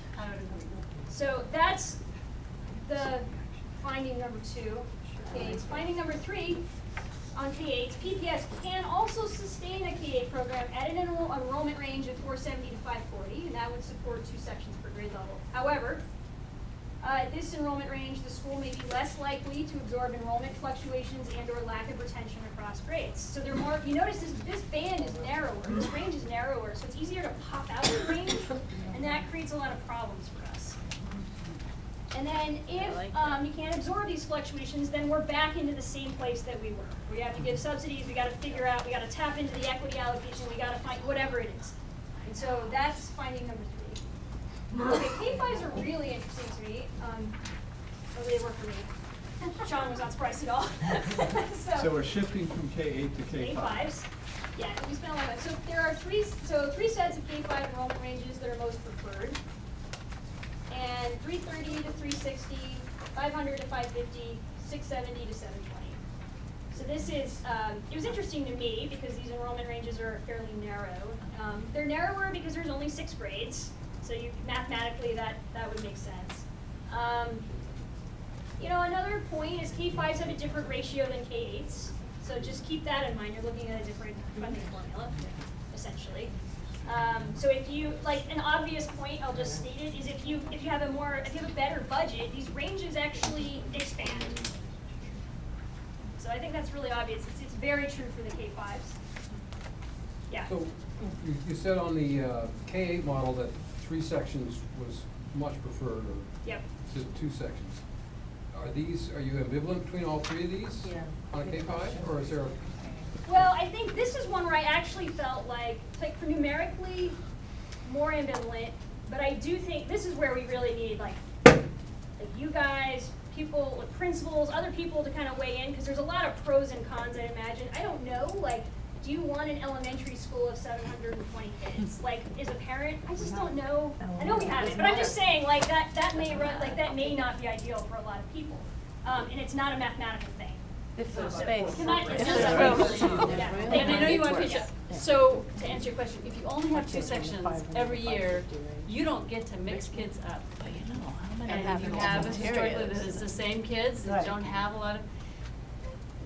So that's the finding number 2 for K-8s. Finding number 3 on K-8s, PPS can also sustain a K-8 program at an enrollment range of 470 to 540, and that would support 2 sections per grade level. However, at this enrollment range, the school may be less likely to absorb enrollment fluctuations and or lack of retention across grades. So they're more, you notice this band is narrower, this range is narrower, so it's easier to pop out of the range, and that creates a lot of problems for us. And then if you can't absorb these fluctuations, then we're back into the same place that we were. We have to give subsidies, we gotta figure out, we gotta tap into the equity allocation, we gotta find whatever it is. And so that's finding number 3. Okay, K-5s are really interesting to me. Or they were for me. Sean was not surprised at all. So we're shifting from K-8 to K-5. K-5s. Yeah, we spent a lot of time. So there are three sets of K-5 enrollment ranges that are most preferred. And 330 to 360, 500 to 550, 670 to 720. So this is, it was interesting to me because these enrollment ranges are fairly narrow. They're narrower because there's only 6 grades. So mathematically that would make sense. Another point is K-5s have a different ratio than K-8s. So just keep that in mind. You're looking at a different funding formula, essentially. So if you, like an obvious point, I'll just state it, is if you have a better budget, these ranges actually expand. So I think that's really obvious. It's very true for the K-5s. Yeah. So you said on the K-8 model that 3 sections was much preferred, or yep. to 2 sections. Are you ambivalent between all 3 of these on a K-5, or is there? Well, I think this is one where I actually felt like for numerically more ambivalent, but I do think this is where we really need like you guys, people, like principals, other people to kind of weigh in, because there's a lot of pros and cons, I imagine. I don't know, like, do you want an elementary school of 720 kids? Like, as a parent, I just don't know. I know we have it, but I'm just saying, like, that may not be ideal for a lot of people. And it's not a mathematical thing. It's a space. And I know you want to finish. So, to answer your question, if you only have 2 sections every year, you don't get to mix kids up. And if you have historically that it's the same kids that don't have a lot of,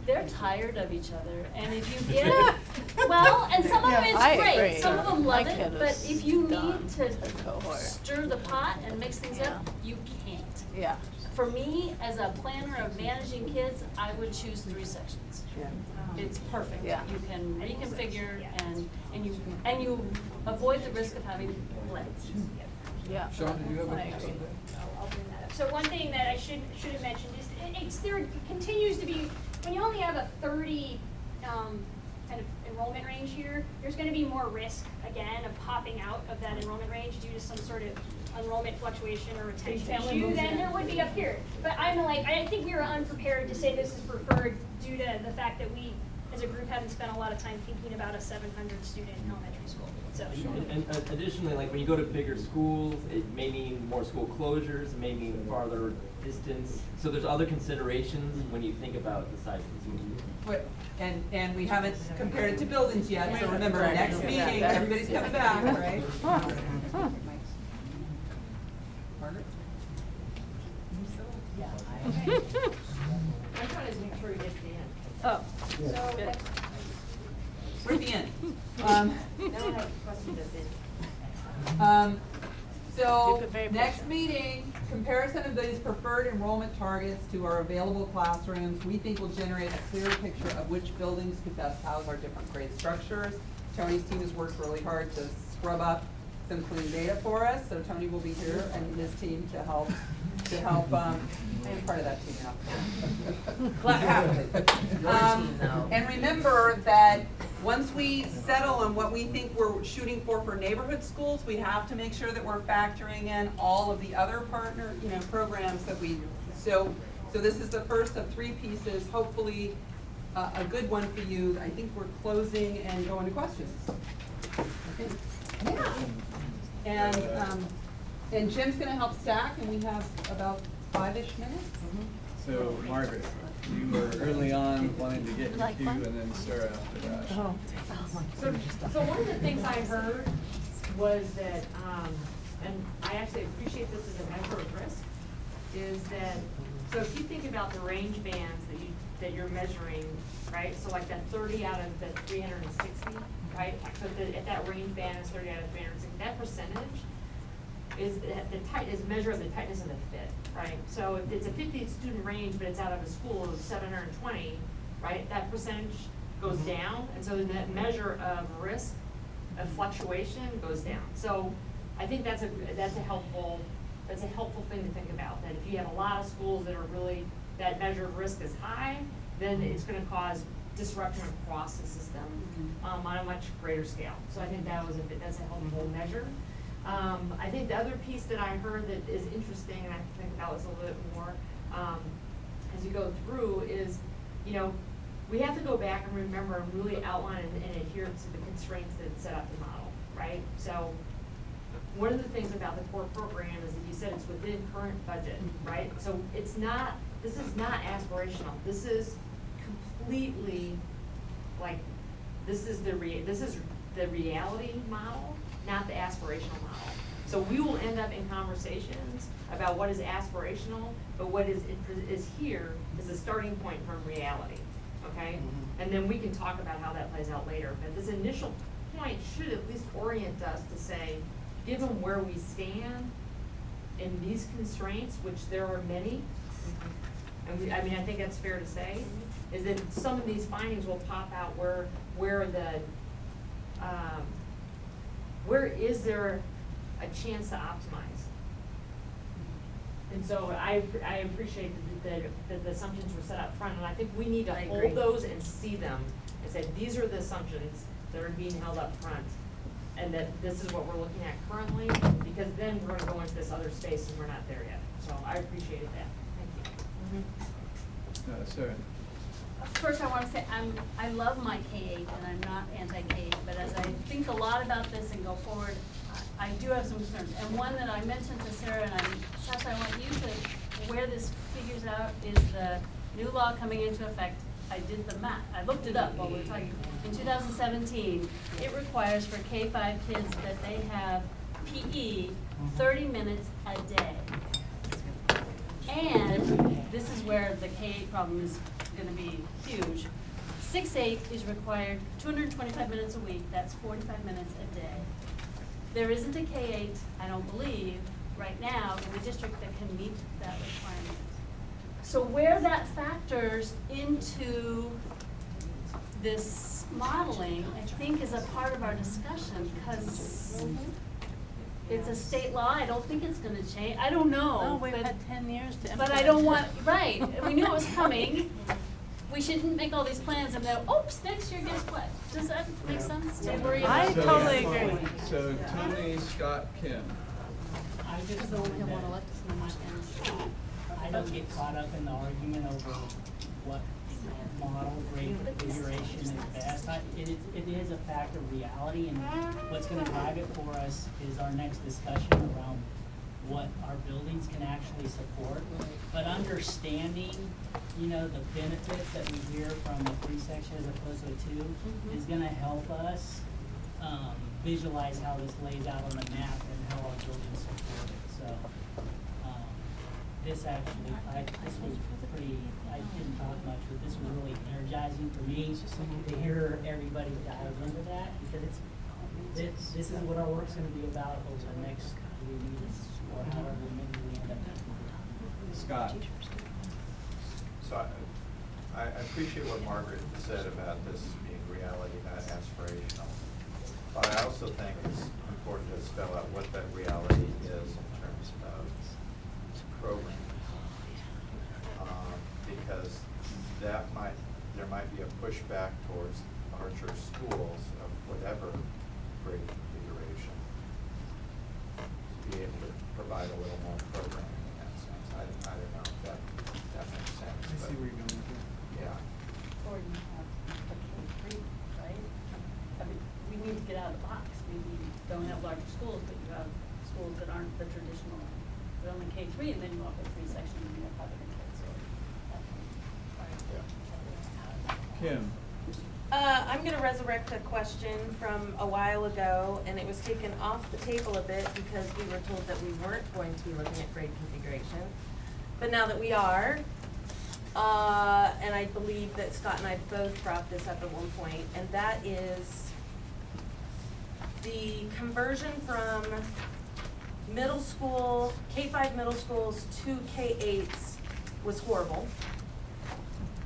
they're tired of each other. And if you get, well, and some of them it's great, some of them love it, but if you need to stir the pot and mix things up, you can't. Yeah. For me, as a planner of managing kids, I would choose 3 sections. It's perfect. Yeah. You can reconfigure and you avoid the risk of having blends. Yeah. Sean, did you have a? I'll bring that up. So one thing that I should have mentioned is there continues to be, when you only have a 30 kind of enrollment range here, there's going to be more risk again of popping out of that enrollment range due to some sort of enrollment fluctuation or retention issue than there would be up here. But I think we were unprepared to say this is preferred due to the fact that we, as a group, haven't spent a lot of time thinking about a 700 student elementary school. So. And additionally, like when you go to bigger schools, it may mean more school closures, it may mean farther distance. So there's other considerations when you think about the size of the school. And we haven't compared it to buildings yet, so remember, next meeting, everybody's coming back, right? Margaret? I'm trying to make sure you get to the end. Oh. So We're at the end. Then we'll have questions at the end. So, Keep it very next patient. meeting, comparison of these preferred enrollment targets to our available classrooms, we think will generate a clearer picture of which buildings could best house our different grade structures. Tony's team has worked really hard to scrub up some clean data for us, so Tony will be here and his team to help, I am part of that team now. And remember that once we settle on what we think we're shooting for neighborhood schools, we have to make sure that we're factoring in all of the other partner, programs that we, so this is the first of 3 pieces, hopefully a good one for you. I think we're closing and going to questions. Okay. Yeah. And Jim's gonna help stack, and we have about 5-ish minutes. So Margaret, you were early on wanting to get your cue, and then Sarah after that. So one of the things I heard was that, and I actually appreciate this as a measure of risk, is that, so if you think about the range bands that you're measuring, right? So like that 30 out of the 360, right? So if that range band is 30 out of 360, that percentage is is a measure of the tightness of the fit, right? So if it's a 50 student range, but it's out of a school of 720, right? That percentage goes down, and so that measure of risk of fluctuation goes down. So I think that's a helpful thing to think about, that if you have a lot of schools that are really, that measure of risk is high, then it's gonna cause disruption across the system, on a much greater scale. So I think that's a helpful measure. I think the other piece that I heard that is interesting, and I have to think about this a little bit more, as you go through, is, we have to go back and remember and really outline and adhere to the constraints that set up the model, right? So one of the things about the core program is that you said it's within current budget, right? So this is not aspirational. This is completely, like, this is the reality model, not the aspirational model. So we will end up in conversations about what is aspirational, but what is here is a starting point from reality, okay? And then we can talk about how that plays out later. But this initial point should at least orient us to say, given where we stand in these constraints, which there are many, and I think that's fair to say, is that some of these findings will pop out where is there a chance to optimize? And so I appreciate that the assumptions were set up front, and I think we need to hold those and see them and say, these are the assumptions that are being held up front, and that this is what we're looking at currently, because then we're gonna go into this other space and we're not there yet. So I appreciated that. Thank you. Sarah. First, I want to say I love my K-8, and I'm not anti-K-8, but as I think a lot about this and go forward, I do have some concerns. And one that I mentioned to Sarah, and Sasha, I want you to, where this figures out is the new law coming into effect. I did the math. I looked it up while we were talking. In 2017, it requires for K-5 kids that they have PE 30 minutes a day. And this is where the K-8 problem is going to be huge. 6-8 is required 225 minutes a week. That's 45 minutes a day. There isn't a K-8, I don't believe, right now in the district that can meet that requirement. So where that factors into this modeling, I think, is a part of our discussion, because it's a state law. I don't think it's gonna change. I don't know. Oh, we've had 10 years to implement. But I don't want, right, we knew it was coming. We shouldn't make all these plans and then, oops, next year, guess what? Does that make sense to worry about? I totally agree. So Tony, Scott, Kim. I just I don't get caught up in the argument over what model grade configuration is best. It is a fact of reality, and what's gonna drive it for us is our next discussion around what our buildings can actually support. But understanding, the benefits that we hear from a 3-section as opposed to a 2 is gonna help us visualize how this lays out on the map and how our buildings support it. So this actually, this was pretty, I didn't talk much, but this was really energizing for me to hear everybody dive into that, because it's This is what our work's gonna be about over the next 3 weeks, or however many we end up having. Scott? So I appreciate what Margaret said about this being reality, not aspirational. But I also think it's important to spell out what that reality is in terms of programs. Because there might be a pushback towards larger schools of whatever grade configuration to be able to provide a little more programming in that sense. I don't know if that makes sense. I see where you're going with that. Yeah. Or you have a K-3, right? I mean, we need to get out of the box. Maybe you don't have larger schools, but you have schools that aren't the traditional, they're only K-3, and then you offer 3 sections and you have 500 kids, so. Kim? I'm gonna resurrect a question from a while ago, and it was taken off the table a bit because we were told that we weren't going to be looking at grade configuration. But now that we are, and I believe that Scott and I both brought this up at one point, and that is the conversion from middle school, K-5 middle schools to K-8s was horrible.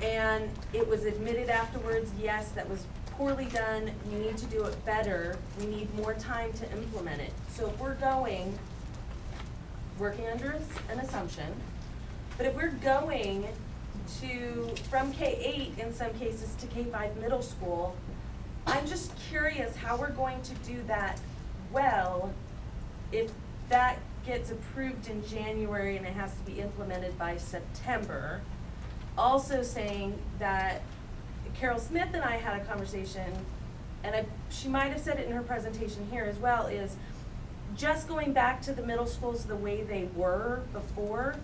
And it was admitted afterwards, yes, that was poorly done, we need to do it better, we need more time to implement it. So if we're working under an assumption, but if we're going from K-8 in some cases to K-5 middle school, I'm just curious how we're going to do that well if that gets approved in January and it has to be implemented by September. Also saying that Carol Smith and I had a conversation, and she might have said it in her presentation here as well, is just going back to the middle schools the way they were before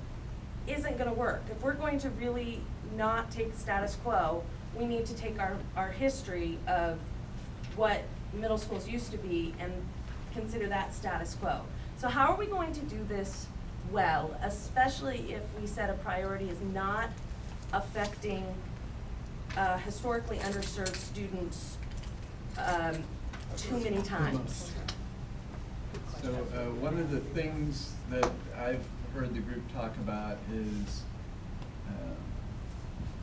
isn't gonna work. If we're going to really not take the status quo, we need to take our history of what middle schools used to be and consider that status quo. So how are we going to do this well, especially if we set a priority as not affecting historically underserved students too many times? So one of the things that I've heard the group talk about is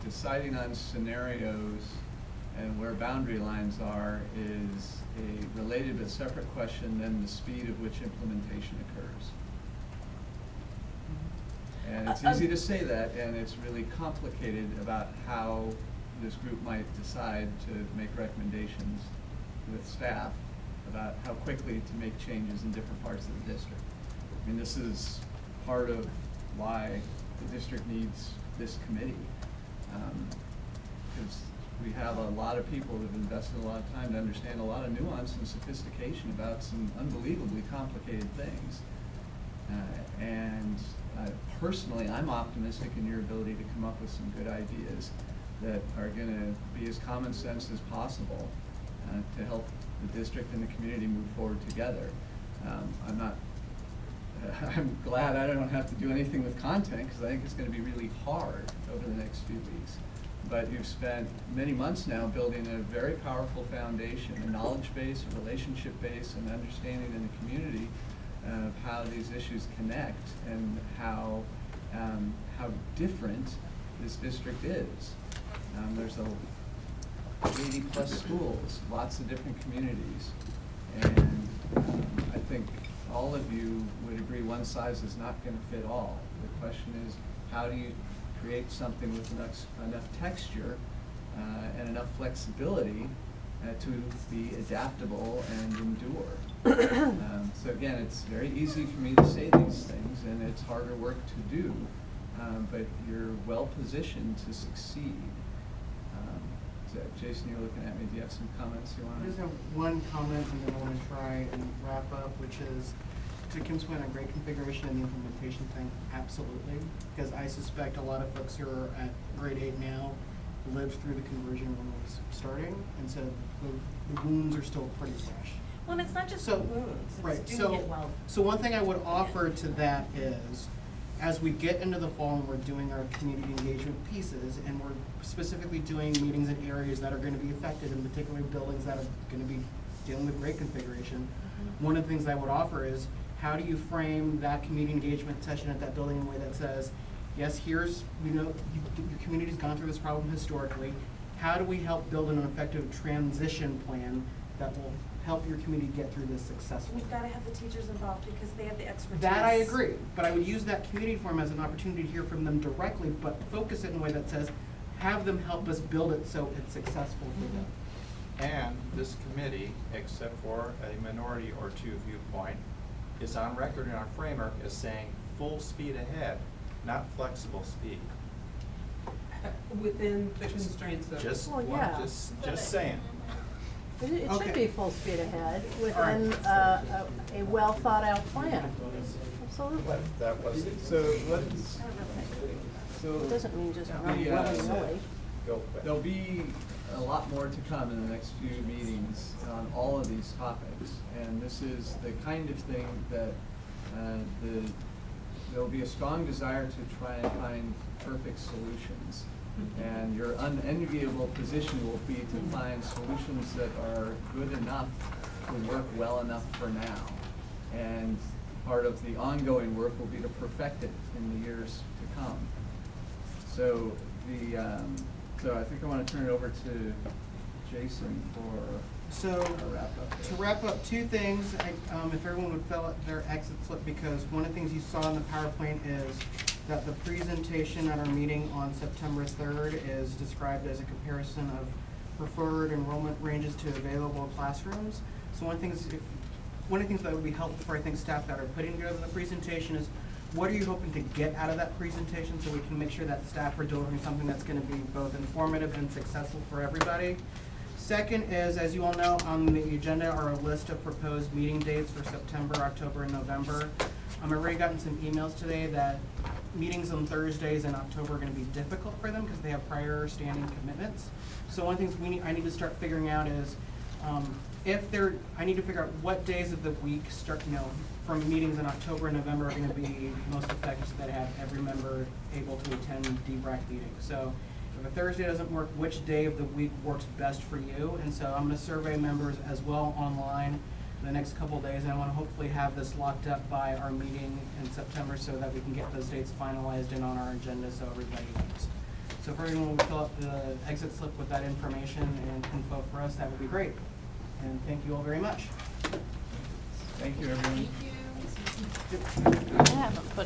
deciding on scenarios and where boundary lines are is a related but separate question than the speed at which implementation occurs. And it's easy to say that, and it's really complicated about how this group might decide to make recommendations with staff about how quickly to make changes in different parts of the district. I mean, this is part of why the district needs this committee. Because we have a lot of people that have invested a lot of time to understand a lot of nuance and sophistication about some unbelievably complicated things. Personally, I'm optimistic in your ability to come up with some good ideas that are going to be as common sense as possible to help the district and the community move forward together. I'm glad I don't have to do anything with content because I think it's going to be really hard over the next few weeks. But you've spent many months now building a very powerful foundation, a knowledge base, a relationship base, and understanding in the community of how these issues connect and how different this district is. There's 80+ schools, lots of different communities, and I think all of you would agree one size is not going to fit all. The question is, how do you create something with enough texture and enough flexibility to be adaptable and endure? So again, it's very easy for me to say these things, and it's harder work to do, but you're well positioned to succeed. Jason, you're looking at me. Do you have some comments you want to? I just have one comment, and then I want to try and wrap up, which is, to Kim's point on grade configuration and the implementation thing, absolutely. Because I suspect a lot of folks who are at grade 8 now lived through the conversion when it was starting, and so the wounds are still pretty fresh. Well, and it's not just the wounds, it's doing it well. So one thing I would offer to that is, as we get into the fall and we're doing our community engagement pieces, and we're specifically doing meetings in areas that are going to be affected, and particularly buildings that are going to be dealing with grade configuration. One of the things I would offer is, how do you frame that community engagement session at that building in a way that says, yes, here's, your community's gone through this problem historically. How do we help build an effective transition plan that will help your community get through this successfully? We've gotta have the teachers involved because they have the expertise. That I agree, but I would use that community forum as an opportunity to hear from them directly, but focus it in a way that says, have them help us build it so it's successful for them. And this committee, except for a minority or two viewpoint, is on record in our framework as saying full speed ahead, not flexible speed. Within the constraints of. Just, Well, yeah. just saying. It Okay. should be full speed ahead within right. a well-thought-out plan. Absolutely. That was, So let's, so. It doesn't mean just the, run willy-nilly. go quick. There'll be a lot more to come in the next few meetings on all of these topics. And this is the kind of thing that there'll be a strong desire to try and find perfect solutions. And your unenviable position will be to find solutions that are good enough to work well enough for now. And part of the ongoing work will be to perfect it in the years to come. So so I think I want to turn it over to Jason for So, a wrap up. to wrap up, two things, if everyone would fill out their exit slip, because one of the things you saw in the PowerPoint is that the presentation at our meeting on September 3rd is described as a comparison of preferred enrollment ranges to available classrooms. So one of the things that would be helpful for, I think, staff that are putting together the presentation is, what are you hoping to get out of that presentation so we can make sure that staff are delivering something that's going to be both informative and successful for everybody. Second is, as you all know, on the agenda are a list of proposed meeting dates for September, October, and November. I've already gotten some emails today that meetings on Thursdays in October are going to be difficult for them because they have prior standing commitments. So one of the things I need to start figuring out is, I need to figure out what days of the week from meetings in October and November are going to be most effective so that I have every member able to attend D-BRAC meetings. So if a Thursday doesn't work, which day of the week works best for you? And so I'm going to survey members as well online in the next couple of days, and I want to hopefully have this locked up by our meeting in September so that we can get those dates finalized and on our agenda so everybody knows. So if everyone would fill up the exit slip with that information and info for us, that would be great. And thank you all very much. Thank you, everyone. I haven't put